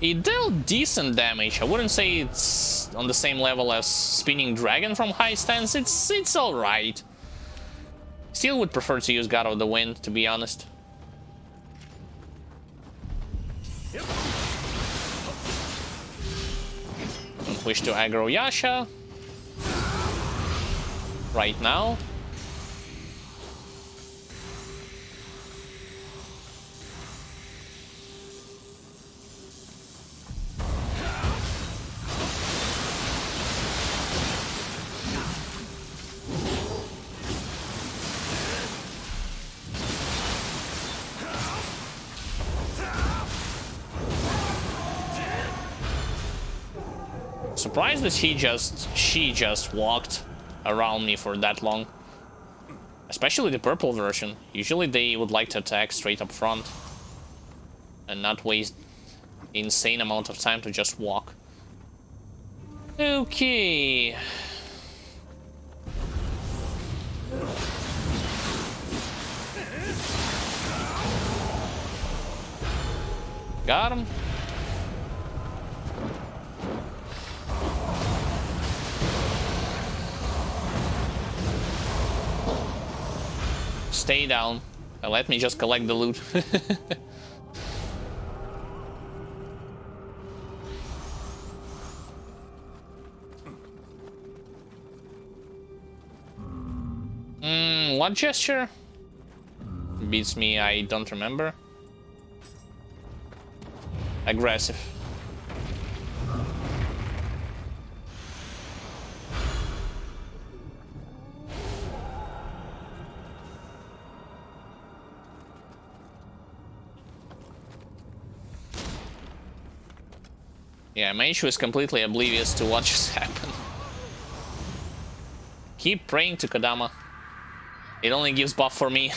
It dealt decent damage. I wouldn't say it's on the same level as Spinning Dragon from high stance. It's alright. Still would prefer to use God of the Wind, to be honest. Don't wish to aggro Yasha right now. Surprised that she just walked around me for that long. Especially the purple version. Usually they would like to attack straight up front and not waste insane amount of time to just walk. Okay. Got him. Stay down and let me just collect the loot. What gesture? Beats me, I don't remember. Aggressive. Yeah, Meishu is completely oblivious to what just happened. Keep praying to Kodama. It only gives buff for me.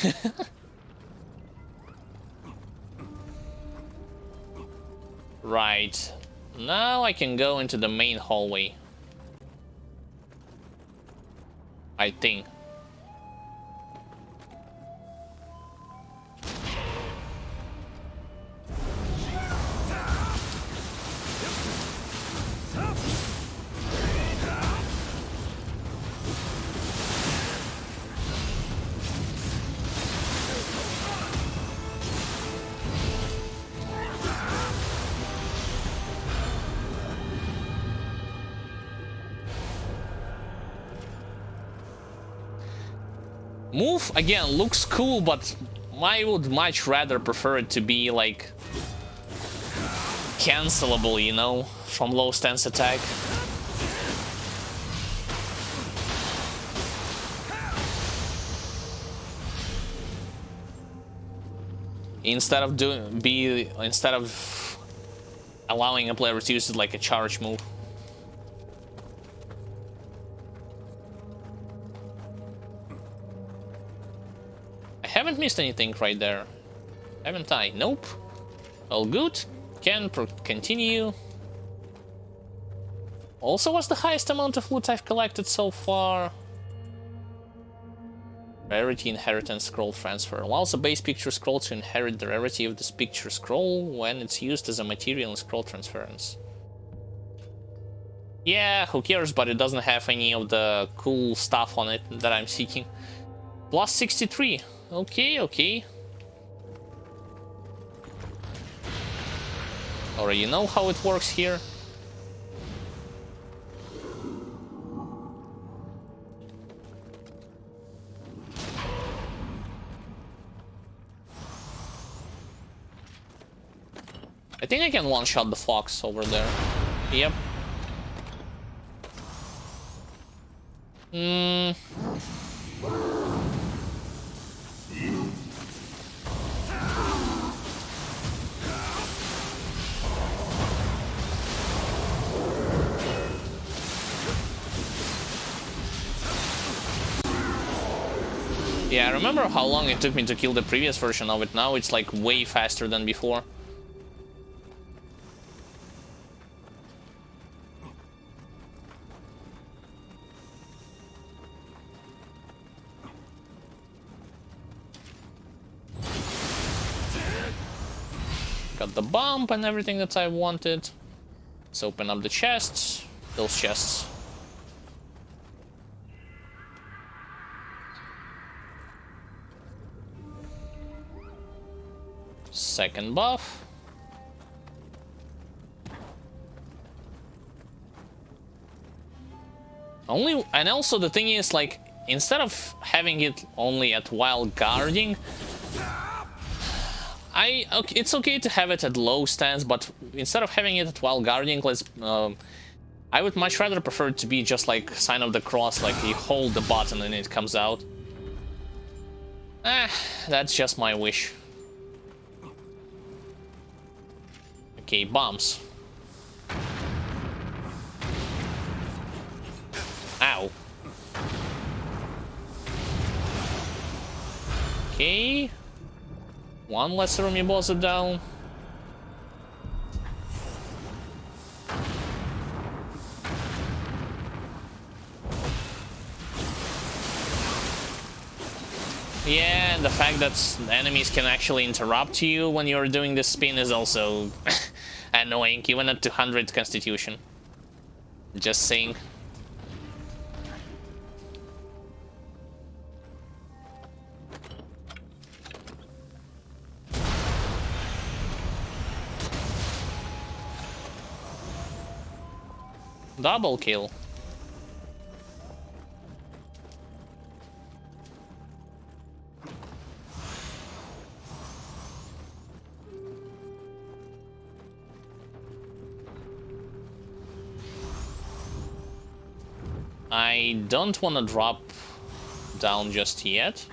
Right. Now I can go into the main hallway. I think. Move, again, looks cool, but I would much rather prefer it to be, like, cancelable, you know, from low stance attack. Instead of allowing a player to use it like a charge move. Haven't missed anything right there, haven't I? Nope. All good. Can continue. Also, what's the highest amount of loot I've collected so far? Rarity inheritance scroll transfer. Allows a base picture scroll to inherit the rarity of this picture scroll when it's used as a material in scroll transference. Yeah, who cares, but it doesn't have any of the cool stuff on it that I'm seeking. Plus 63. Okay, okay. Already know how it works here. I think I can one-shot the fox over there. Yep. Yeah, I remember how long it took me to kill the previous version of it. Now it's like way faster than before. Got the bump and everything that I wanted. Let's open up the chests. Those chests. Second buff. And also the thing is, like, instead of having it only at while guarding, it's okay to have it at low stance, but instead of having it at while guarding, I would much rather prefer it to be just like sign of the cross, like you hold the button and it comes out. That's just my wish. Okay, bombs. Ow. Okay. One lesser amiibosa down. Yeah, and the fact that enemies can actually interrupt you when you're doing this spin is also annoying, even at 200 constitution. Just saying. Double kill. I don't want to drop down just yet.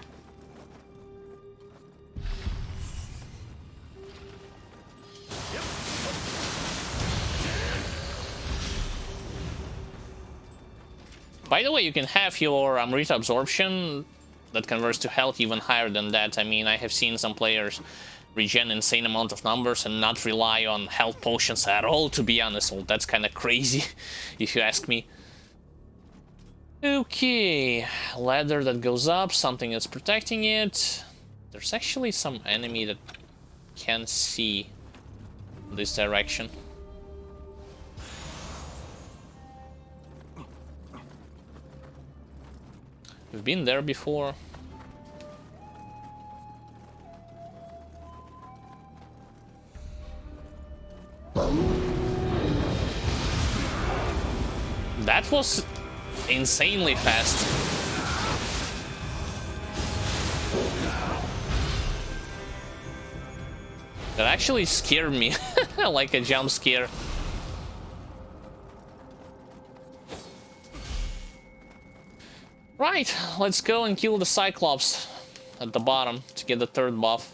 By the way, you can have your Amrita absorption that converts to health even higher than that. I mean, I have seen some players regen insane amount of numbers and not rely on health potions at all, to be honest. Well, that's kind of crazy, if you ask me. Okay, ladder that goes up, something that's protecting it. There's actually some enemy that can see this direction. We've been there before. That was insanely fast. That actually scared me, like a jump scare. Right, let's go and kill the Cyclops at the bottom to get the third buff.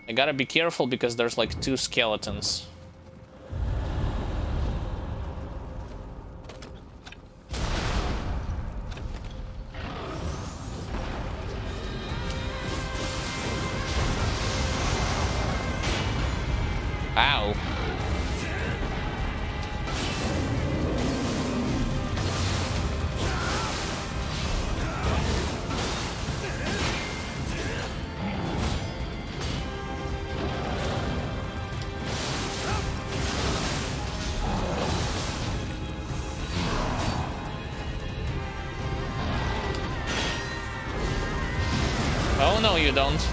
I gotta be careful because there's like 2 skeletons. Ow. Oh no, you don't.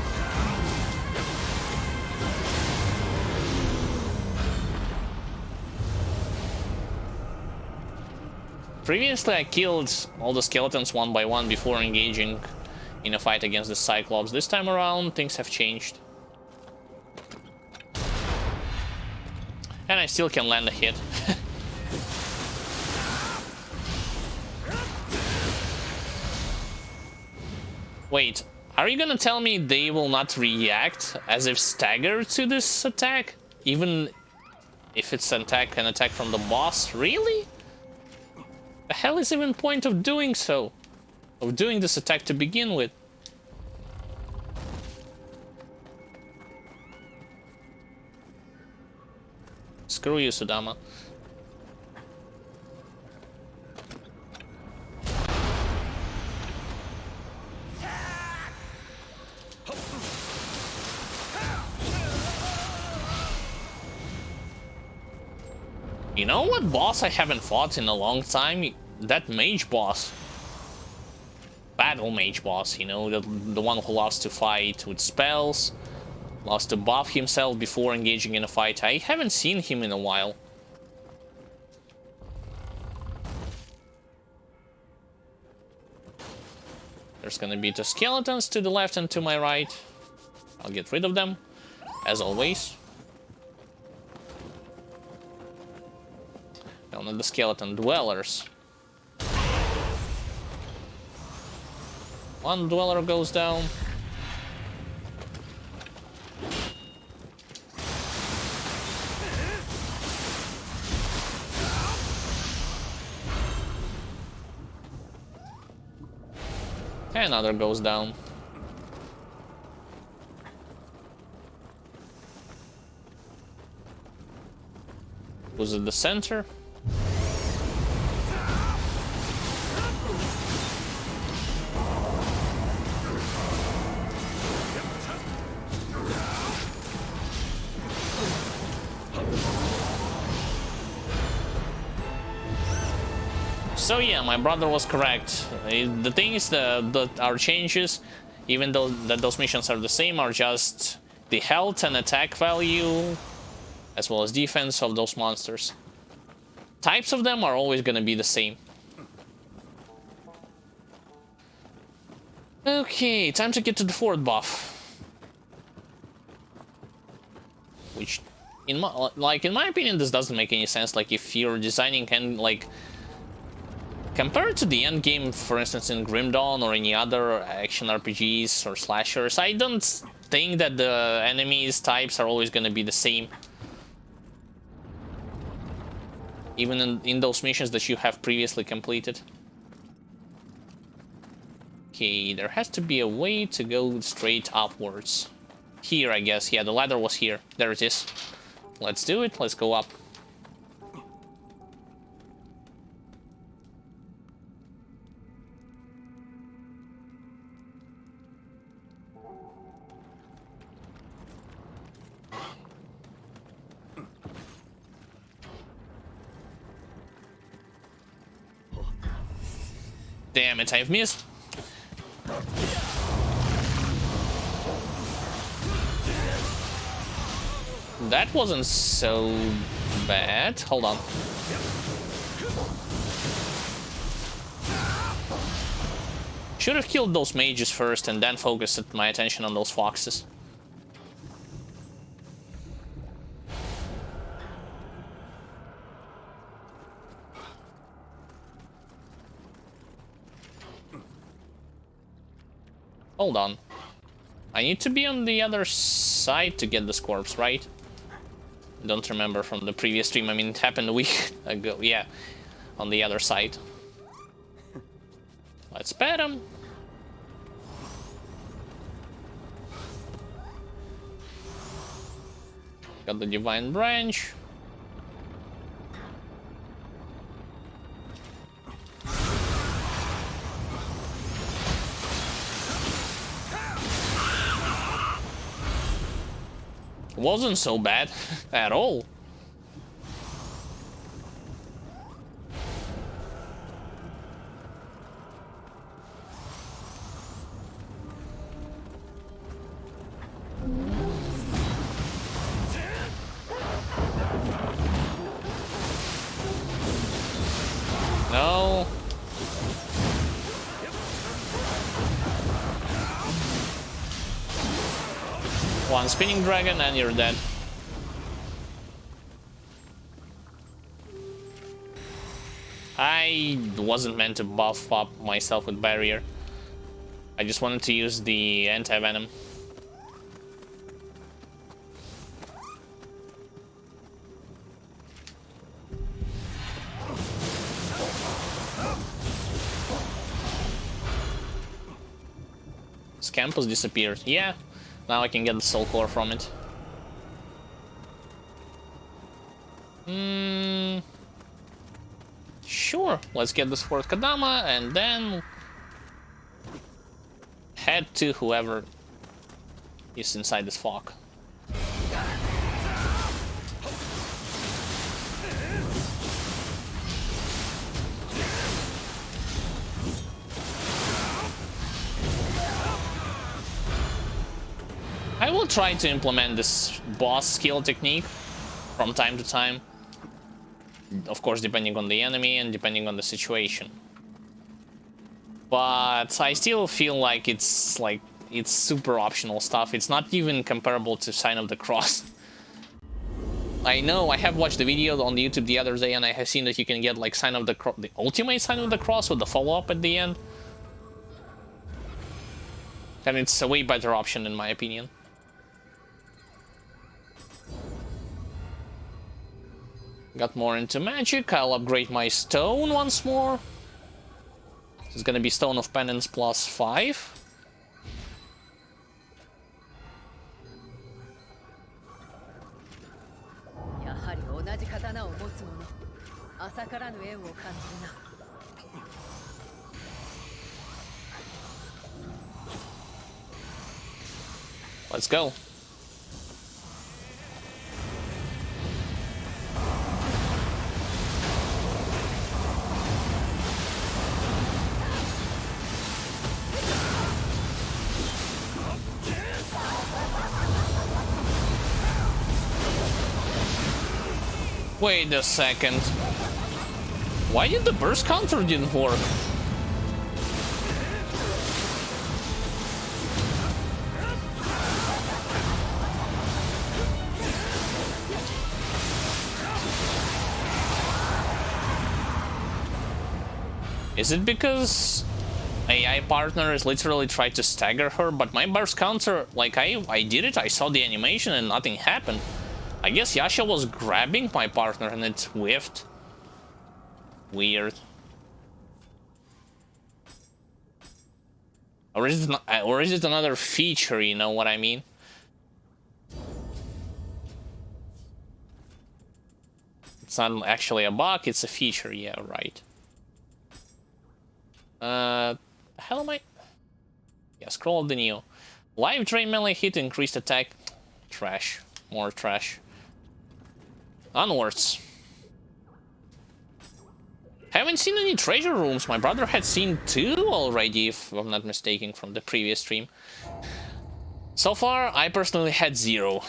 Previously I killed all the skeletons one by one before engaging in a fight against the Cyclops. This time around things have changed. And I still can land a hit. Wait, are you gonna tell me they will not react as if staggered to this attack? Even if it's an attack from the boss? Really? The hell is even point of doing so? Of doing this attack to begin with? Screw you, Sudama. You know what boss I haven't fought in a long time? That mage boss. Battle mage boss, you know, the one who loves to fight with spells, loves to buff himself before engaging in a fight. I haven't seen him in a while. There's gonna be the skeletons to the left and to my right. I'll get rid of them, as always. Now the skeleton dwellers. One dweller goes down. And another goes down. Was it the center? So yeah, my brother was correct. The thing is, our changes, even though those missions are the same, are just the health and attack value, as well as defense of those monsters. Types of them are always going to be the same. Okay, time to get to the fourth buff. Which, in my opinion, this doesn't make any sense. Like, if you're designing compared to the end game, for instance, in Grim Dawn or any other action RPGs or slashers, I don't think that the enemies types are always going to be the same. Even in those missions that you have previously completed. Okay, there has to be a way to go straight upwards. Here, I guess. Yeah, the ladder was here. There it is. Let's do it. Let's go up. Damn it, I've missed. That wasn't so bad. Hold on. Should have killed those mages first and then focused my attention on those foxes. Hold on. I need to be on the other side to get this corpse, right? Don't remember from the previous stream. I mean, it happened a week ago. Yeah, on the other side. Let's pet him. Got the Divine Branch. Wasn't so bad at all. One spinning dragon and you're dead. I wasn't meant to buff up myself with barrier. I just wanted to use the anti-venom. Campus disappeared. Yeah, now I can get the soul core from it. Sure, let's get this fourth Kadama and then head to whoever is inside this fog. I will try to implement this boss skill technique from time to time. Of course, depending on the enemy and depending on the situation. But I still feel like it's super optional stuff. It's not even comparable to Sign of the Cross. I know, I have watched the video on YouTube the other day and I have seen that you can get like Sign of the Cross, the ultimate Sign of the Cross with the follow-up at the end. And it's a way better option in my opinion. Got more into magic. I'll upgrade my stone once more. It's gonna be Stone of Penance plus 5. Let's go. Wait a second. Why did the burst counter didn't work? Is it because AI partner is literally trying to stagger her, but my burst counter, like I did it, I saw the animation and nothing happened. I guess Yasha was grabbing my partner and it whiffed. Weird. Or is it another feature, you know what I mean? It's not actually a bug, it's a feature, yeah, right. The hell am I? Yeah, scroll the Nioh. Live drain melee hit, increased attack. Trash. More trash. Onwards. Haven't seen any treasure rooms. My brother had seen 2 already, if I'm not mistaken, from the previous stream. So far, I personally had 0.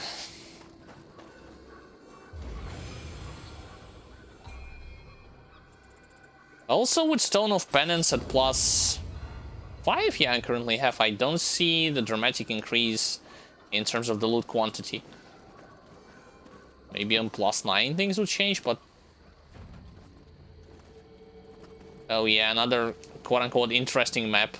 Also, with Stone of Penance at plus 5, yeah, I currently have. I don't see the dramatic increase in terms of the loot quantity. Maybe on plus 9 things would change, but... Oh yeah, another quote-unquote interesting map.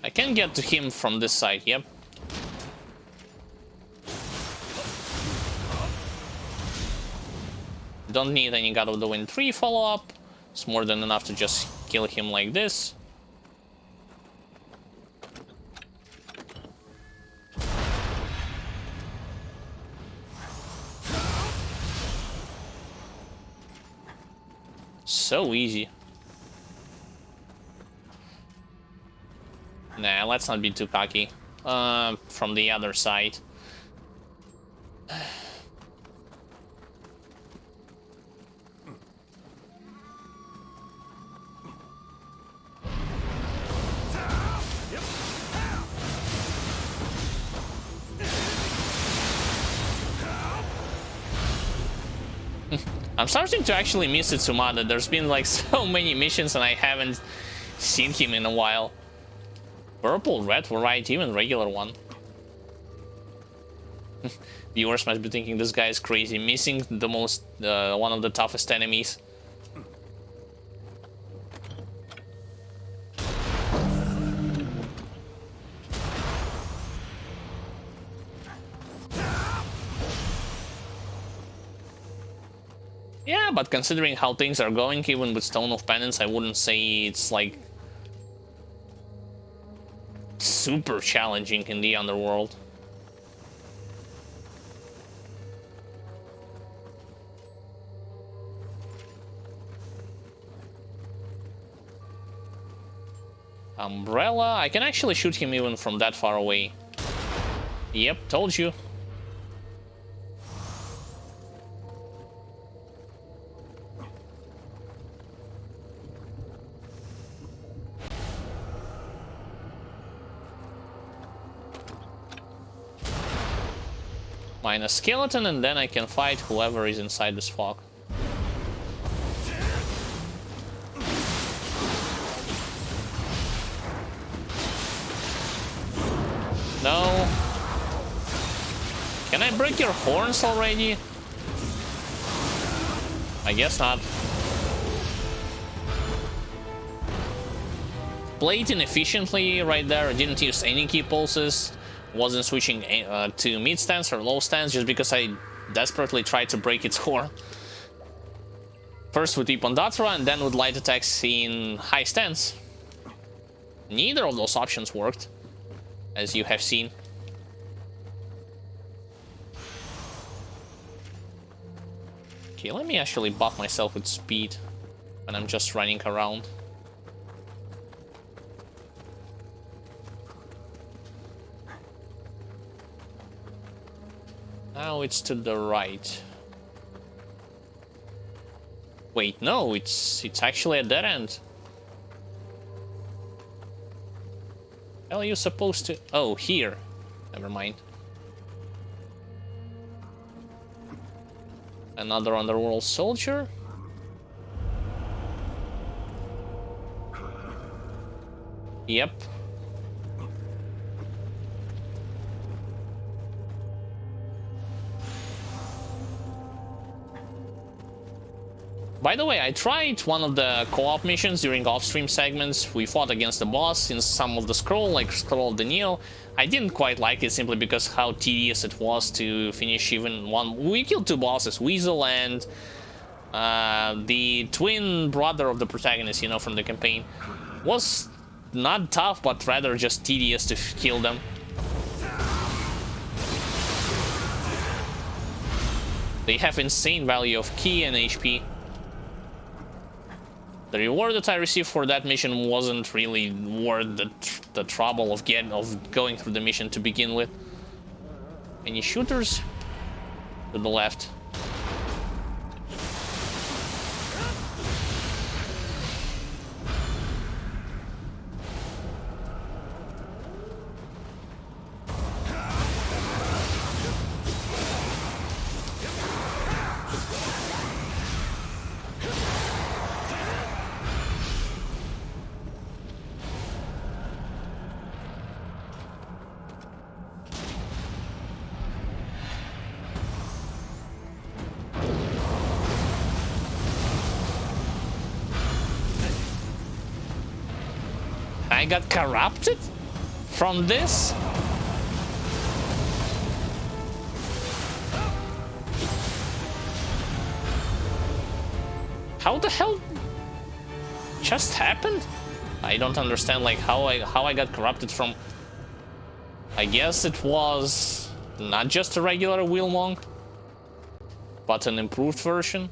I can get to him from this side, yep. Don't need any God of the Wind 3 follow-up. It's more than enough to just kill him like this. So easy. Nah, let's not be too cocky. from the other side. I'm starting to actually miss Tsumada. There's been like so many missions and I haven't seen him in a while. Purple, red variety, even regular one. Viewers must be thinking this guy is crazy, missing the most, one of the toughest enemies. Yeah, but considering how things are going, even with Stone of Penance, I wouldn't say it's like super challenging in the underworld. Umbrella, I can actually shoot him even from that far away. Yep, told you. Minus skeleton, and then I can fight whoever is inside this fog. No. Can I break your horns already? I guess not. Played inefficiently right there. I didn't use any key pulses. Wasn't switching to mid stance or low stance just because I desperately tried to break its core. First with Ipondatra and then with light attacks in high stance. Neither of those options worked, as you have seen. Okay, let me actually buff myself with speed when I'm just running around. Now it's to the right. Wait, no, it's actually a dead end. How are you supposed to... Oh, here. Never mind. Another underworld soldier? Yep. By the way, I tried one of the co-op missions during off-stream segments. We fought against the boss in some of the scroll, like Scroll of the Nioh. I didn't quite like it simply because how tedious it was to finish even one. We killed two bosses, Weasel and the twin brother of the protagonist, you know, from the campaign. Was not tough, but rather just tedious to kill them. They have insane value of ki and HP. The reward that I received for that mission wasn't really worth the trouble of going through the mission to begin with. Any shooters? To the left. I got corrupted from this? How the hell just happened? I don't understand like how I got corrupted from. I guess it was not just a regular wheel monk, but an improved version.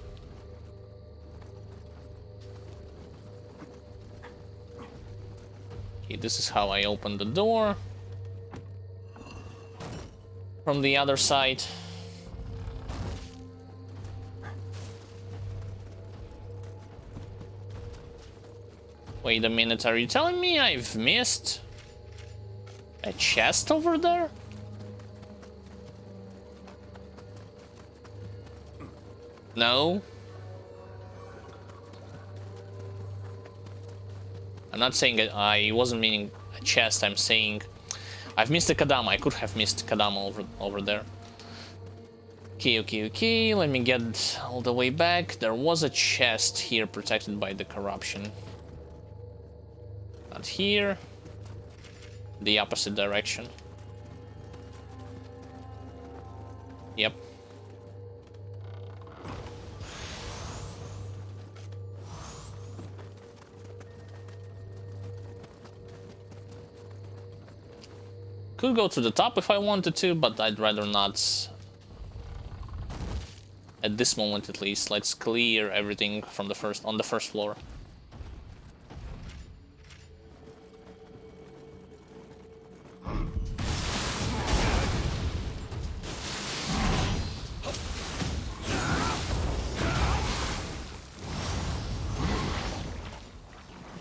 Okay, this is how I open the door. from the other side. Wait a minute, are you telling me I've missed a chest over there? No. I'm not saying I wasn't meaning a chest, I'm saying I've missed a Kadama. I could have missed Kadama over there. Okay, let me get all the way back. There was a chest here protected by the corruption. Not here. The opposite direction. Yep. Could go to the top if I wanted to, but I'd rather not. At this moment, at least, let's clear everything from the first floor.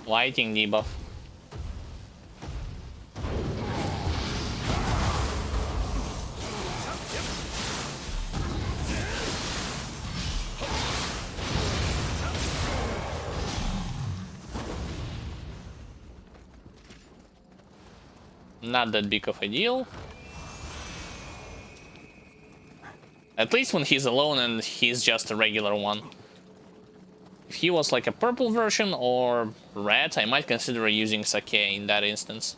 Lighting debuff. Not that big of a deal. At least when he's alone and he's just a regular one. If he was like a purple version or red, I might consider using Sake in that instance.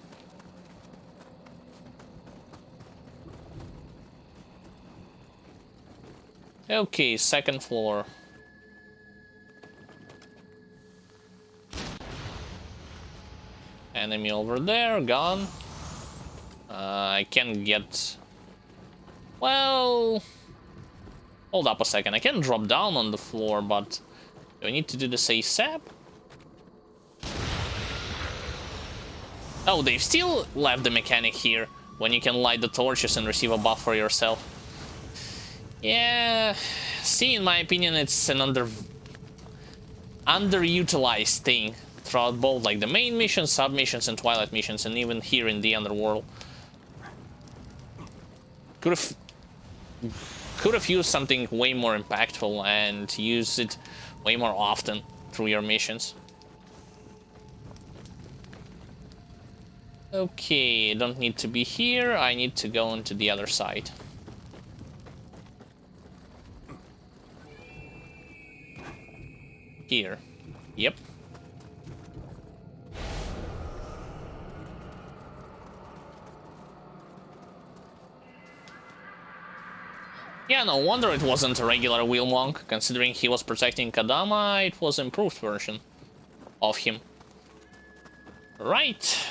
Okay, second floor. Enemy over there, gone. I can get... Well... Hold up a second, I can drop down on the floor, but... Do I need to do this ASAP? Oh, they've still left the mechanic here, when you can light the torches and receive a buff for yourself. Yeah... See, in my opinion, it's an underutilized thing. Throughout both like the main missions, sub-missions, and Twilight missions, and even here in the Underworld. Could have used something way more impactful and used it way more often through your missions. Okay, I don't need to be here, I need to go into the other side. Here. Yep. Yeah, no wonder it wasn't a regular wheel monk, considering he was protecting Kadama, it was an improved version of him. Right,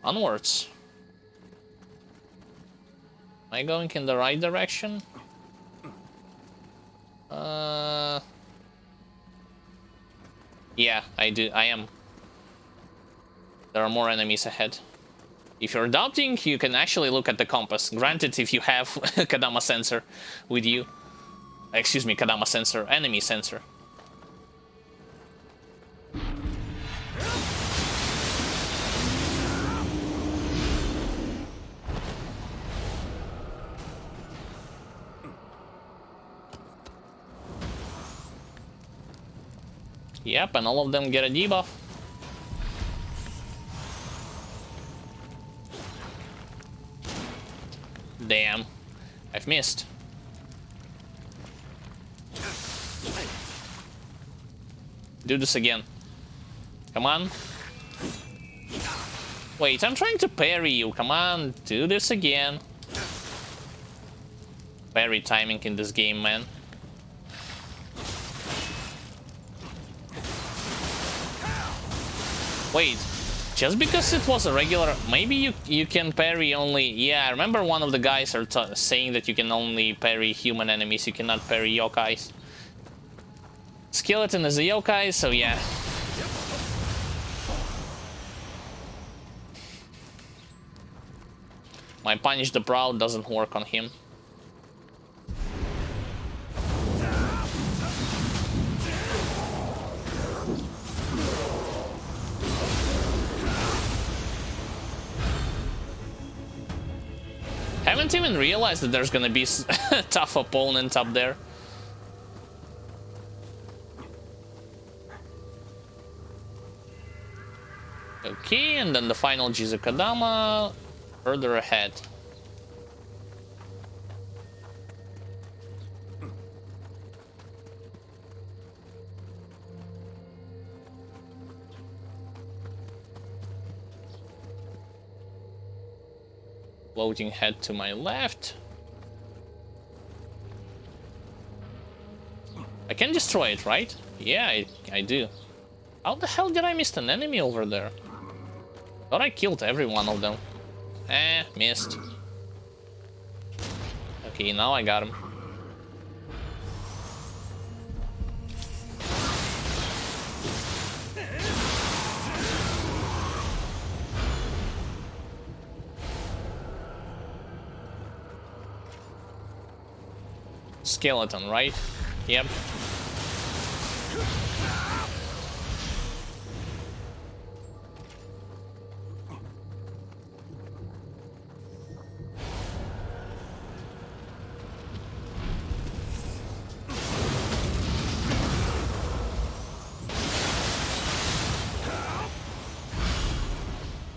onwards. Am I going in the right direction? Yeah, I am. There are more enemies ahead. If you're doubting, you can actually look at the compass. Granted, if you have Kadama sensor with you. Excuse me, Kadama sensor, enemy sensor. Yep, and all of them get a debuff. Damn, I've missed. Do this again. Come on. Wait, I'm trying to parry you. Come on, do this again. Parry timing in this game, man. Wait. Just because it was a regular... Maybe you can parry only... Yeah, I remember one of the guys are saying that you can only parry human enemies, you cannot parry yokais. Skeleton is a yokai, so yeah. My Punish the Proud doesn't work on him. Haven't even realized that there's gonna be a tough opponent up there. Okay, and then the final Jizukadama further ahead. Floating head to my left. I can destroy it, right? Yeah, I do. How the hell did I miss an enemy over there? Thought I killed every one of them. Missed. Okay, now I got him. Skeleton, right? Yep.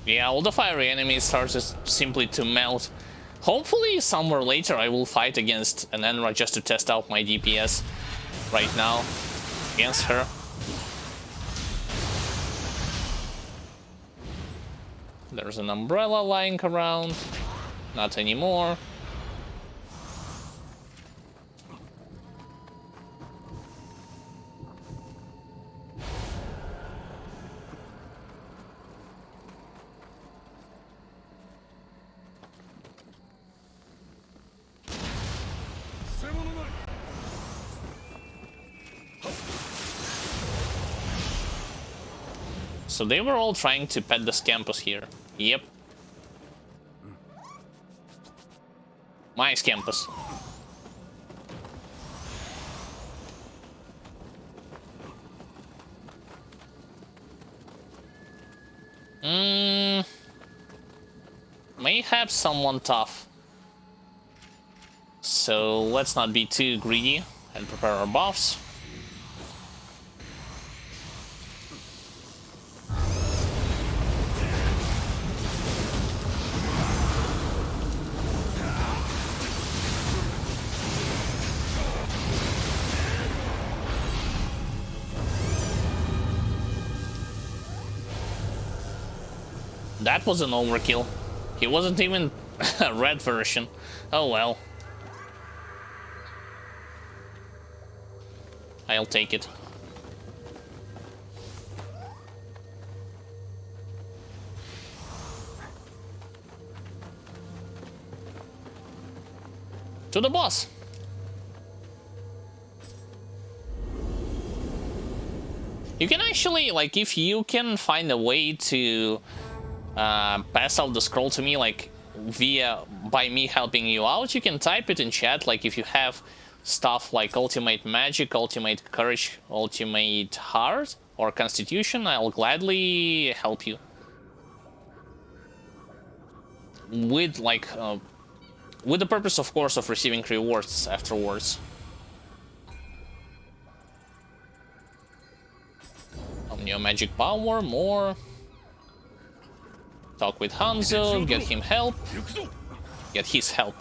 Yeah, all the fiery enemies start just simply to melt. Hopefully somewhere later I will fight against an Enra just to test out my DPS right now against her. There's an umbrella lying around. Not anymore. So they were all trying to pet the Scampus here. Yep. My Scampus. May have someone tough. So let's not be too greedy and prepare our buffs. That was an overkill. He wasn't even a red version. Oh well. I'll take it. To the boss. You can actually, like, if you can find a way to pass out the scroll to me, like by me helping you out, you can type it in chat. Like if you have stuff like ultimate magic, ultimate courage, ultimate heart, or constitution, I'll gladly help you with like with the purpose, of course, of receiving rewards afterwards. Nioh magic power, more. Talk with Hanzo, get him help. Get his help.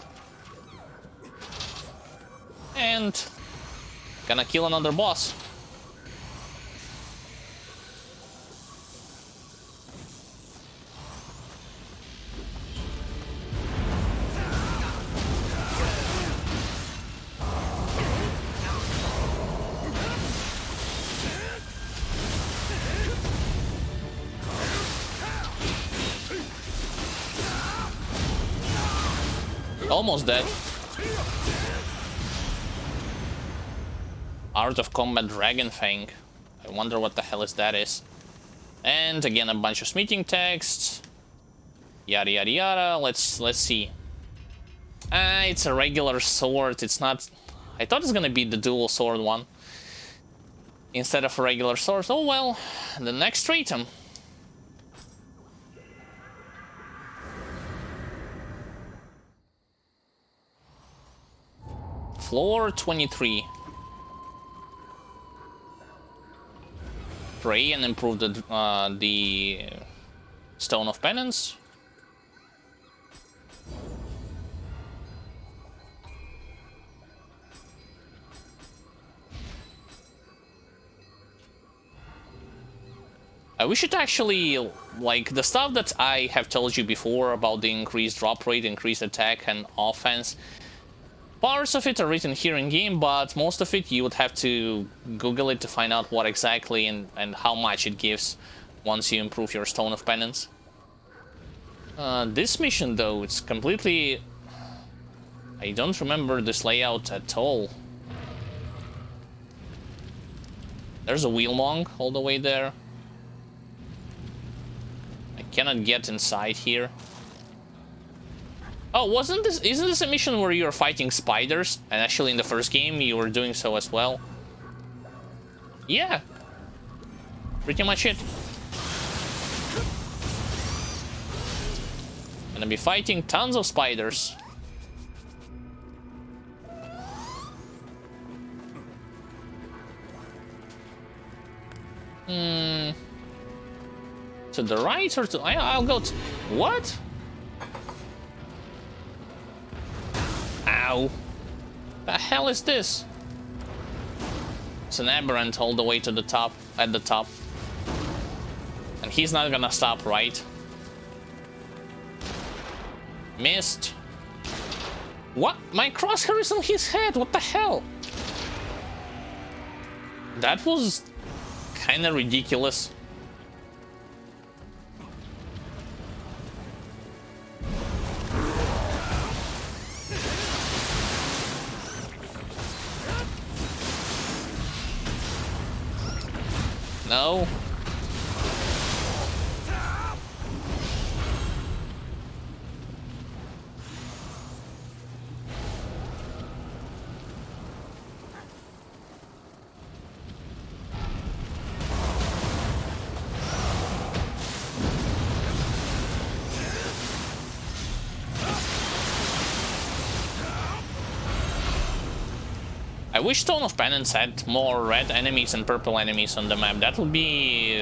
And gonna kill another boss. Almost dead. Art of Combat Dragon Fang. I wonder what the hell that is. And again a bunch of smithing texts. Yada yada yada. Let's see. It's a regular sword. It's not. I thought it's gonna be the dual sword one instead of a regular sword. Oh well. The next item. Floor 23. Pray and improve the Stone of Penance. We should actually, like, the stuff that I have told you before about the increased drop rate, increased attack and offense, parts of it are written here in game, but most of it you would have to Google it to find out what exactly and how much it gives once you improve your Stone of Penance. This mission, though, it's completely... I don't remember this layout at all. There's a wheel monk all the way there. Cannot get inside here. Oh, isn't this a mission where you're fighting spiders? And actually in the first game you were doing so as well. Yeah. Pretty much it. Gonna be fighting tons of spiders. To the right or to... I'll go to... What? Ow. The hell is this? It's an aberrant all the way to the top, at the top. And he's not gonna stop, right? Missed. What? My crosshair is on his head, what the hell? That was kinda ridiculous. No. I wish Stone of Penance had more red enemies and purple enemies on the map. That would be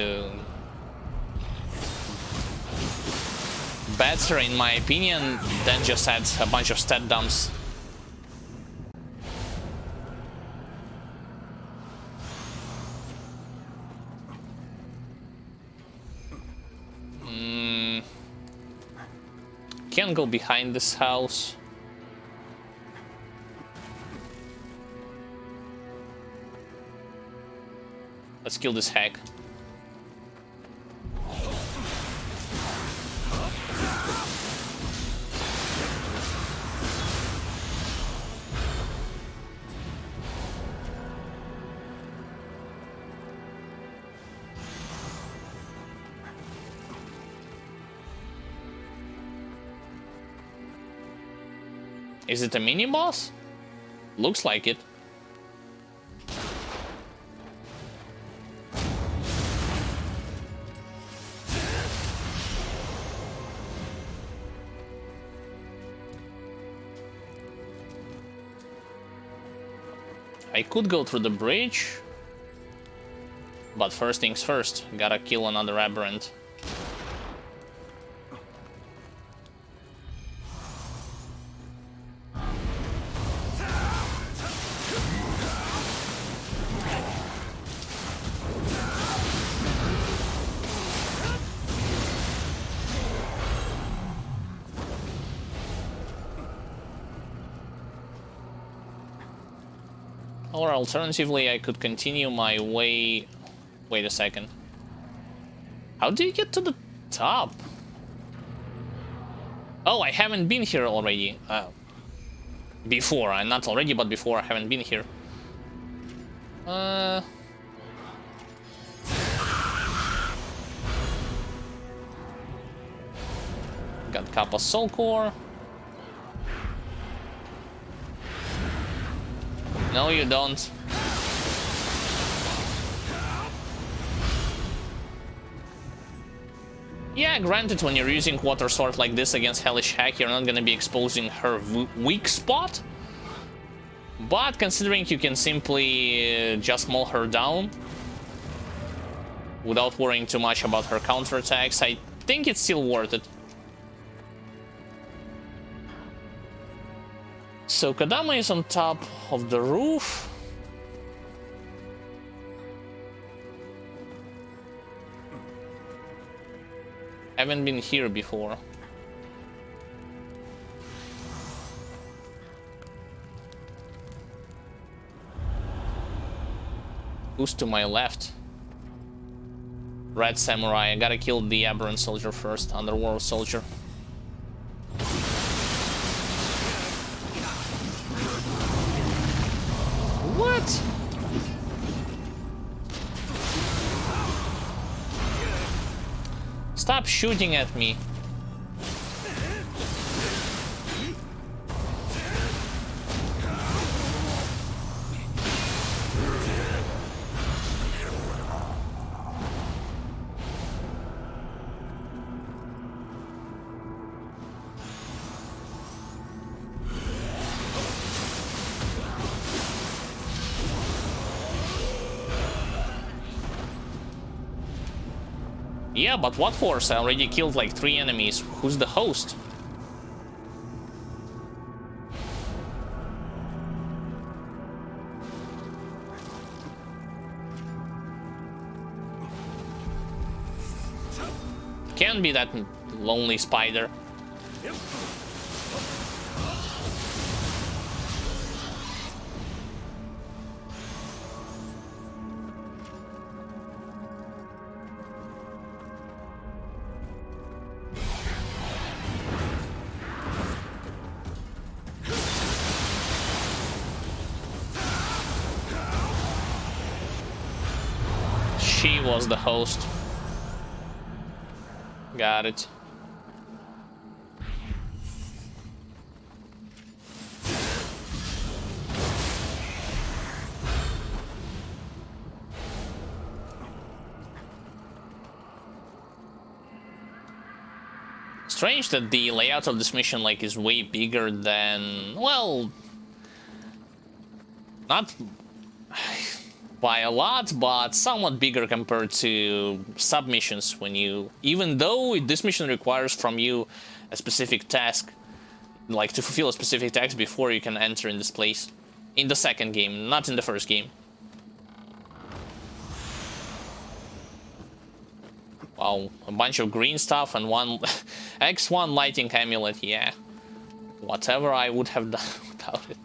better in my opinion than just add a bunch of stat dumps. Can't go behind this house. Let's kill this hack. Is it a mini boss? Looks like it. I could go through the bridge, but first things first, gotta kill another aberrant. Or alternatively, I could continue my way... Wait a second. How do you get to the top? Oh, I haven't been here already. Before, not already, but before I haven't been here. Got Kappa Soul Core. No, you don't. Yeah, granted, when you're using Water Sword like this against Hellish Hack, you're not gonna be exposing her weak spot. But considering you can simply just maul her down without worrying too much about her counterattacks, I think it's still worth it. So Kodama is on top of the roof. Haven't been here before. Who's to my left? Red Samurai. I gotta kill the Aberrant Soldier first, Underworld Soldier. What? Stop shooting at me. Yeah, but what force? I already killed like 3 enemies. Who's the host? Can't be that lonely spider. She was the host. Got it. Strange that the layout of this mission like is way bigger than, well, not by a lot, but somewhat bigger compared to submissions when you, even though this mission requires from you a specific task, like to fulfill a specific task before you can enter in this place. In the second game, not in the first game. Wow, a bunch of green stuff and one X1 lighting amulet, yeah. Whatever I would have done without it.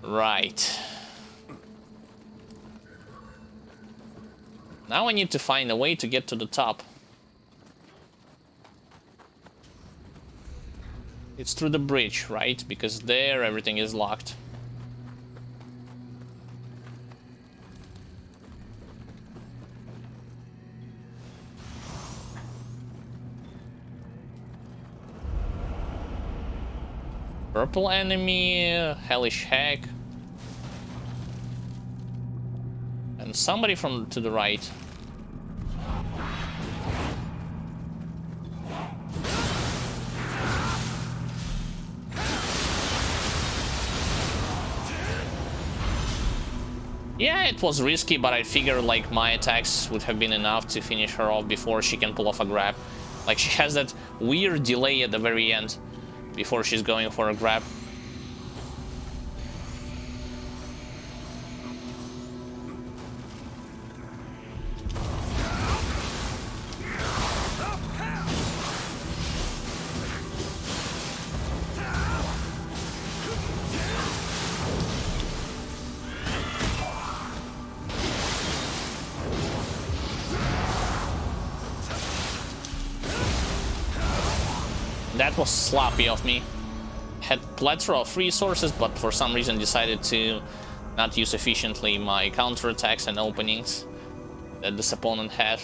Right. Now I need to find a way to get to the top. It's through the bridge, right? Because there everything is locked. Purple enemy, hellish hack. And somebody from to the right. Yeah, it was risky, but I figured like my attacks would have been enough to finish her off before she can pull off a grab. Like she has that weird delay at the very end before she's going for a grab. That was sloppy of me. Had plethora of resources, but for some reason decided to not use efficiently my counterattacks and openings that this opponent had.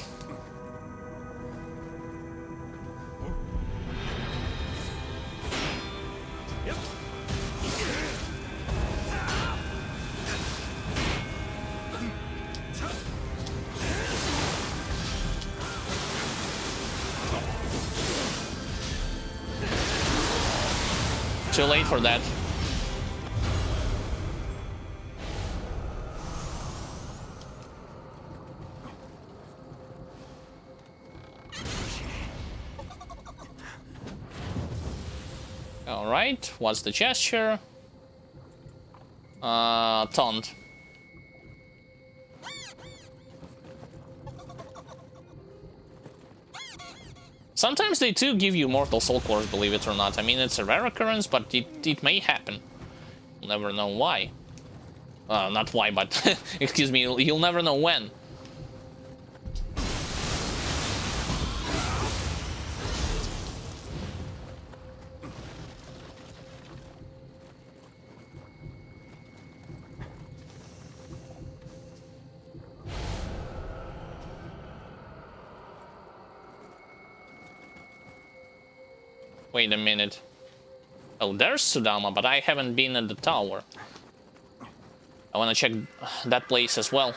Too late for that. Alright, what's the gesture? Taunt. Sometimes they do give you Mortal Soul Cores, believe it or not. I mean, it's a rare occurrence, but it may happen. You'll never know why. Not why, but excuse me, you'll never know when. Wait a minute. Oh, there's Sudama, but I haven't been at the tower. I want to check that place as well.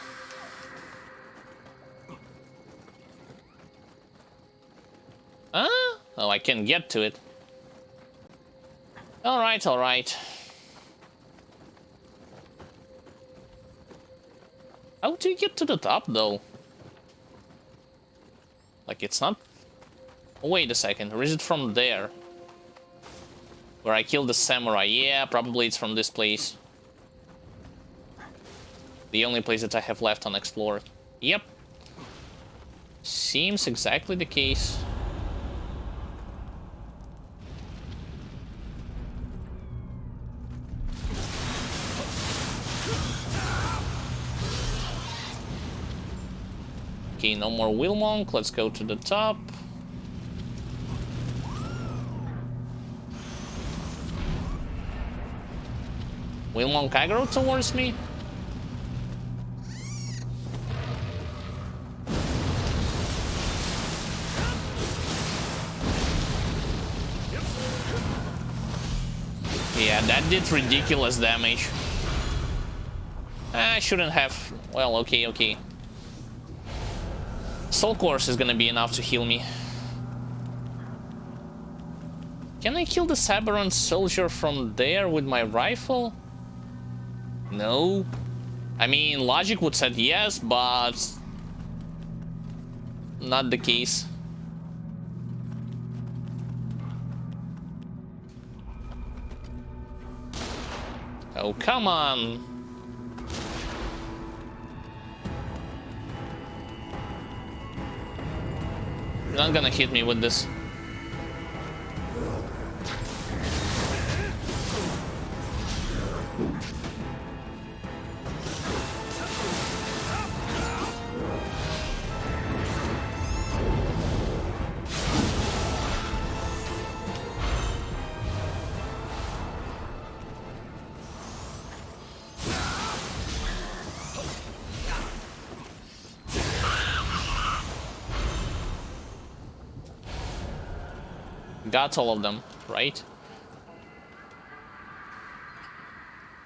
Oh, I can get to it. Alright, alright. How do you get to the top, though? Like, it's not... Wait a second, or is it from there? Where I killed the samurai? Yeah, probably it's from this place. The only place that I have left unexplored. Yep. Seems exactly the case. Okay, no more Wilmonk. Let's go to the top. Wilmonk aggro towards me? Yeah, that did ridiculous damage. I shouldn't have... Well, okay, okay. Soul Course is gonna be enough to heal me. Can I kill the Sabaron soldier from there with my rifle? No. I mean, logic would say yes, but... not the case. Oh, come on. You're not gonna hit me with this. Got all of them, right?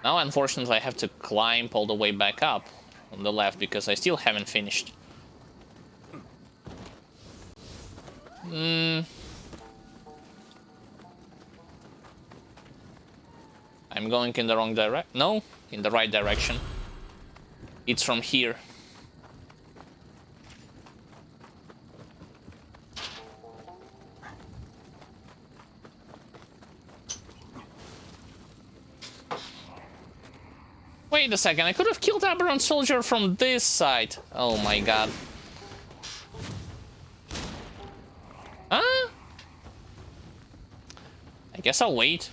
Now, unfortunately, I have to climb all the way back up on the left because I still haven't finished. I'm going in the wrong direction. No, in the right direction. It's from here. Wait a second, I could have killed Aberrant Soldier from this side. Oh my god. Huh? I guess I'll wait.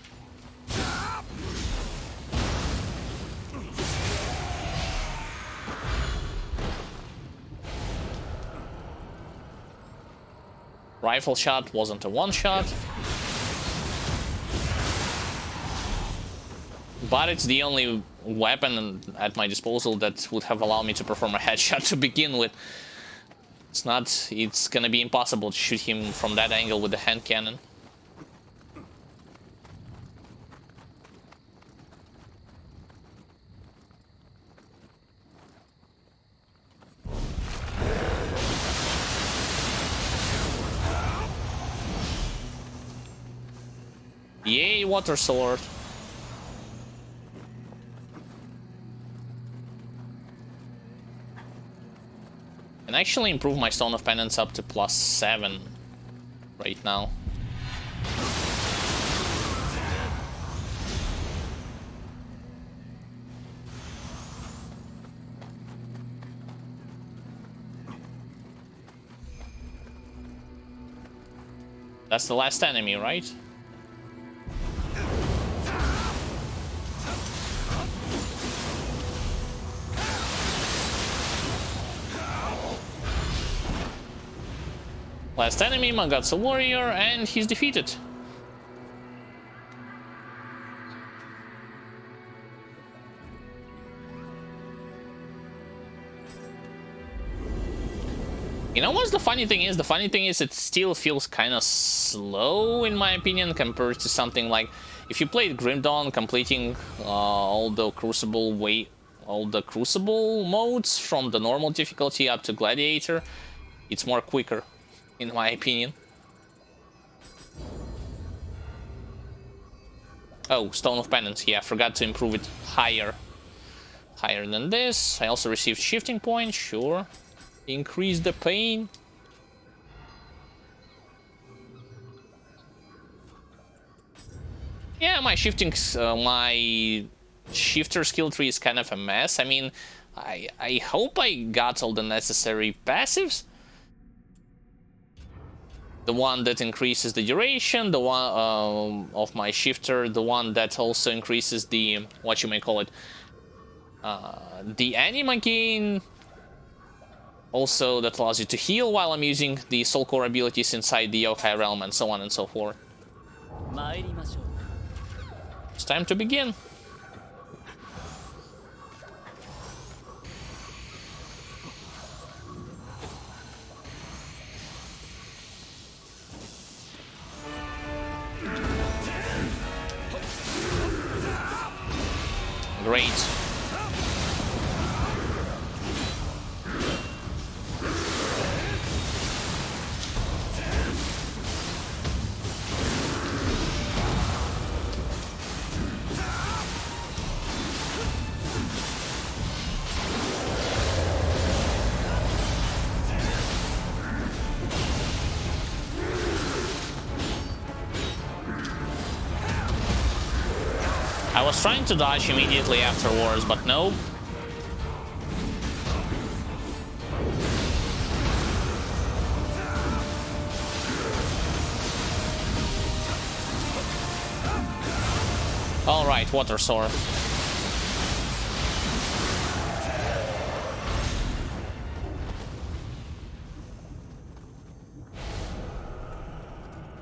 Rifle shot wasn't a one-shot. But it's the only weapon at my disposal that would have allowed me to perform a headshot to begin with. It's gonna be impossible to shoot him from that angle with the hand cannon. Yay, water sword. And actually improve my Stone of Penance up to +7 right now. That's the last enemy, right? Last enemy, Mangatsu warrior, and he's defeated. You know what's the funny thing is? The funny thing is it still feels kind of slow, in my opinion, compared to something like... If you played Grim Dawn, completing all the Crucible modes from the normal difficulty up to Gladiator, it's more quicker, in my opinion. Oh, Stone of Penance, yeah, I forgot to improve it higher. Higher than this. I also received Shifting Point, sure. Increase the pain. Yeah, my shifter skill tree is kind of a mess. I mean, I hope I got all the necessary passives. The one that increases the duration, the one of my shifter, the one that also increases the, what you may call it, the anima gain. Also, that allows you to heal while I'm using the soul core abilities inside the yokai realm, and so on and so forth. It's time to begin. Great. I was trying to dodge immediately afterwards, but no. Alright, Water Sword.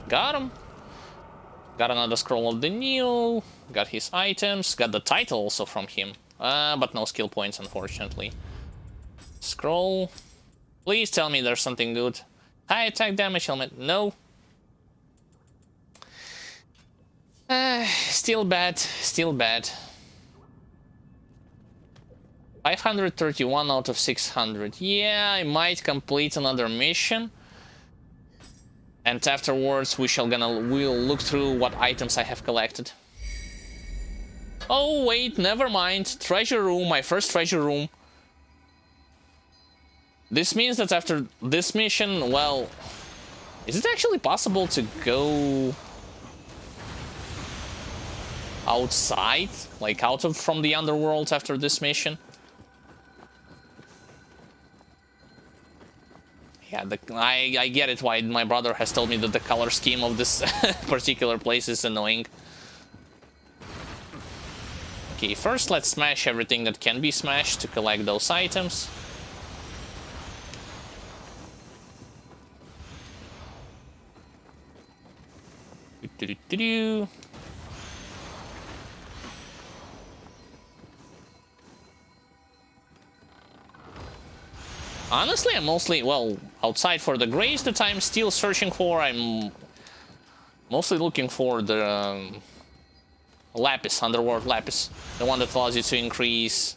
Got him. Got another scroll of the Nioh, got his items, got the title also from him, but no skill points, unfortunately. Scroll. Please tell me there's something good. High attack damage helmet, no. Still bad, still bad. 531 out of 600. Yeah, I might complete another mission. And afterwards we'll look through what items I have collected. Oh wait, never mind. Treasure room, my first treasure room. This means that after this mission, well... Is it actually possible to go... outside? Like from the underworld after this mission? Yeah, I get it why my brother has told me that the color scheme of this particular place is annoying. Okay, first let's smash everything that can be smashed to collect those items. Honestly, I'm mostly, well, outside for the grace that I'm still searching for, I'm mostly looking for the lapis, underworld lapis. The one that allows you to increase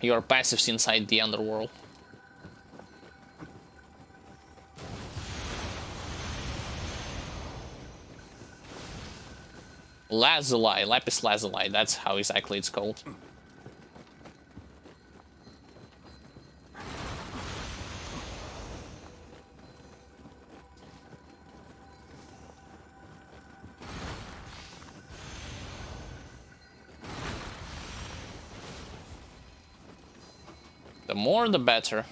your passives inside the underworld. Lazuli, lapis lazuli, that's how exactly it's called. The more the better.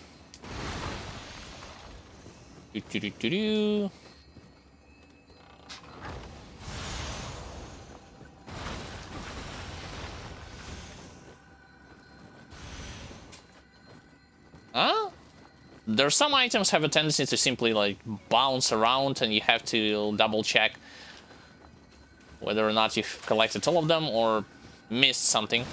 Do-do-do-do-do. Huh? There's some items have a tendency to simply like bounce around, and you have to double check whether or not you've collected all of them or missed something.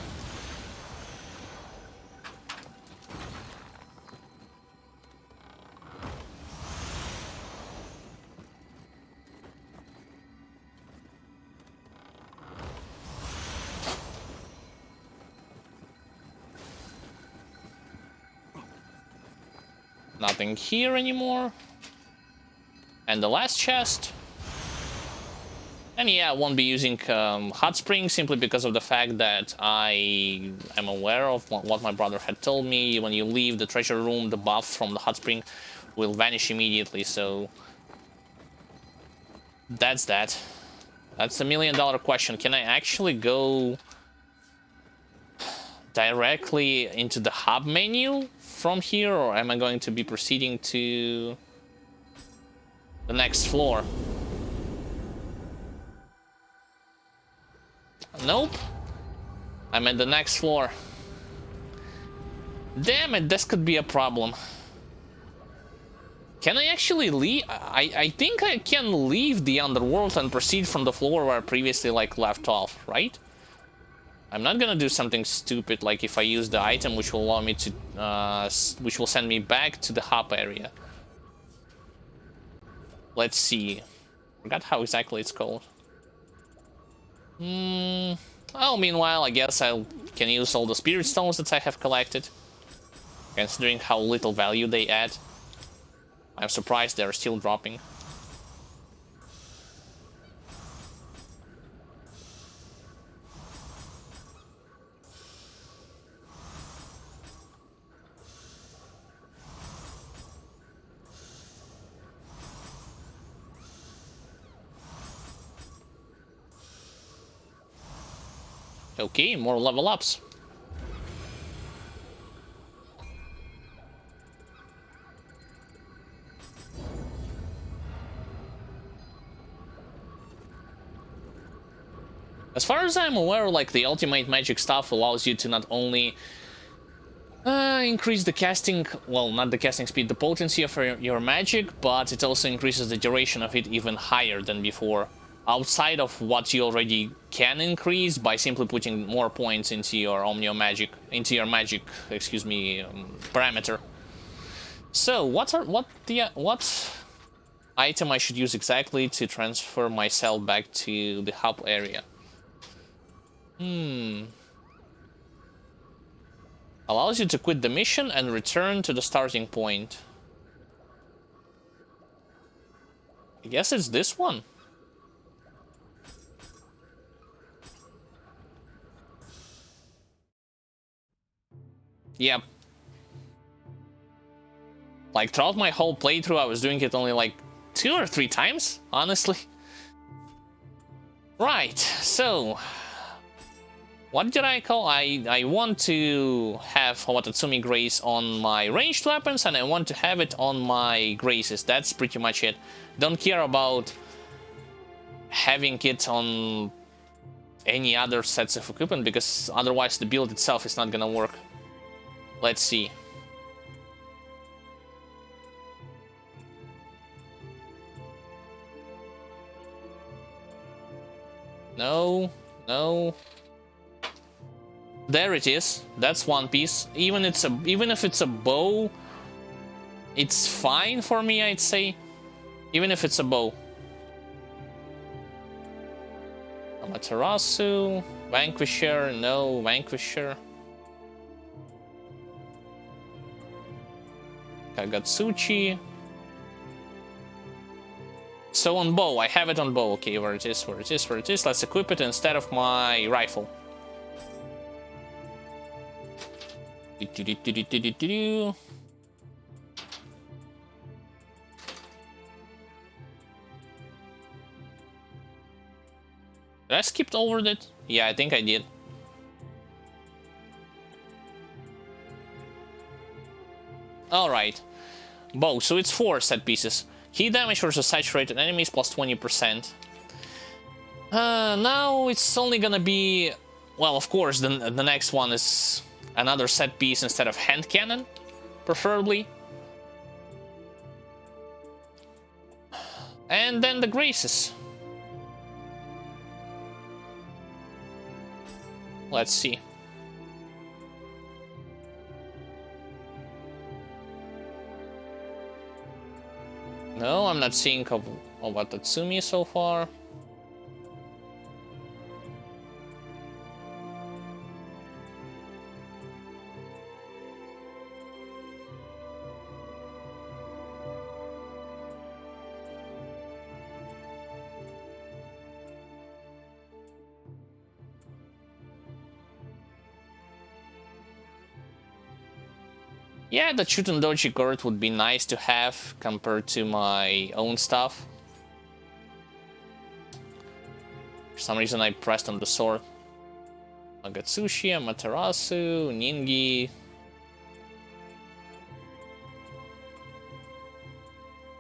Nothing here anymore. And the last chest. And yeah, I won't be using hot spring simply because of the fact that I am aware of what my brother had told me. When you leave the treasure room, the buff from the hot spring will vanish immediately, so that's that. That's the $1,000,000 question. Can I actually go directly into the hub menu from here, or am I going to be proceeding to the next floor? Nope. I'm at the next floor. Damn it, this could be a problem. Can I actually leave? I think I can leave the underworld and proceed from the floor where I previously like left off, right? I'm not gonna do something stupid like if I use the item which will allow me to which will send me back to the hub area. Let's see. Forgot how exactly it's called. Well, meanwhile, I guess I can use all the spirit stones that I have collected, considering how little value they add. I'm surprised they're still dropping. Okay, more level ups. As far as I'm aware, like the ultimate magic stuff allows you to not only increase the casting, well, not the casting speed, the potency of your magic, but it also increases the duration of it even higher than before. Outside of what you already can increase by simply putting more points into your magic parameter. So what item I should use exactly to transfer myself back to the hub area? Allows you to quit the mission and return to the starting point. I guess it's this one. Yep. Like, throughout my whole playthrough, I was doing it only like 2 or 3 times, honestly. Right, so... what did I call? I want to have Watatsumi Grace on my ranged weapons, and I want to have it on my Graces. That's pretty much it. Don't care about having it on any other sets of equipment, because otherwise the build itself is not gonna work. Let's see. No, no. There it is. That's one piece. Even if it's a bow, it's fine for me, I'd say. Even if it's a bow. Amaterasu, Vanquisher, no, Vanquisher. Kagatsuchi. So on bow, I have it on bow. Okay, where it is, where it is, where it is. Let's equip it instead of my rifle. Did I skip over that? Yeah, I think I did. Alright. Bow, so it's 4 set pieces. Heat damage versus saturated enemies plus 20%. Now it's only gonna be... Well, of course, the next one is another set piece instead of hand cannon, preferably. And then the graces. Let's see. No, I'm not seeing Watatsumi so far. Yeah, the Chutendoji Gurt would be nice to have compared to my own stuff. For some reason I pressed on the sword. Agatsushi, Amaterasu, Ningi.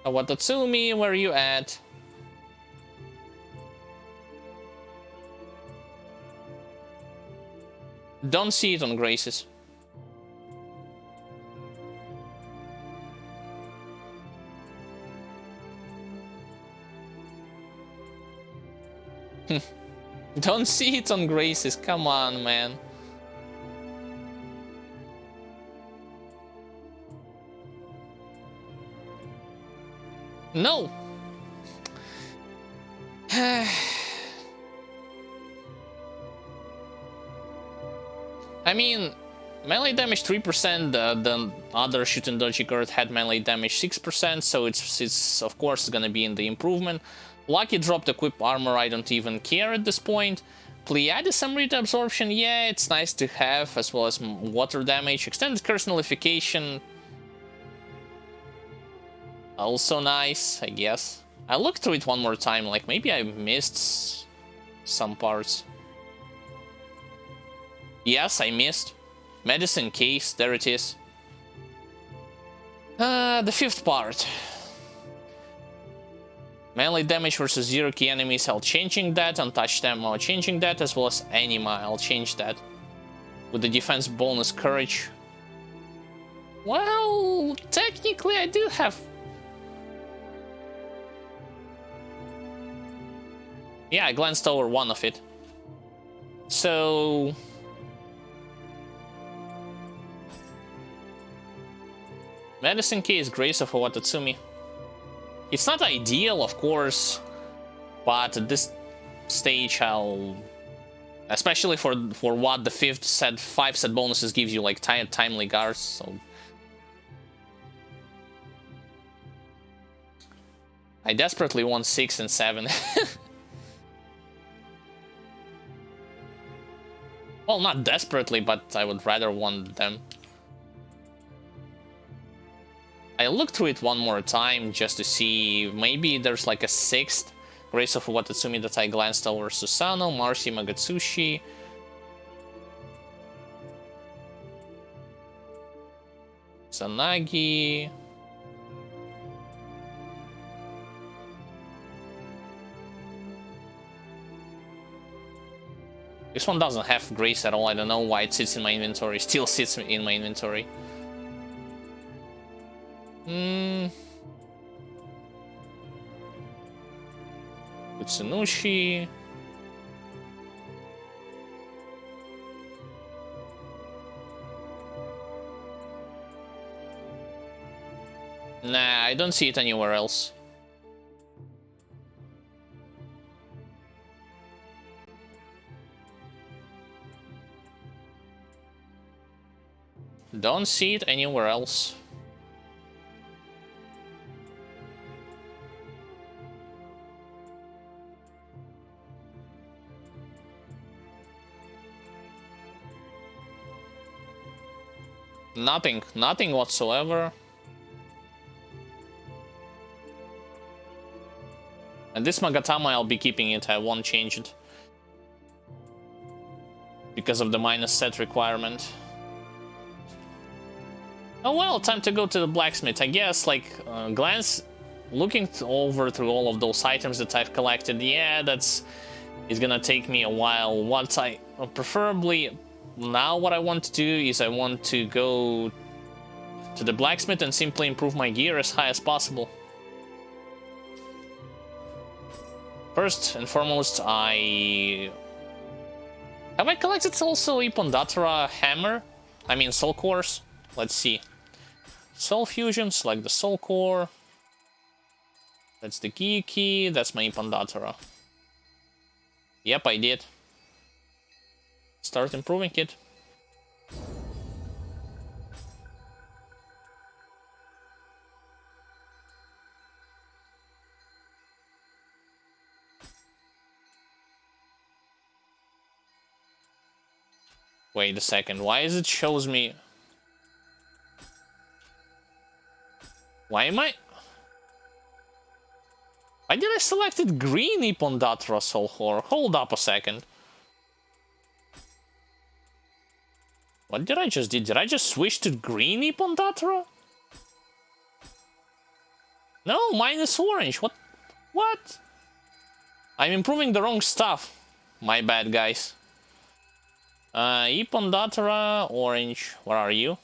Watatsumi, where are you at? Don't see it on Graces. Don't see it on Graces, come on, man. No! I mean, melee damage 3%, the other Chutendoji Gurt had melee damage 6%, so it's of course gonna be in the improvement. Lucky dropped equip armor, I don't even care at this point. Pleiades Amrita absorption, yeah, it's nice to have, as well as water damage. Extended curse nullification, also nice, I guess. I looked through it one more time, like maybe I missed some parts. Yes, I missed. Medicine case, there it is. The fifth part. Melee damage versus 0 key enemies, I'll changing that. Untouched ammo, I'll changing that, as well as anima, I'll change that. With the defense bonus courage. Well, technically I do have... Yeah, I glanced over one of it. So... Medicine case, Grace of Watatsumi. It's not ideal, of course, but at this stage I'll... Especially for what the 5 set bonuses gives you, like timely guards, so... I desperately want 6 and 7. Well, not desperately, but I would rather want them. I looked through it one more time just to see, maybe there's like a 6th Grace of Watatsumi that I glanced over. Susano, Marcy, Magatsushi. Sanagi. This one doesn't have Grace at all, I don't know why it sits in my inventory, still sits in my inventory. Utsunushi. Nah, I don't see it anywhere else. Don't see it anywhere else. Nothing whatsoever. And this Magatama, I'll be keeping it, I won't change it. Because of the minus set requirement. Oh well, time to go to the blacksmith. I guess, like, glance looking over through all of those items that I've collected, yeah, it's gonna take me a while. What I preferably now what I want to do is I want to go to the blacksmith and simply improve my gear as high as possible. First and foremost, have I collected also Ipondatra hammer? I mean soul cores. Let's see. Soul fusion, select the soul core. That's the key. That's my Ipondatra. Yep, I did. Start improving it. Wait a second, why is it shows me... Why did I selected green Ipondatra soul core? Hold up a second. What did I just do? Did I just switch to green Ipondatra? No, mine is orange. What? I'm improving the wrong stuff. My bad, guys. Ipondatra, orange. Where are you?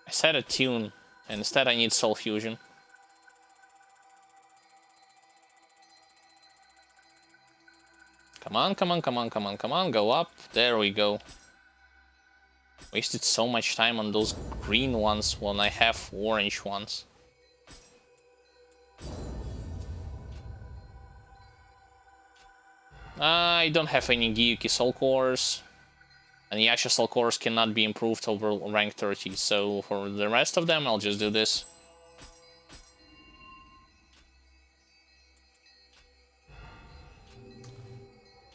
I set a tune. And instead I need soul fusion. Come on, go up. There we go. Wasted so much time on those green ones when I have orange ones. I don't have any Gyuki soul cores. And Yasha soul cores cannot be improved over rank 30, so for the rest of them I'll just do this.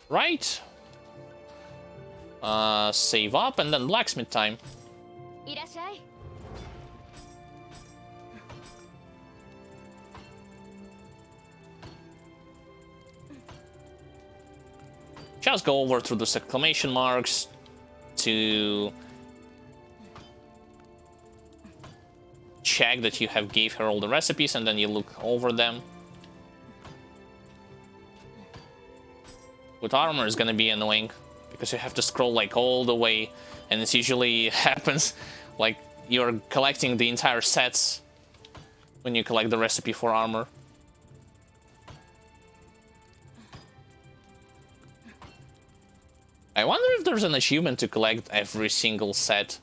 Right. Save up and then blacksmith time. Just go over through those exclamation marks to check that you have gave her all the recipes, and then you look over them. With armor is gonna be annoying because you have to scroll like all the way, and it usually happens like you're collecting the entire sets when you collect the recipe for armor. I wonder if there's an achievement to collect every single set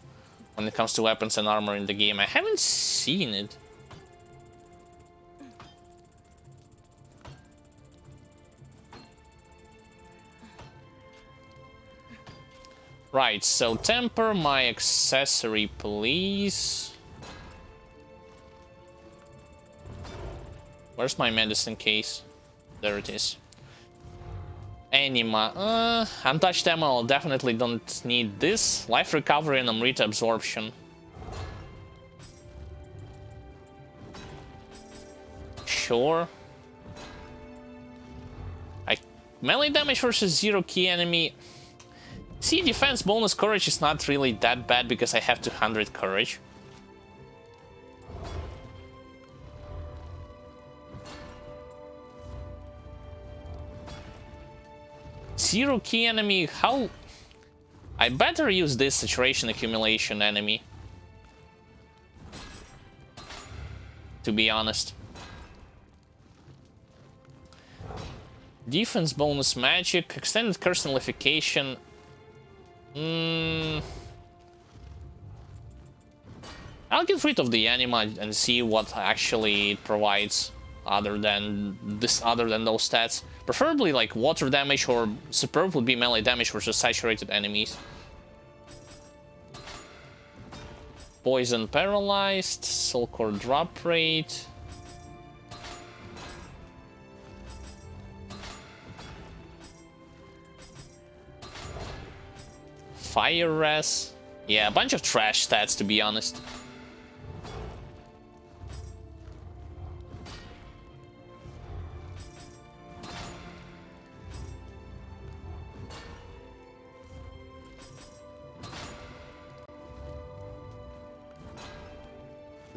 when it comes to weapons and armor in the game. I haven't seen it. Right, so temper my accessory, please. Where's my medicine case? There it is. Anima. Untouched ammo, definitely don't need this. Life recovery and Amrita absorption. Sure. Melee damage versus 0 key enemy. See, defense bonus courage is not really that bad because I have 200 courage. Zero key enemy, how... I better use this saturation accumulation enemy. To be honest. Defense bonus magic, extended curse nullification. I'll get rid of the anima and see what actually it provides other than those stats. Preferably like water damage, or superb would be melee damage versus saturated enemies. Poison paralyzed, soul core drop rate. Fire res. Yeah, a bunch of trash stats, to be honest.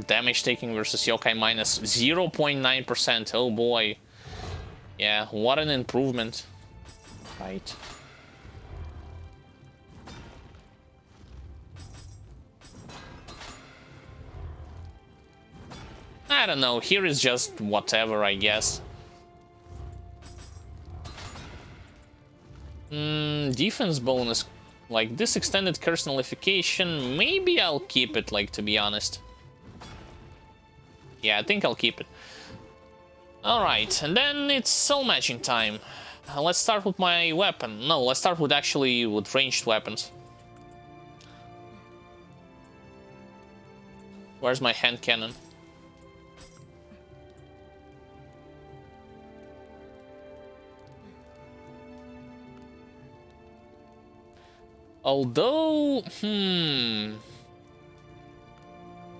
Damage taking versus yokai minus 0.9%. Oh boy. Yeah, what an improvement. Right. I don't know, here is just whatever, I guess. Defense bonus. Like, this extended curse nullification, maybe I'll keep it, like, to be honest. Yeah, I think I'll keep it. Alright, and then it's soul matching time. Let's start with my weapon. No, let's start with actually with ranged weapons. Where's my hand cannon? Although,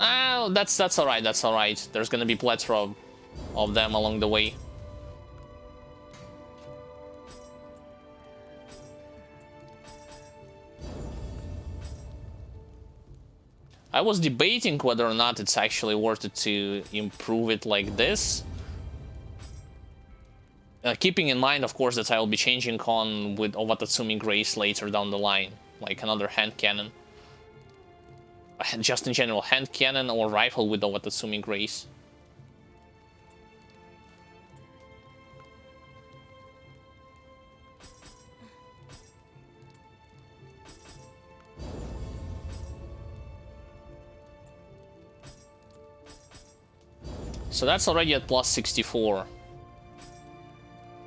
oh, that's alright, that's alright. There's gonna be plethora of them along the way. I was debating whether or not it's actually worth it to improve it like this. Keeping in mind, of course, that I'll be changing on with Owatatsumi Grace later down the line. Like another hand cannon. Just in general, hand cannon or rifle with Owatatsumi Grace. So that's already at plus 64.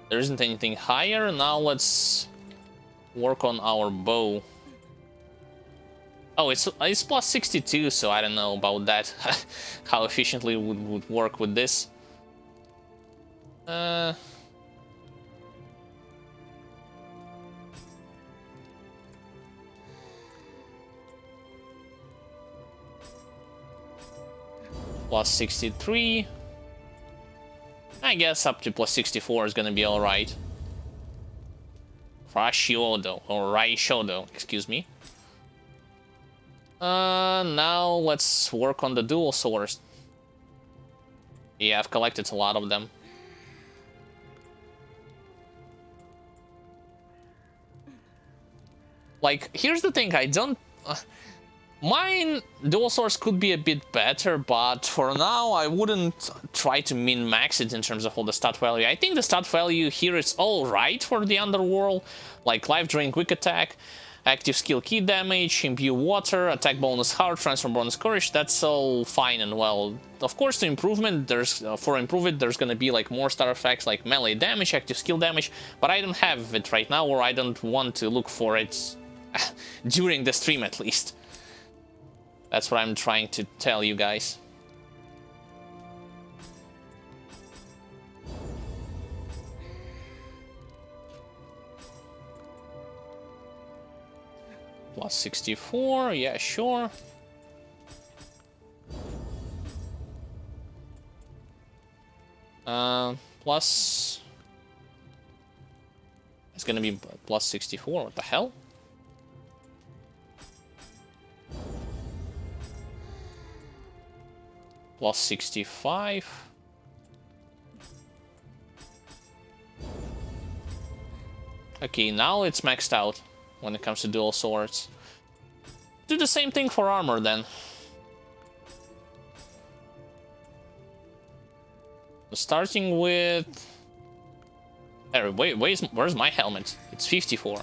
There isn't anything higher. Now let's work on our bow. Oh, it's plus 62, so I don't know about that. How efficiently it would work with this. Plus 63. I guess up to plus 64 is gonna be alright. Rashiodo, or Raishodo, excuse me. Now let's work on the dual swords. Yeah, I've collected a lot of them. Like, here's the thing, I don't... mine dual swords could be a bit better, but for now I wouldn't try to min-max it in terms of all the stat value. I think the stat value here is alright for the Underworld, like life drain, quick attack, active skill key damage, imbue water, attack bonus heart, transfer bonus courage. That's all fine and well. Of course, to improvement, for improvement, there's gonna be like more star effects like melee damage, active skill damage, but I don't have it right now, or I don't want to look for it during the stream at least. That's what I'm trying to tell you guys. Plus 64, yeah, sure. Plus... it's gonna be plus 64, what the hell? Plus 65. Okay, now it's maxed out when it comes to dual swords. Do the same thing for armor then. Starting with... wait, where's my helmet? It's 54.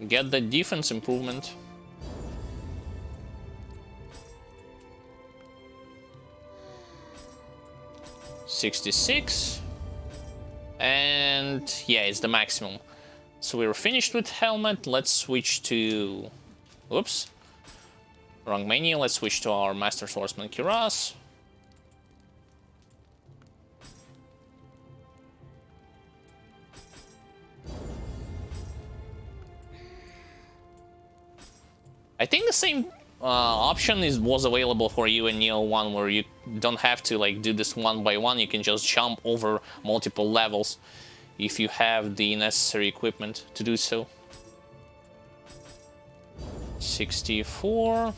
Get the defense improvement. $66. And yeah, it's the maximum. So we're finished with helmet. Let's switch to... oops. Wrong menu. Let's switch to our Master Swordsman Kiras. I think the same option was available for you in Nioh 1, where you don't have to like do this one by one. You can just jump over multiple levels if you have the necessary equipment to do so. 64.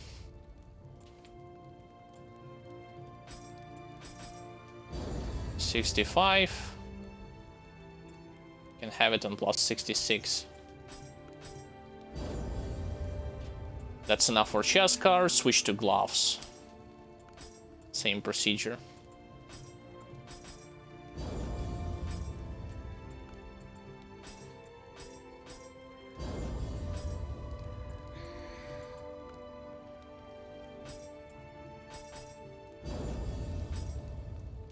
$65. Can have it on plus 66. That's enough for chest card. Switch to gloves. Same procedure.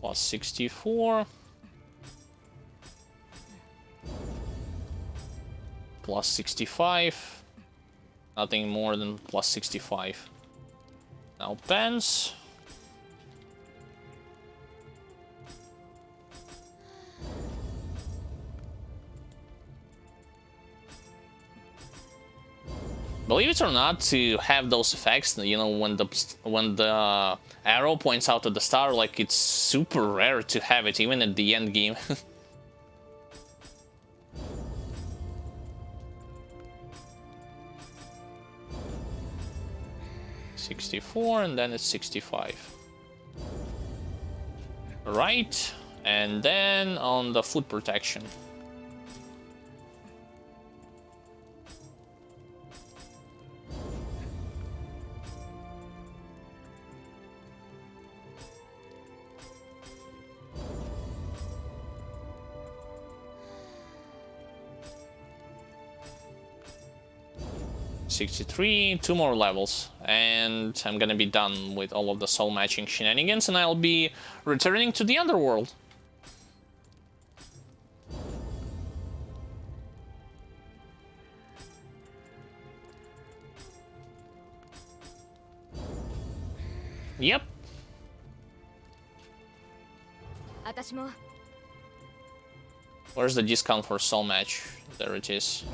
Plus 64. Plus 65. Nothing more than plus 65. Now pants. Believe it or not, to have those effects, you know, when the arrow points out to the star, like, it's super rare to have it, even at the end game. 64, and then it's 65. Right, and then on the foot protection. $63, 2 more levels, and I'm gonna be done with all of the soul matching shenanigans, and I'll be returning to the underworld. Yep. Where's the discount for soul match? There it is.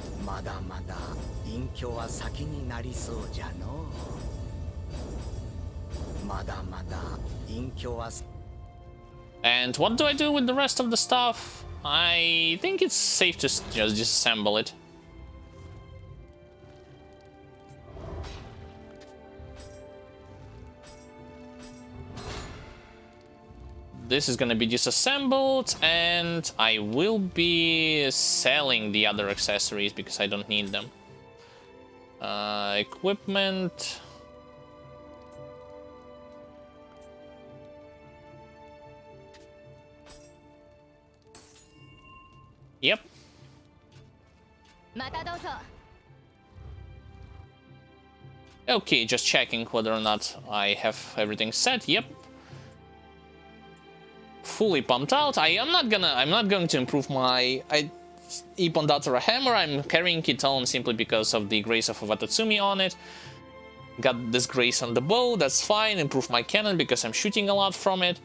And what do I do with the rest of the stuff? I think it's safe to just disassemble it. This is gonna be disassembled, and I will be selling the other accessories because I don't need them. Equipment. Yep. Okay, just checking whether or not I have everything set. Yep. Fully pumped out. I'm not going to improve my Ippondatara hammer. I'm carrying it on simply because of the grace of Watatsumi on it. Got this grace on the bow, that's fine. Improve my cannon because I'm shooting a lot from it.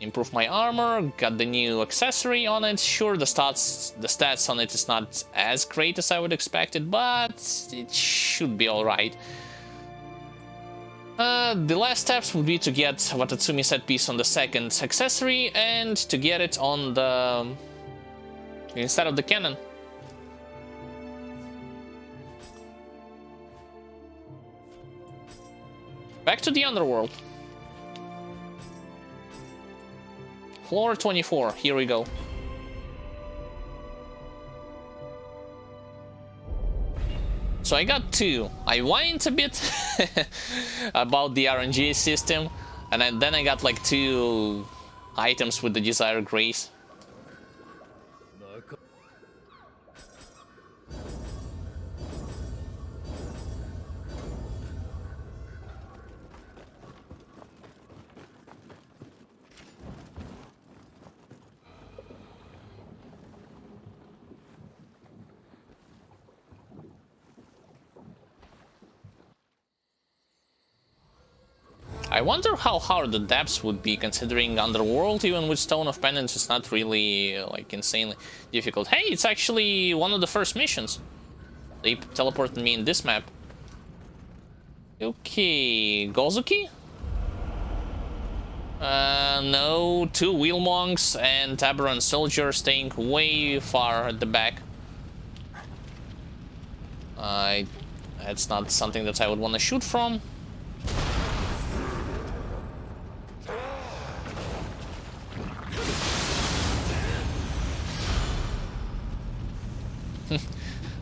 Improve my armor, got the new accessory on it. Sure, the stats on it is not as great as I would expect it, but it should be alright. The last steps would be to get Watatsumi set piece on the second accessory and to get it on the instead of the cannon. Back to the underworld. Floor 24, here we go. So I got 2. I whined a bit about the RNG system, and then I got like 2 items with the desired grace. I wonder how hard the depths would be, considering Underworld, even with Stone of Penance, is not really, like, insanely difficult. Hey, it's actually one of the first missions. They teleported me in this map. Okay, Gozuki? No, 2 wheel monks and aberrant soldier staying way far at the back. That's not something that I would want to shoot from.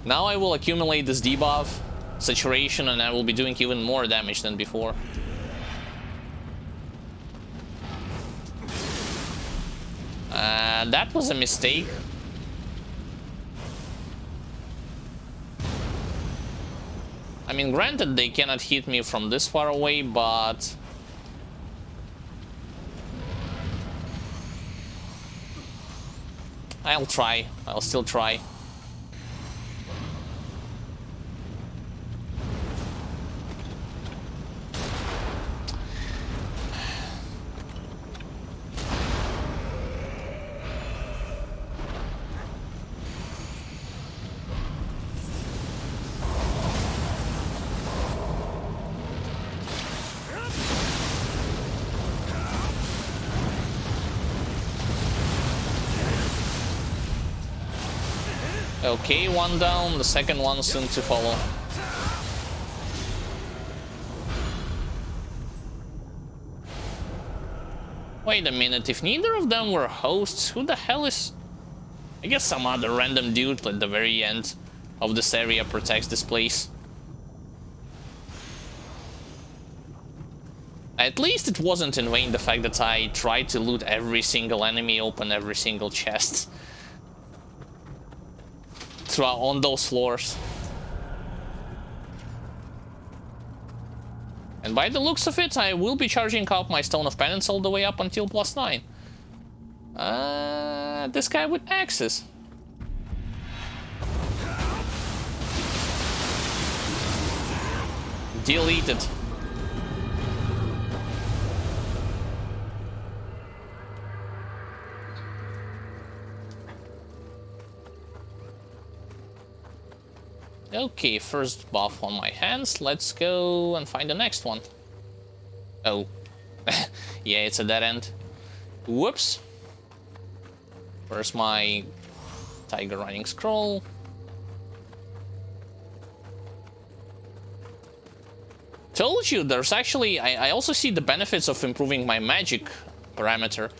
Now I will accumulate this debuff, saturation, and I will be doing even more damage than before. That was a mistake. I mean, granted, they cannot hit me from this far away, but... I'll try. I'll still try. Okay, one down, the second one soon to follow. Wait a minute, if neither of them were hosts, who the hell is... I guess some other random dude at the very end of this area protects this place. At least it wasn't in vain the fact that I tried to loot every single enemy, open every single chest. On those floors. And by the looks of it, I will be charging up my Stone of Penance all the way up until +9. This guy with axes. Deleted. Okay, first buff on my hands. Let's go and find the next one. Oh. Yeah, it's a dead end. Whoops. Where's my tiger running scroll? Told you, there's actually... I also see the benefits of improving my magic parameter.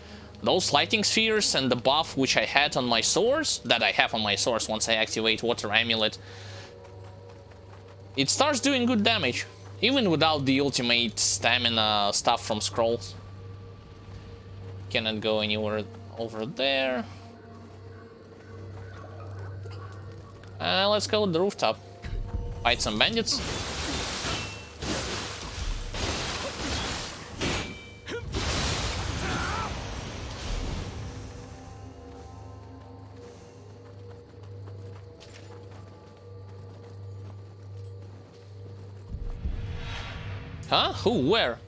Those lighting spheres and the buff which I had on my swords, that I have on my swords once I activate Water Amulet, it starts doing good damage, even without the ultimate stamina stuff from scrolls. Cannot go anywhere over there. Let's go to the rooftop. Fight some bandits. Huh? Who? Where?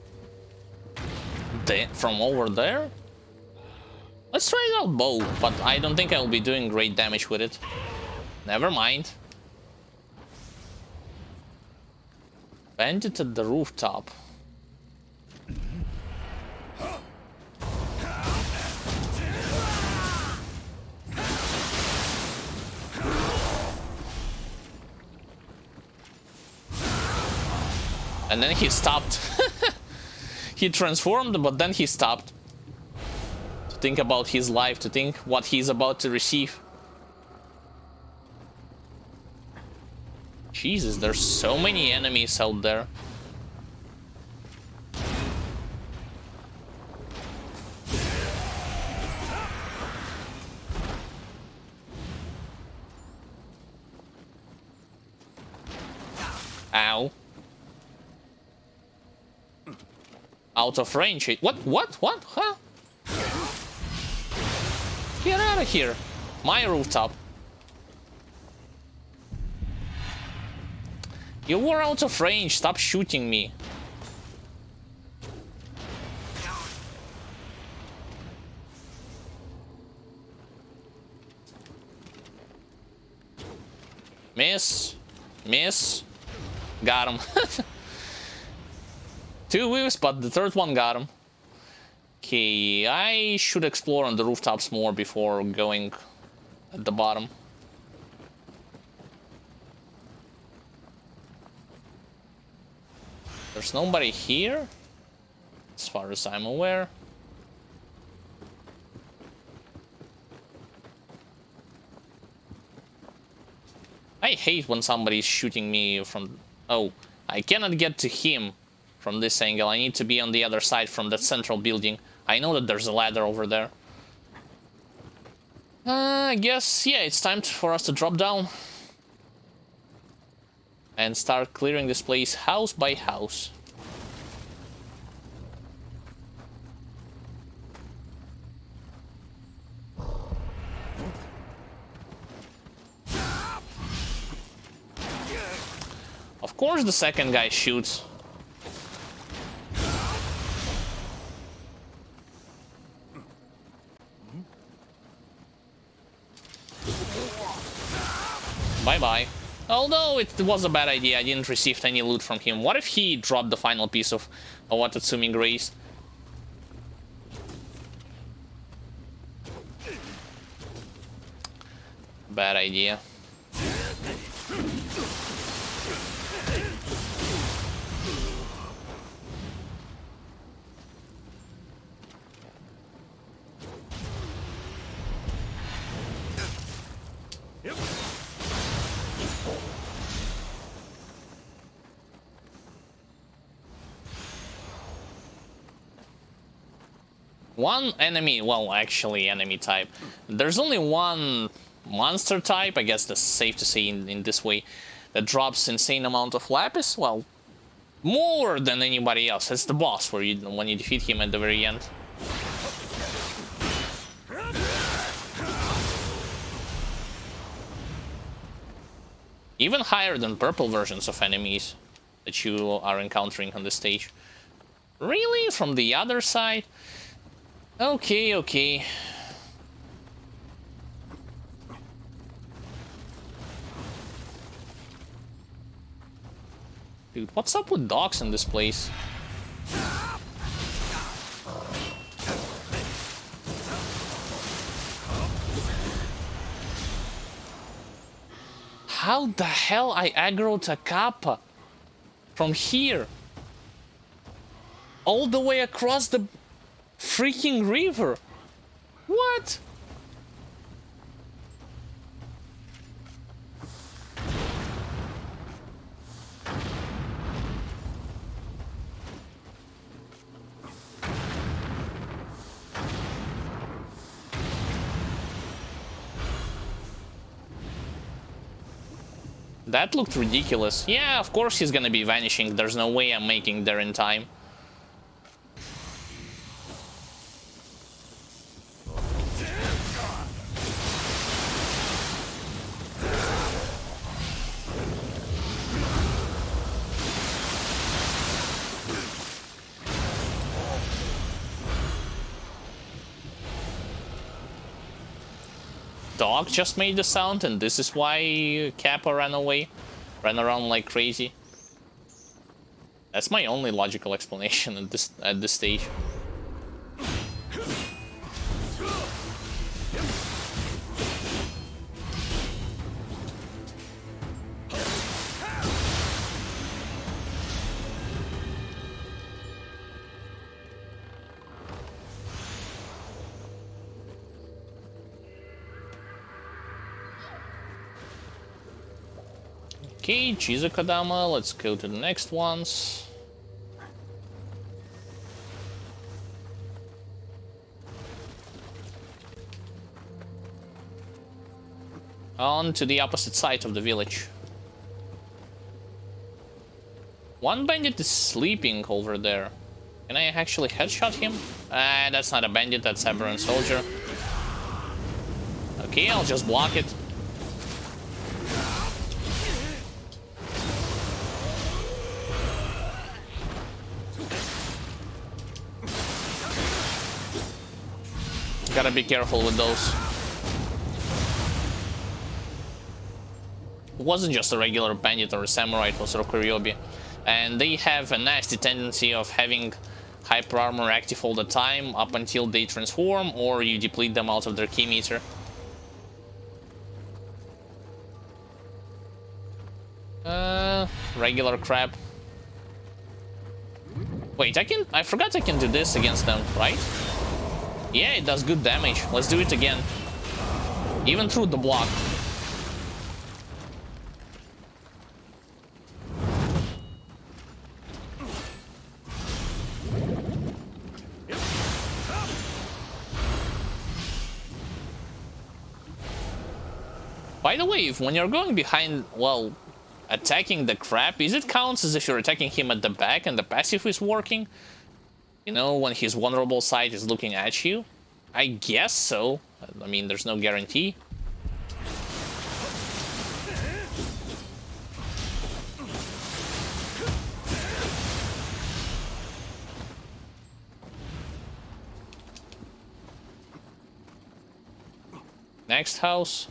From over there? Let's try it out bow, but I don't think I'll be doing great damage with it. Never mind. Bandit at the rooftop. And then he stopped. He transformed, but then he stopped. To think about his life, to think what he's about to receive. Jesus, there's so many enemies out there. Ow. Out of range. What? Huh? Get out of here. My rooftop. You were out of range. Stop shooting me. Miss. Miss. Got him. 2 whiffs, but the third one got him. Okay, I should explore on the rooftops more before going at the bottom. There's nobody here, as far as I'm aware. I hate when somebody's shooting me from... Oh, I cannot get to him from this angle. I need to be on the other side from that central building. I know that there's a ladder over there. I guess, yeah, it's time for us to drop down. And start clearing this place house by house. Of course the second guy shoots. Bye-bye. Although it was a bad idea, I didn't receive any loot from him. What if he dropped the final piece of Watatsumi Grace? Bad idea. One enemy, well, actually enemy type. There's only one monster type, I guess that's safe to say in this way, that drops insane amount of lapis. Well, more than anybody else. It's the boss where when you defeat him at the very end. Even higher than purple versions of enemies that you are encountering on the stage. Really? From the other side? Okay, okay. Dude, what's up with dogs in this place? How the hell I aggroed a Kappa from here all the way across the freaking river? What? That looked ridiculous. Yeah, of course he's gonna be vanishing. There's no way I'm making there in time. Dog just made the sound, and this is why Kappa ran away, ran around like crazy. That's my only logical explanation at this stage. Okay, Chizukadama, let's go to the next ones. On to the opposite side of the village. One bandit is sleeping over there. Can I actually headshot him? That's not a bandit, that's Aberrant Soldier. Okay, I'll just block it. Gotta be careful with those. It wasn't just a regular bandit or a samurai, it was Rokuryobi. And they have a nasty tendency of having hyper armor active all the time up until they transform or you deplete them out of their key meter. Regular crap. Wait, I forgot I can do this against them, right? Yeah, it does good damage. Let's do it again. Even through the block. By the way, when you're going behind, well, attacking the crap, is it counts as if you're attacking him at the back and the passive is working? You know, when his vulnerable side is looking at you? I guess so. I mean, there's no guarantee. Next house.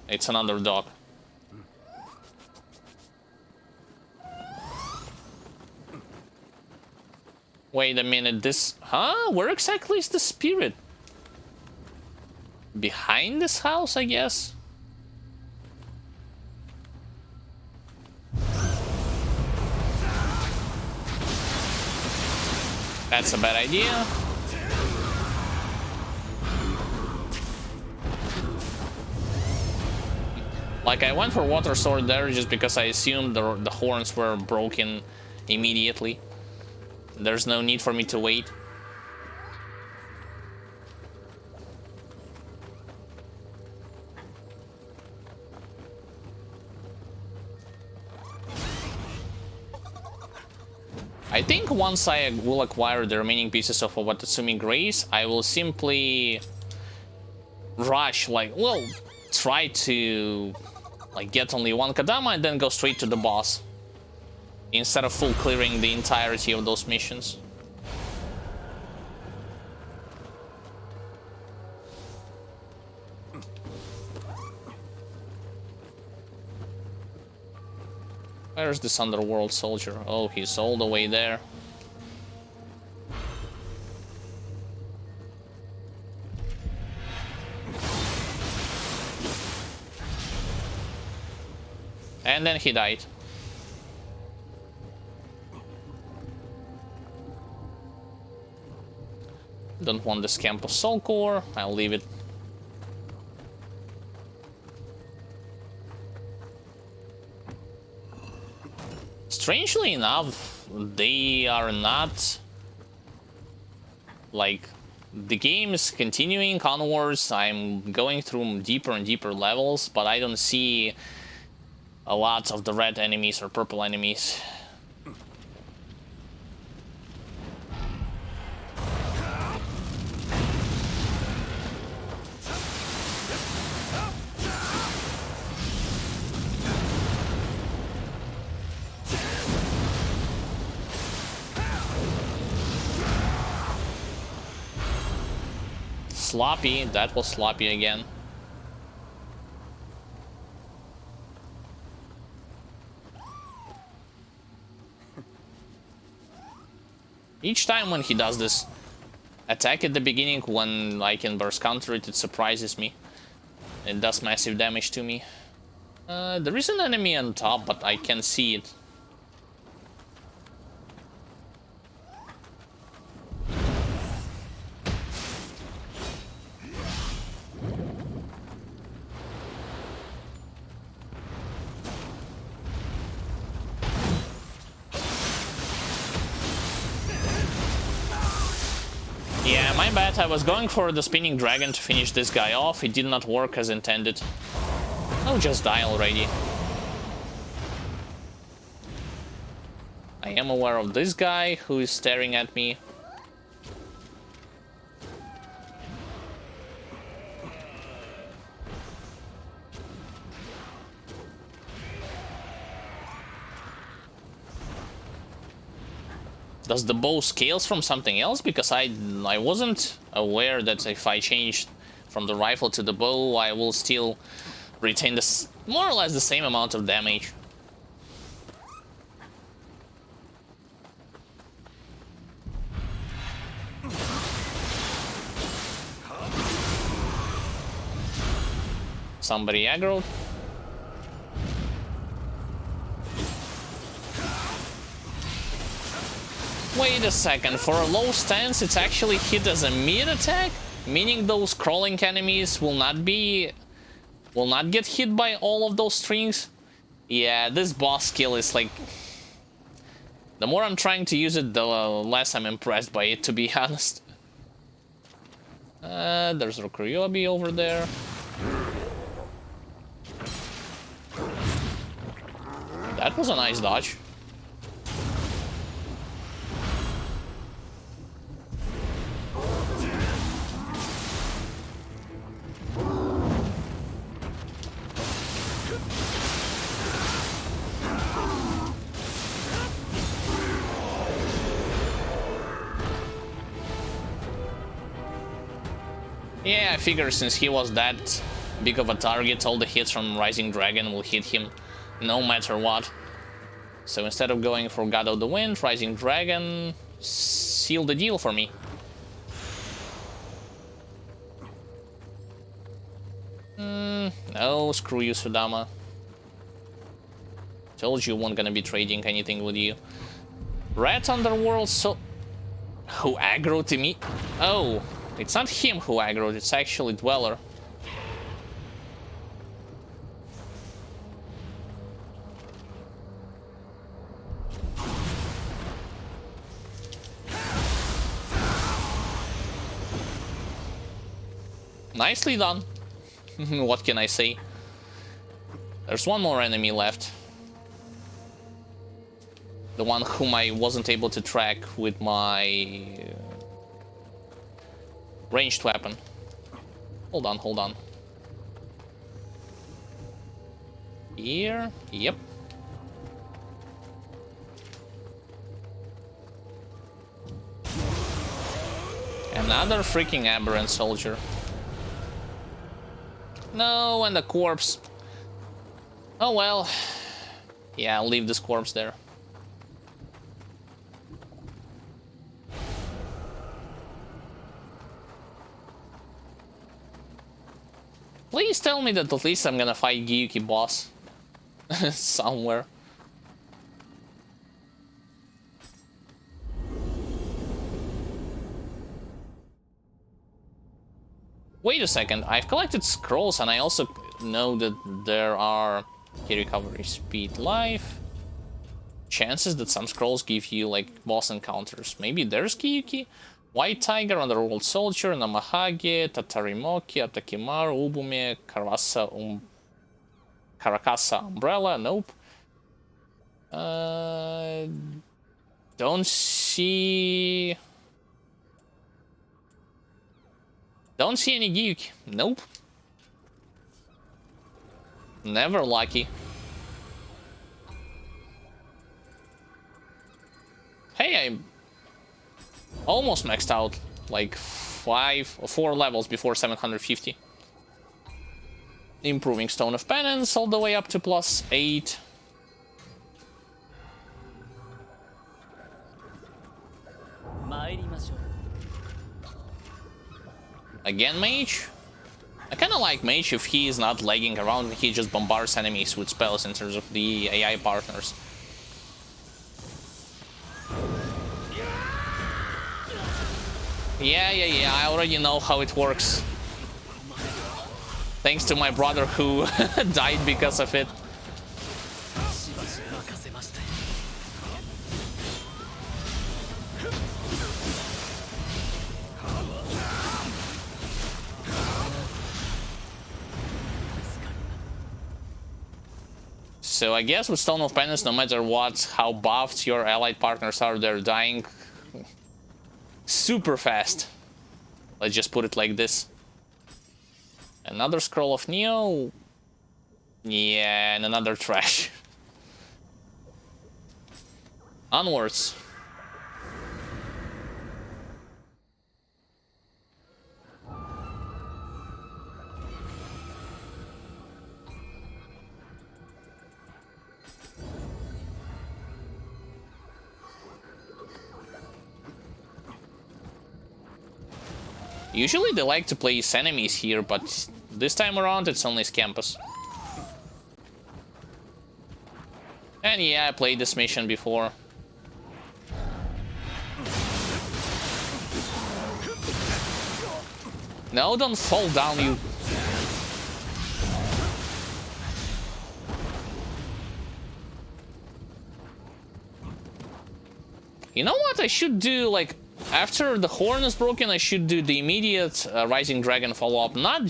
It's an underdog. Wait a minute, this... Huh? Where exactly is the spirit? Behind this house, I guess? That's a bad idea. Like, I went for Water Sword there just because I assumed the horns were broken immediately. There's no need for me to wait. I think once I will acquire the remaining pieces of Watatsumi Grace, I will simply rush, like, well, try to like get only one Kadama and then go straight to the boss, instead of full clearing the entirety of those missions. Where's this underworld soldier? Oh, he's all the way there. And then he died. Don't want this camp of Soul Core. I'll leave it. Strangely enough, they are not... Like, the game is continuing onwards. I'm going through deeper and deeper levels, but I don't see a lot of the red enemies or purple enemies. Sloppy, that was sloppy again. Each time when he does this attack at the beginning, when I can burst counter it, it surprises me. It does massive damage to me. There is an enemy on top, but I can't see it. Yeah, my bad. I was going for the spinning dragon to finish this guy off. It did not work as intended. I'll just die already. I am aware of this guy who is staring at me. Does the bow scales from something else? Because I wasn't aware that if I changed from the rifle to the bow, I will still retain this more or less the same amount of damage. Somebody aggroed. Wait a second, for a low stance it's actually hit as a mid attack? Meaning those crawling enemies will not get hit by all of those strings? Yeah, this boss skill is like... The more I'm trying to use it, the less I'm impressed by it, to be honest. There's Rokuryobi over there. That was a nice dodge. Yeah, I figure since he was that big of a target, all the hits from Rising Dragon will hit him no matter what. So instead of going for God of the Wind, Rising Dragon sealed the deal for me. No, screw you, Sudama. Told you weren't gonna be trading anything with you. Rat Underworld, so... Who aggroed to me? Oh, it's not him who aggroed, it's actually Dweller. Nicely done. What can I say? There's one more enemy left. The one whom I wasn't able to track with my ranged weapon. Hold on, hold on. Here? Yep. Another freaking aberrant soldier. No, and the corpse. Oh well. Yeah, I'll leave this corpse there. Please tell me that at least I'm gonna fight Gyuki boss. Somewhere. Wait a second, I've collected scrolls and I also know that there are key recovery, speed, life. Chances that some scrolls give you like boss encounters. Maybe there's Gyuki? White Tiger, Underworld Soldier, Namahage, Tatarimoki, Atakimaru, Ubume, Karakasa Umbrella, nope. Don't see any Gyuki, nope. Never lucky. Hey, I almost maxed out like 5 or 4 levels before 750. Improving Stone of Penance all the way up to +8. Again, Mage? I kinda like Mage if he is not lagging around and he just bombards enemies with spells in terms of the AI partners. Yeah, I already know how it works. Thanks to my brother who died because of it. So I guess with Stone of Penance, no matter what, how buffed your allied partners are, they're dying super fast. Let's just put it like this. Another Scroll of Nioh. Yeah, and another trash. Onwards. Usually they like to place enemies here, but this time around it's only Scampus. And yeah, I played this mission before. No, don't fall down, you. You know what I should do, like, after the horn is broken, I should do the immediate Rising Dragon follow-up, not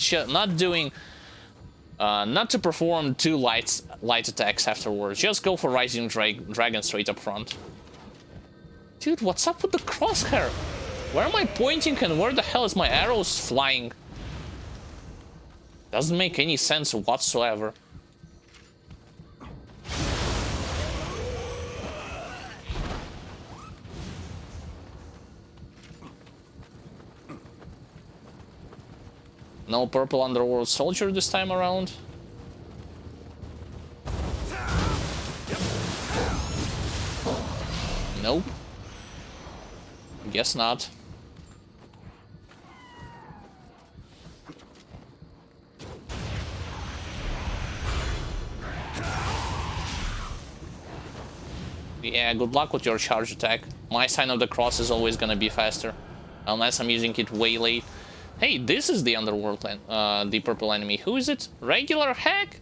to perform two light attacks afterwards, just go for Rising Dragon straight up front. Dude, what's up with the crosshair? Where am I pointing and where the hell is my arrows flying? Doesn't make any sense whatsoever. No purple underworld soldier this time around. Nope. Guess not. Yeah, good luck with your charge attack. My sign of the cross is always gonna be faster. Unless I'm using it way late. Hey, this is the underworld, the purple enemy. Who is it? Regular hack?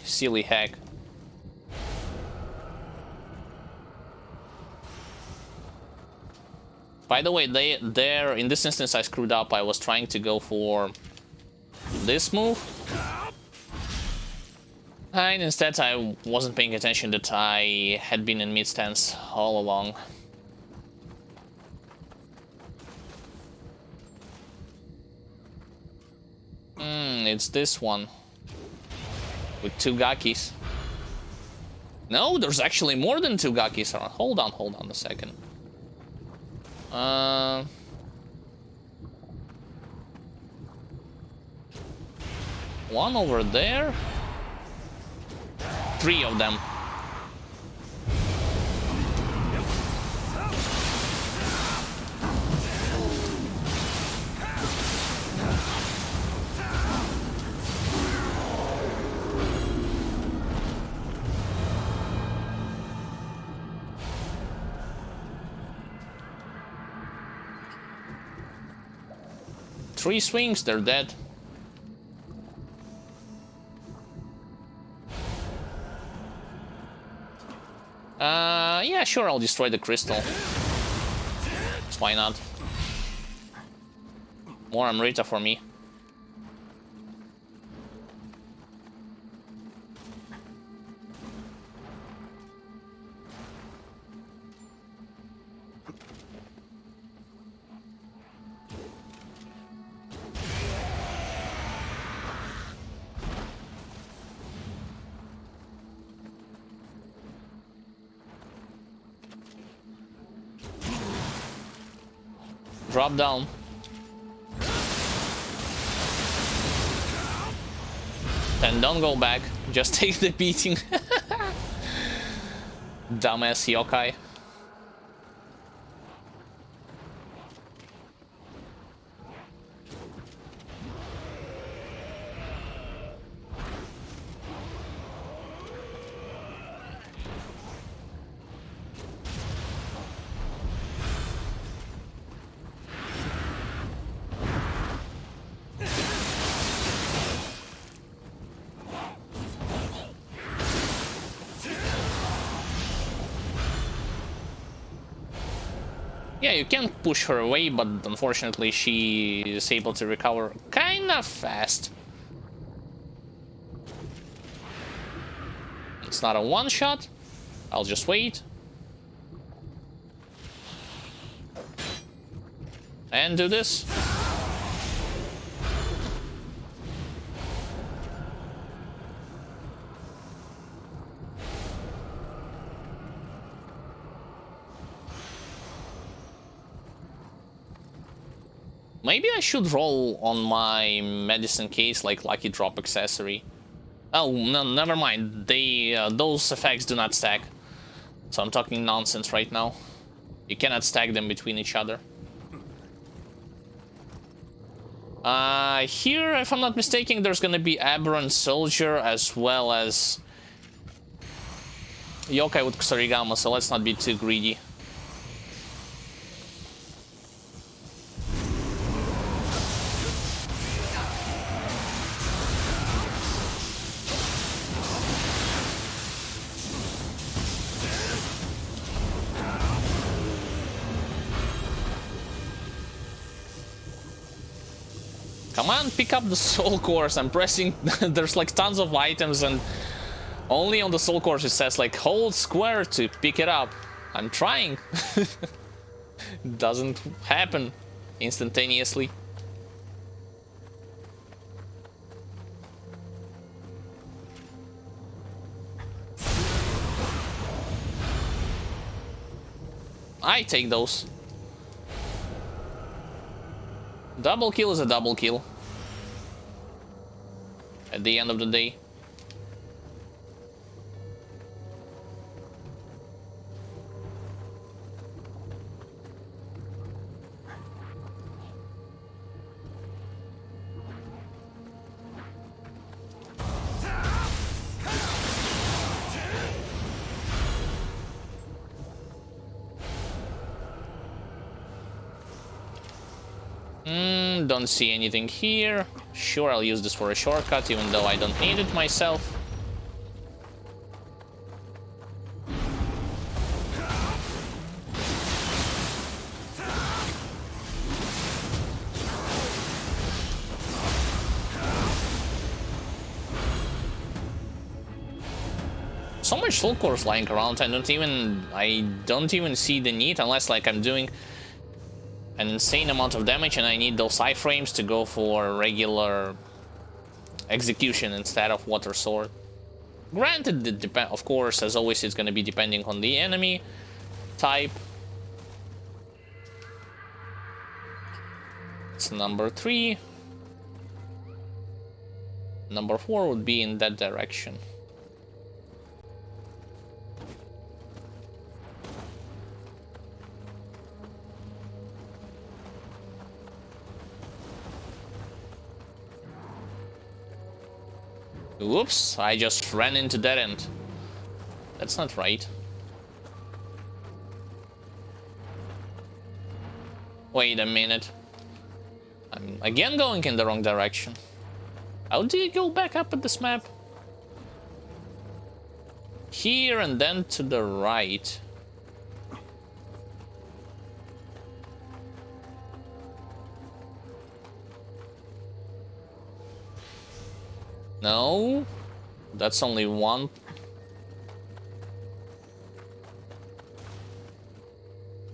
Silly hack. By the way, there in this instance I screwed up. I was trying to go for this move. And instead I wasn't paying attention that I had been in mid stance all along. It's this one. With two Gakis. No, there's actually more than two Gakis around. Hold on a second. One over there. Three of them. Three swings, they're dead. Yeah, sure, I'll destroy the crystal. Why not? More Amrita for me. Drop down. Then don't go back. Just take the beating. Dumbass yokai. Yeah, you can push her away, but unfortunately she is able to recover kinda fast. It's not a one-shot. I'll just wait. And do this. Maybe I should roll on my medicine case like lucky drop accessory. Oh, no, never mind. Those effects do not stack. So I'm talking nonsense right now. You cannot stack them between each other. Here, if I'm not mistaken, there's gonna be Aberrant Soldier as well as Yokai with Kusarigama, so let's not be too greedy. Come on, pick up the soul cores. I'm pressing. There's like tons of items, and only on the soul cores it says like hold square to pick it up. I'm trying. Doesn't happen instantaneously. I take those. Double kill is a double kill. At the end of the day. Don't see anything here. Sure, I'll use this for a shortcut, even though I don't need it myself. So much soul cores lying around. I don't even see the need, unless like I'm doing an insane amount of damage and I need those iframes to go for regular execution instead of water sword. Granted, of course, as always, it's going to be depending on the enemy type. It's number 3. Number 4 would be in that direction. Whoops, I just ran into dead end. That's not right. Wait a minute. I'm again going in the wrong direction. How do you go back up at this map? Here and then to the right. No, that's only one.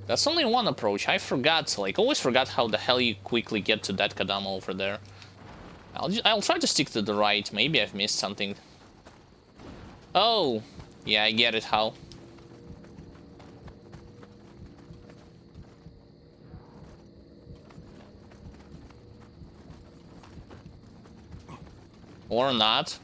That's only one approach. I forgot, like, always forgot how the hell you quickly get to that Kadama over there. I'll try to stick to the right. Maybe I've missed something. Oh, yeah, I get it how. Or not.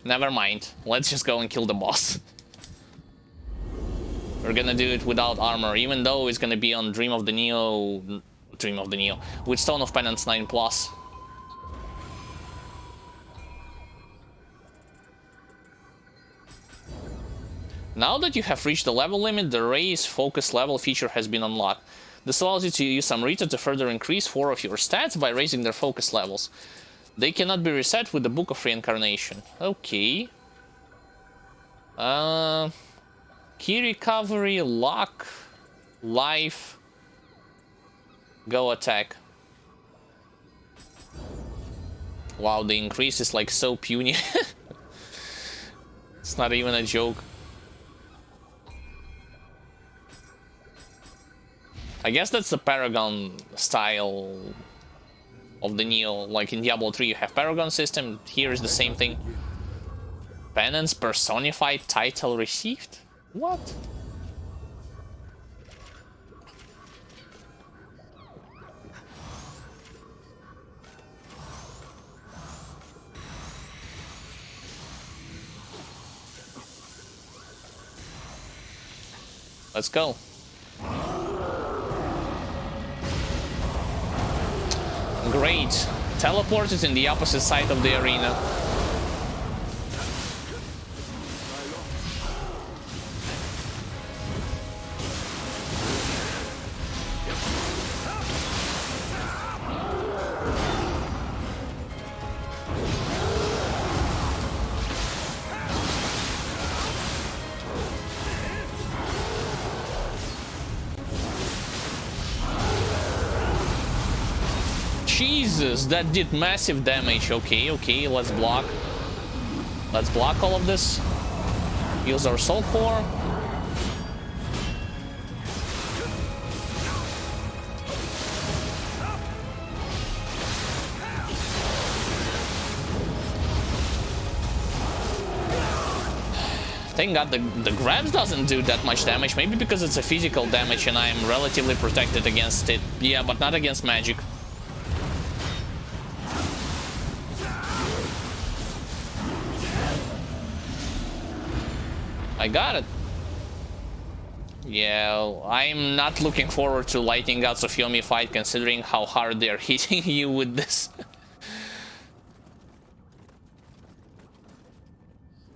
Never mind. Let's just go and kill the boss. We're gonna do it without armor, even though it's gonna be on Dream of the Nioh, with Stone of Penance 9+. Now that you have reached the level limit, the Raise Focus level feature has been unlocked. This allows you to use some Rita to further increase 4 of your stats by raising their focus levels. They cannot be reset with the Book of Reincarnation. Okay. Key recovery, luck, life, go attack. Wow, the increase is like so puny. It's not even a joke. I guess that's the Paragon style of the Nioh. Like in Diablo 3 you have Paragon system, here is the same thing. Penance personified title received? What? Let's go. Great. Teleported in the opposite side of the arena. Jesus, that did massive damage. Okay, okay, let's block. Let's block all of this. Use our soul core. Thank God the grabs doesn't do that much damage. Maybe because it's a physical damage and I'm relatively protected against it. Yeah, but not against magic. I got it. Yeah, I'm not looking forward to Lightning Gods of Yomi fight, considering how hard they're hitting you with this.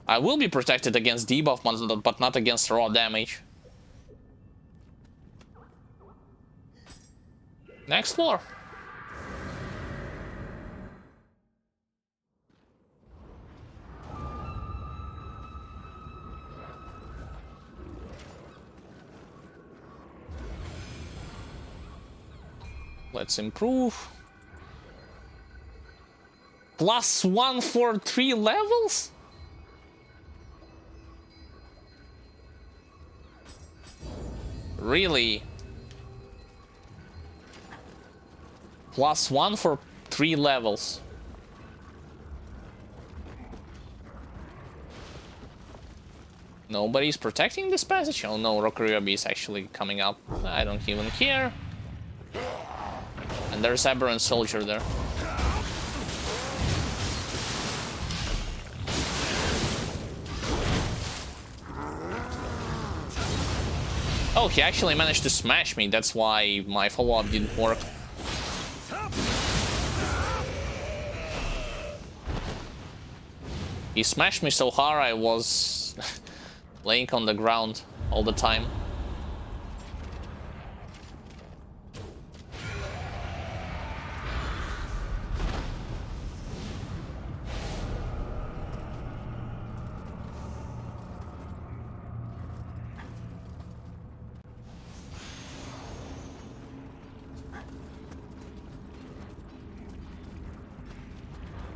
I will be protected against debuff, but not against raw damage. Next floor. Let's improve. +1 for 3 levels? Really? +1 for 3 levels. Nobody's protecting this passage? Oh no, Rokuryobi is actually coming up. I don't even care. And there's Aberrant Soldier there. Oh, he actually managed to smash me. That's why my follow-up didn't work. He smashed me so hard I was laying on the ground all the time.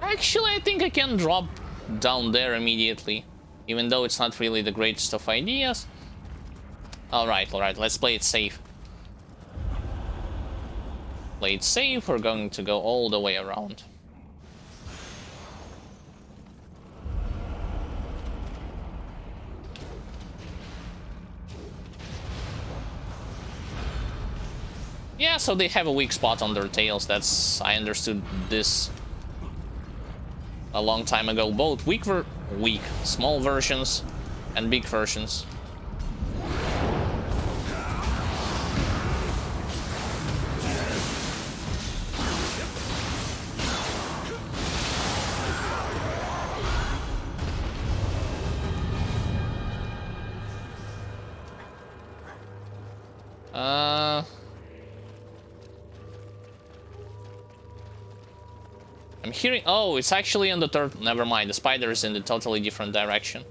Actually, I think I can drop down there immediately, even though it's not really the greatest of ideas. Alright, let's play it safe. Play it safe, we're going to go all the way around. Yeah, so they have a weak spot on their tails. I understood this a long time ago. Both weak, small versions and big versions. I'm hearing... Oh, it's actually in the third... Never mind, the spider is in the totally different direction.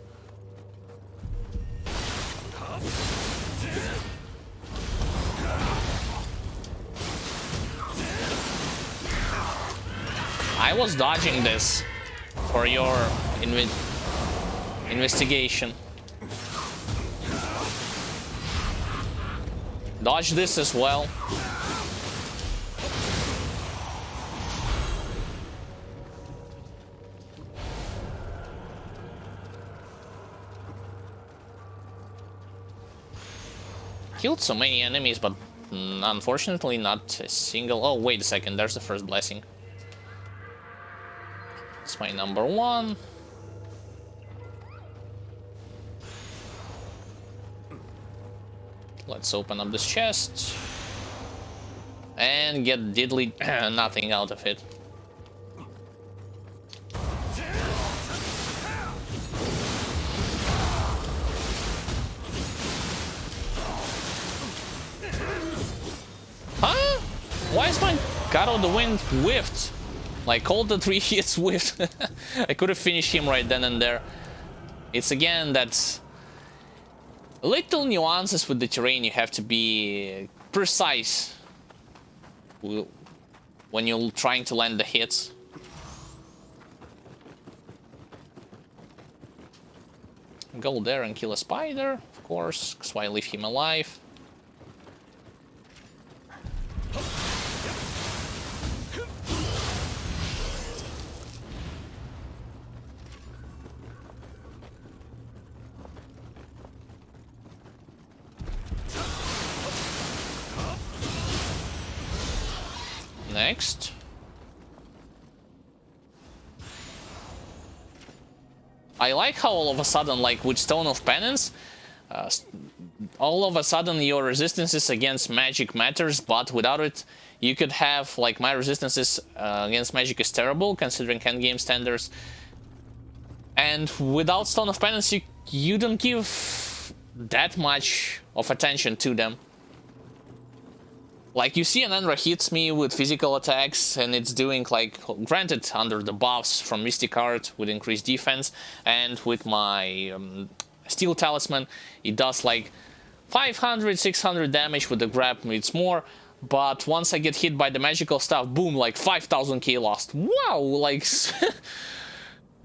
I was dodging this for your investigation. Dodge this as well. Killed so many enemies, but unfortunately not a single... Oh, wait a second, there's the first blessing. It's my number 1. Let's open up this chest. And get diddly nothing out of it. Huh? Why is my God of the Wind whiffed? Like all the 3 hits whiffed. I could have finished him right then and there. It's again that little nuances with the terrain. You have to be precise when you're trying to land the hits. Go there and kill a spider, of course, because why leave him alive? Next. I like how all of a sudden, like with Stone of Penance, all of a sudden your resistances against magic matters, but without it, you could have, like, my resistances against magic is terrible, considering endgame standards. And without Stone of Penance, you don't give that much of attention to them. Like, you see an Enra hits me with physical attacks, and it's doing, like, granted, under the buffs from Mystic Art with increased defense, and with my Steel Talisman, it does, like, 500, 600 damage with the grab, it's more, but once I get hit by the magical stuff, boom, like, 5000k lost. Wow, like,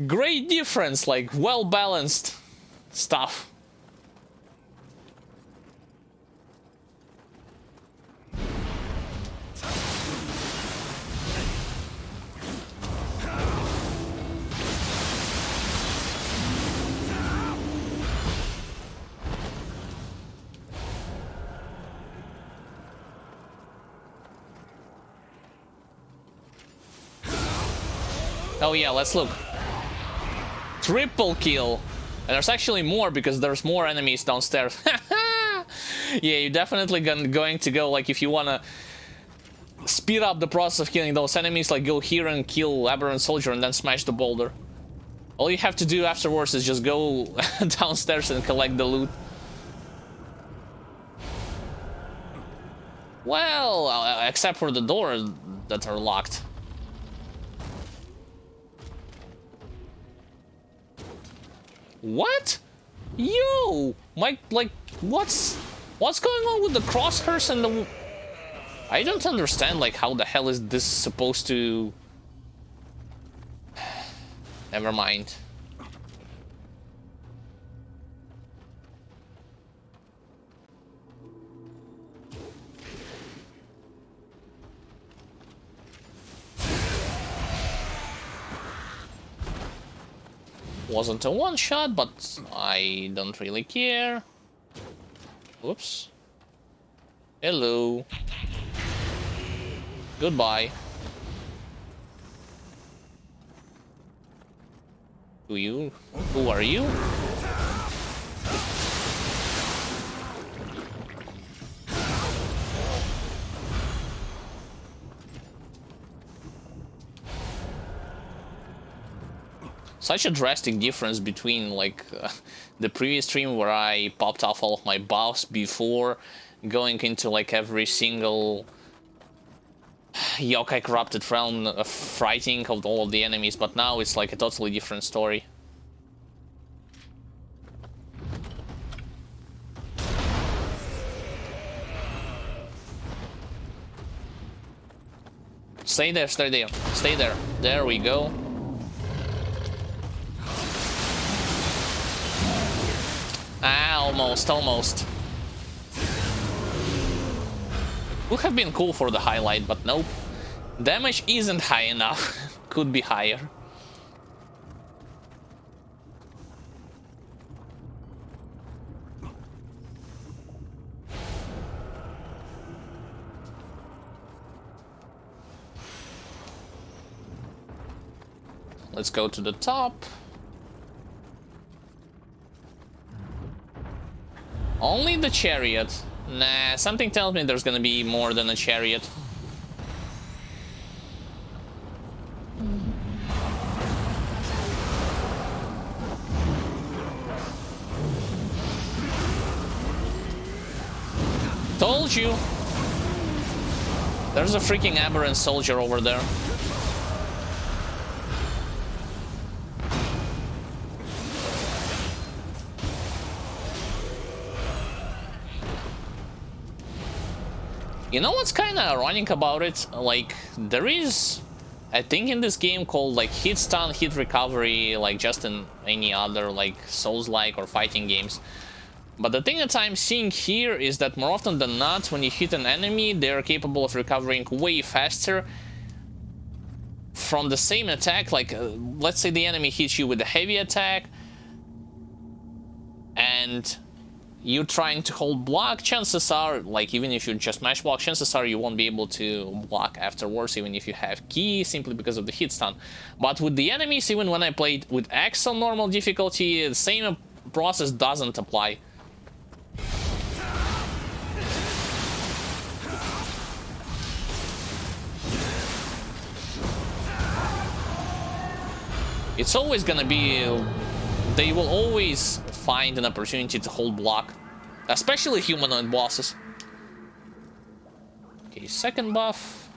great difference, like, well-balanced stuff. Oh yeah, let's look. Triple kill. And there's actually more because there's more enemies downstairs. Yeah, you're definitely going to go, like, if you want to speed up the process of killing those enemies, like, go here and kill Aberrant Soldier and then smash the boulder. All you have to do afterwards is just go downstairs and collect the loot. Well, except for the doors that are locked. What? Yo! My, like, what's going on with the crosshairs and the... I don't understand, like, how the hell is this supposed to... Never mind. Wasn't a one-shot, but I don't really care. Whoops. Hello. Goodbye. Who are you? Such a drastic difference between, like, the previous stream where I popped off all of my buffs before going into, like, every single Yokai Corrupted Realm fighting of all of the enemies, but now it's like a totally different story. Stay there, stay there, stay there. There we go. Ah, almost. Would have been cool for the highlight, but nope. Damage isn't high enough. Could be higher. Let's go to the top. Only the chariot. Nah, something tells me there's gonna be more than a chariot. Told you. There's a freaking aberrant soldier over there. You know what's kind of ironic about it? Like, there is a thing in this game called like hit stun, hit recovery, like just in any other like Souls-like or fighting games. But the thing that I'm seeing here is that more often than not, when you hit an enemy, they're capable of recovering way faster from the same attack. Like, let's say the enemy hits you with a heavy attack, and you're trying to hold block, chances are, like, even if you just mash block, chances are you won't be able to block afterwards, even if you have ki, simply because of the hit stun. But with the enemies, even when I played with X on normal difficulty, the same process doesn't apply. It's always gonna be... They will always find an opportunity to hold block. Especially humanoid bosses. Okay, second buff.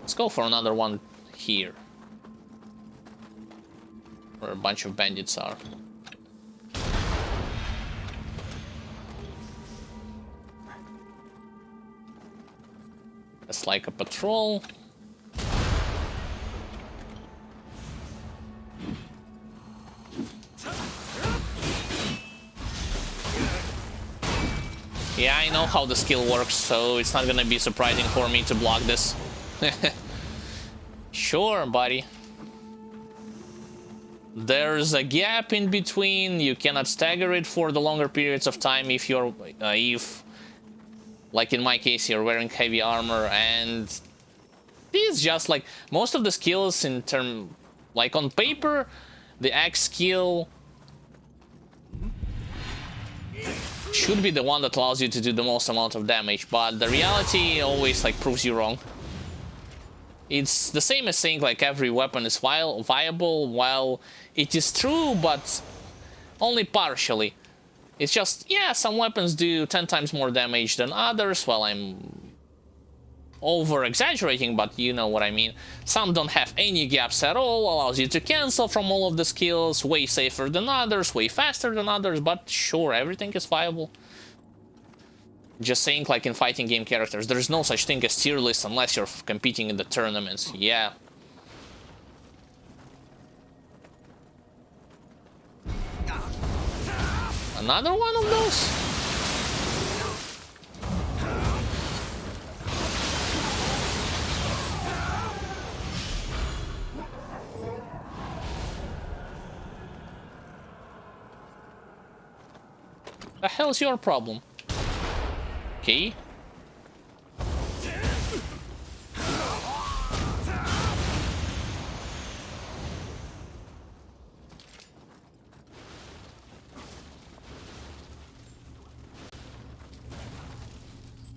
Let's go for another one here. Where a bunch of bandits are. It's like a patrol. Yeah, I know how the skill works, so it's not gonna be surprising for me to block this. Sure, buddy. There's a gap in between. You cannot stagger it for the longer periods of time if you're like in my case, you're wearing heavy armor, and it's just like most of the skills in term, like on paper, the axe skill should be the one that allows you to do the most amount of damage, but the reality always like proves you wrong. It's the same as saying like every weapon is viable. While it is true, but only partially. It's just, yeah, some weapons do 10 times more damage than others. Well, I'm over-exaggerating, but you know what I mean. Some don't have any gaps at all, allows you to cancel from all of the skills, way safer than others, way faster than others, but sure, everything is viable. Just saying, like in fighting game characters, there's no such thing as tier list unless you're competing in the tournaments, yeah. Another one of those? The hell's your problem? Okay.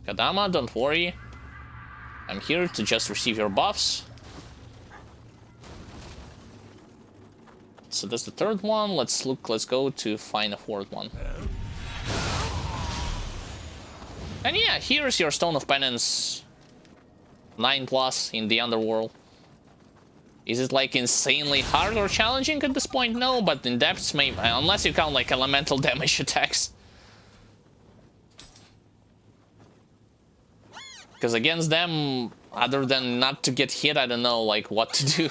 Kadama, don't worry. I'm here to just receive your buffs. So that's the third one. Let's go to find a fourth one. And yeah, here's your Stone of Penance 9+ in the Underworld. Is it like insanely hard or challenging at this point? No, but in depths, maybe, unless you count like elemental damage attacks. Because against them, other than not to get hit, I don't know like what to do.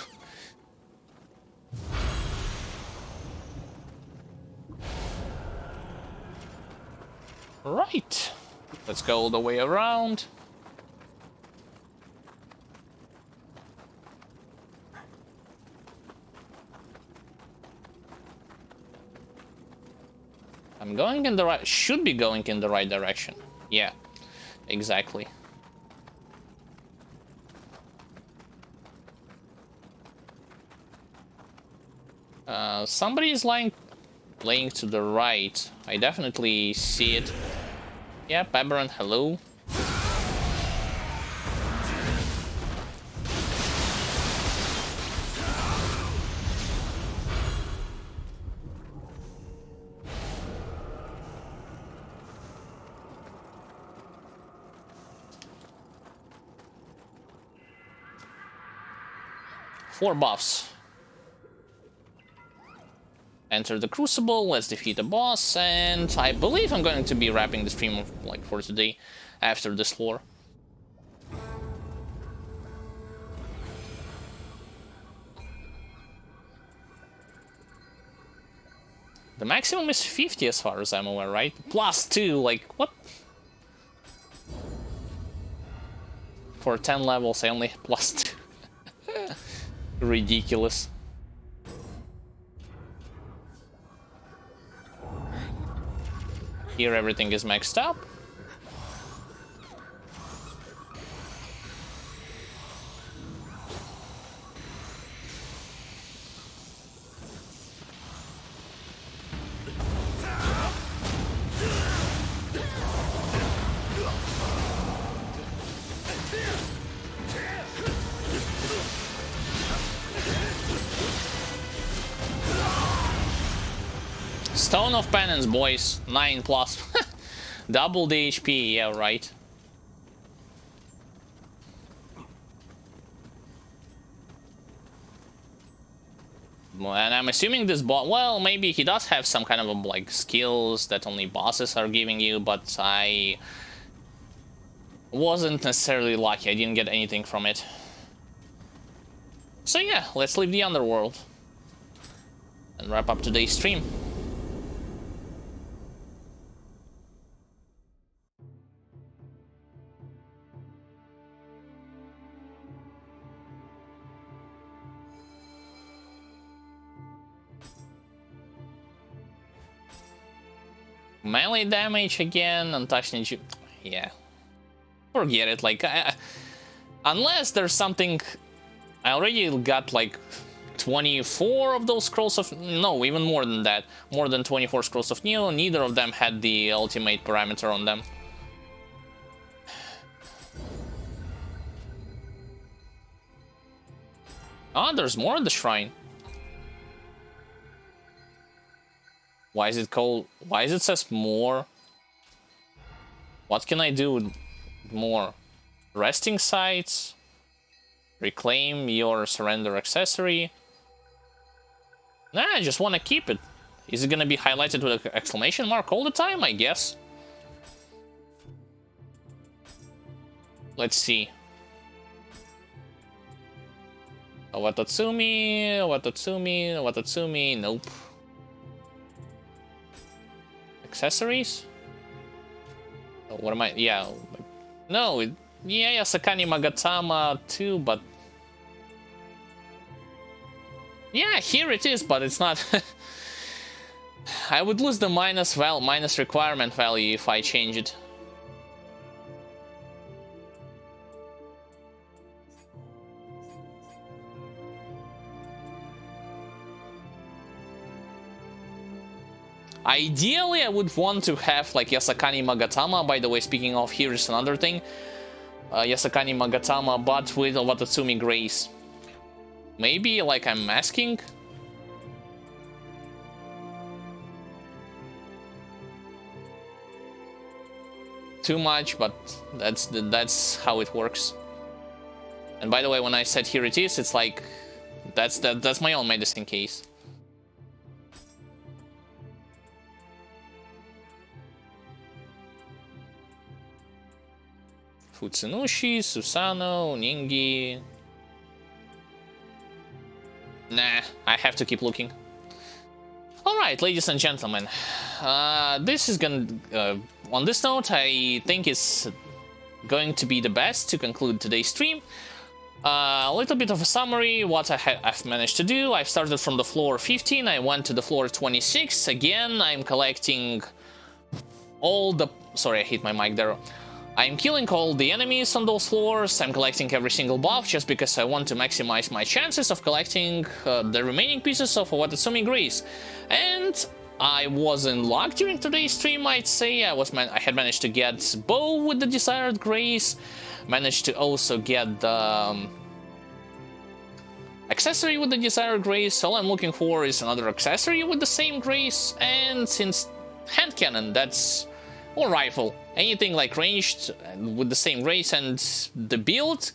Right. Let's go all the way around. I'm going in the right... should be going in the right direction. Yeah, exactly. Somebody is laying to the right. I definitely see it. Yeah, Aberrant, hello. Four buffs. Enter the Crucible, let's defeat the boss, and I believe I'm going to be wrapping the stream like for today after this floor. The maximum is 50 as far as I'm aware, right? Plus 2, like, what? For 10 levels, I only plus 2. Ridiculous. Here everything is maxed up. Stone of Penance, boys. 9 plus. Double the HP, yeah, right. And I'm assuming this boss... well, maybe he does have some kind of like skills that only bosses are giving you, but I wasn't necessarily lucky. I didn't get anything from it. So yeah, let's leave the underworld and wrap up today's stream. Melee damage again, untouched ninja. Yeah. Forget it, like, unless there's something... I already got, like, 24 of those scrolls of... no, even more than that. More than 24 scrolls of Nioh, neither of them had the ultimate parameter on them. Ah, there's more at the shrine. Why is it called... why is it says more? What can I do with more? Resting sites? Reclaim your surrender accessory? Nah, I just want to keep it. Is it gonna be highlighted with an exclamation mark all the time? I guess. Let's see. Watatsumi, Watatsumi, Watatsumi, nope. Accessories? Oh, what am I? Yeah. No, yeah, Sakani Magatama too, but... yeah, here it is, but it's not... I would lose the minus requirement value if I change it. Ideally, I would want to have like Yasakani Magatama. By the way, speaking of, here is another thing. Yasakani Magatama, but with Watatsumi Grace. Maybe, like I'm asking? Too much, but that's how it works. And by the way, when I said here it is, it's like... that's my own medicine case. Futsunushi, Susano, Ningi... Nah, I have to keep looking. Alright, ladies and gentlemen. This is gonna... on this note, I think it's going to be the best to conclude today's stream. A little bit of a summary, what I've managed to do. I started from the floor 15, I went to the floor 26. Again, I'm collecting all the... Sorry, I hit my mic there. I'm killing all the enemies on those floors. I'm collecting every single buff just because I want to maximize my chances of collecting the remaining pieces of Watatsumi Grace. And I was in luck during today's stream, I'd say. I had managed to get bow with the desired grace, managed to also get the accessory with the desired grace. All I'm looking for is another accessory with the same grace, and since hand cannon, that's... or rifle, anything like ranged with the same grace, and the build,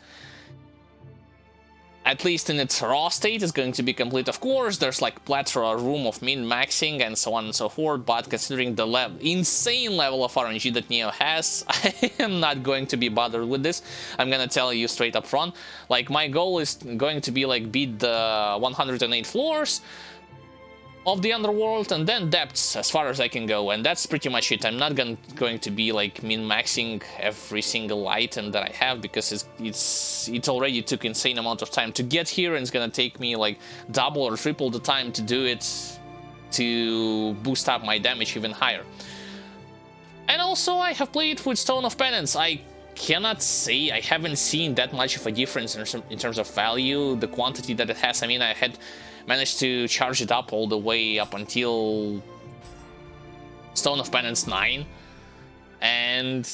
at least in its raw state, is going to be complete. Of course, there's like plethora room of min-maxing and so on and so forth, but considering the insane level of RNG that Nioh has, I am not going to be bothered with this. I'm gonna tell you straight up front. Like, my goal is going to be like beat the 108 floors of the underworld, and then depths as far as I can go, and that's pretty much it. I'm not going to be like min-maxing every single item that I have, because it already took insane amount of time to get here, and it's gonna take me like double or triple the time to do it, to boost up my damage even higher. And also, I have played with Stone of Penance. I cannot say I haven't seen that much of a difference in terms of value, the quantity that it has. I mean, I had managed to charge it up all the way up until Stone of Penance 9, and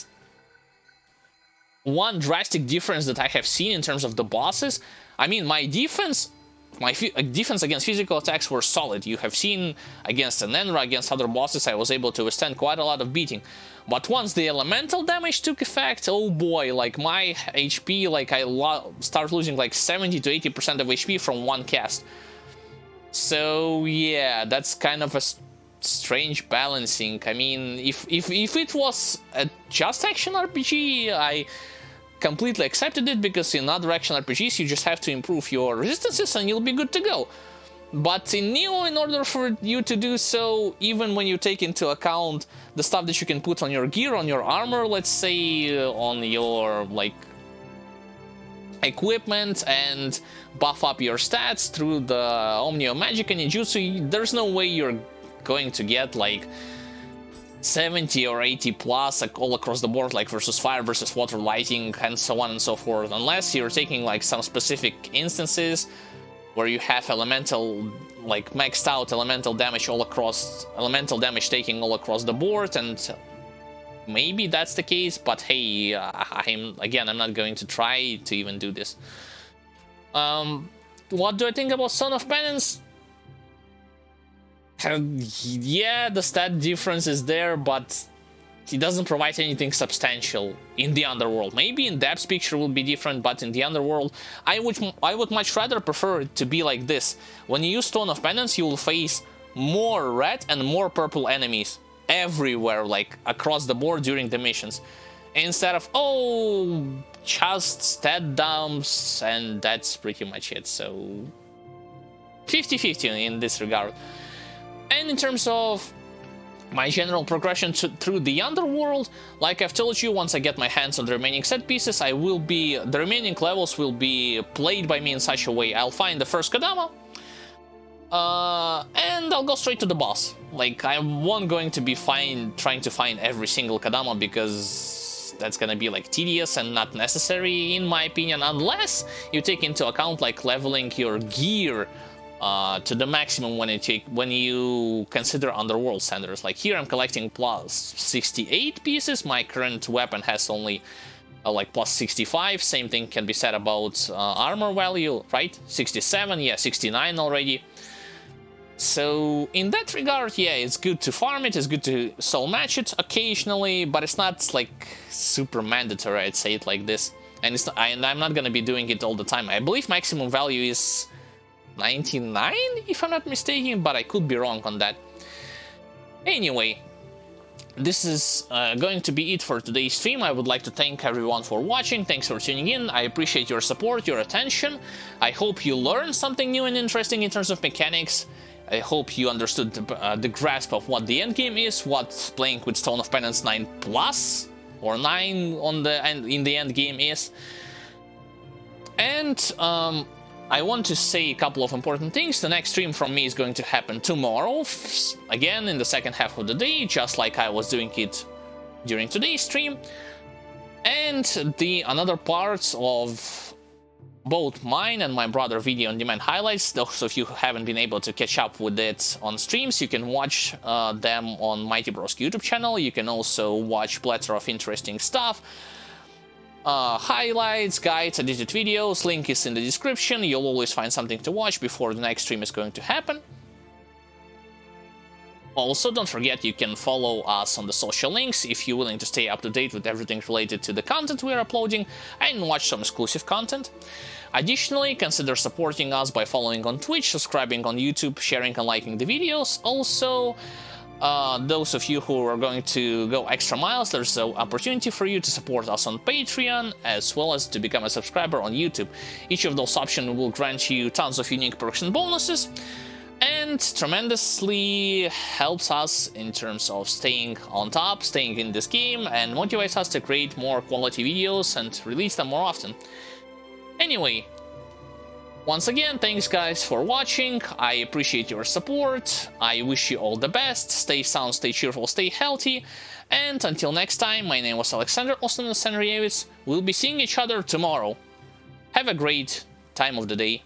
one drastic difference that I have seen in terms of the bosses, I mean, my defense against physical attacks were solid. You have seen against Enenra, against other bosses, I was able to withstand quite a lot of beating. But once the elemental damage took effect, oh boy, like my HP, like I start losing like 70 to 80% of HP from one cast. So yeah, that's kind of a strange balancing. I mean, if it was a just action RPG, I completely accepted it, because in other action RPGs you just have to improve your resistances and you'll be good to go. But in Nioh, in order for you to do so, even when you take into account the stuff that you can put on your gear, on your armor, let's say, on your like equipment, and buff up your stats through the Omnio Magic and Ninjutsu, there's no way you're going to get like 70 or 80 plus like, all across the board, like versus fire, versus water, lighting, and so on and so forth, unless you're taking like some specific instances where you have elemental, like maxed out elemental damage all across, elemental damage taking all across the board, and maybe that's the case, but hey, I'm not going to try to even do this. What do I think about Son of Penance? Yeah, the stat difference is there, but it doesn't provide anything substantial in the underworld. Maybe in depth picture will be different, but in the underworld, I would much rather prefer it to be like this. When you use Stone of Penance, you will face more red and more purple enemies everywhere, like across the board during the missions, instead of just stat dumps, and that's pretty much it. So 50-50 in this regard. And in terms of my general progression through the underworld, like I've told you, once I get my hands on the remaining set pieces, the remaining levels will be played by me in such a way. I'll find the first Kadama, and I'll go straight to the boss. Like, I won't going to be trying to find every single Kadama, because that's gonna be like tedious and not necessary in my opinion, unless you take into account like leveling your gear to the maximum when you consider underworld standards. Like here I'm collecting plus 68 pieces, my current weapon has only like plus 65, same thing can be said about armor value, right? 67, yeah, 69 already. So in that regard, yeah, it's good to farm it, it's good to soul match it occasionally, but it's not like super mandatory, I'd say it like this. And I'm not gonna be doing it all the time. I believe maximum value is 99, if I'm not mistaken, but I could be wrong on that. Anyway, this is going to be it for today's stream. I would like to thank everyone for watching. Thanks for tuning in. I appreciate your support, your attention. I hope you learned something new and interesting in terms of mechanics. I hope you understood the grasp of what the endgame is, what playing with Stone of Penance 9 plus or 9 in the endgame is. And I want to say a couple of important things. The next stream from me is going to happen tomorrow, again in the second half of the day, just like I was doing it during today's stream. And the another parts of both mine and my brother video on demand highlights, those of you who haven't been able to catch up with it on streams, you can watch them on MightyBrosky YouTube channel. You can also watch plethora of interesting stuff. Highlights, guides, edited videos, link is in the description. You'll always find something to watch before the next stream is going to happen. Also, don't forget you can follow us on the social links if you're willing to stay up to date with everything related to the content we're uploading and watch some exclusive content. Additionally, consider supporting us by following on Twitch, subscribing on YouTube, sharing and liking the videos. Also, those of you who are going to go extra miles, there's an opportunity for you to support us on Patreon, as well as to become a subscriber on YouTube. Each of those options will grant you tons of unique perks and bonuses, and tremendously helps us in terms of staying on top, staying in this game, and motivates us to create more quality videos and release them more often. Anyway, once again, thanks guys for watching. I appreciate your support. I wish you all the best. Stay sound, stay cheerful, stay healthy. And until next time, my name was Alexander, also known as Xandrevets. We'll be seeing each other tomorrow. Have a great time of the day.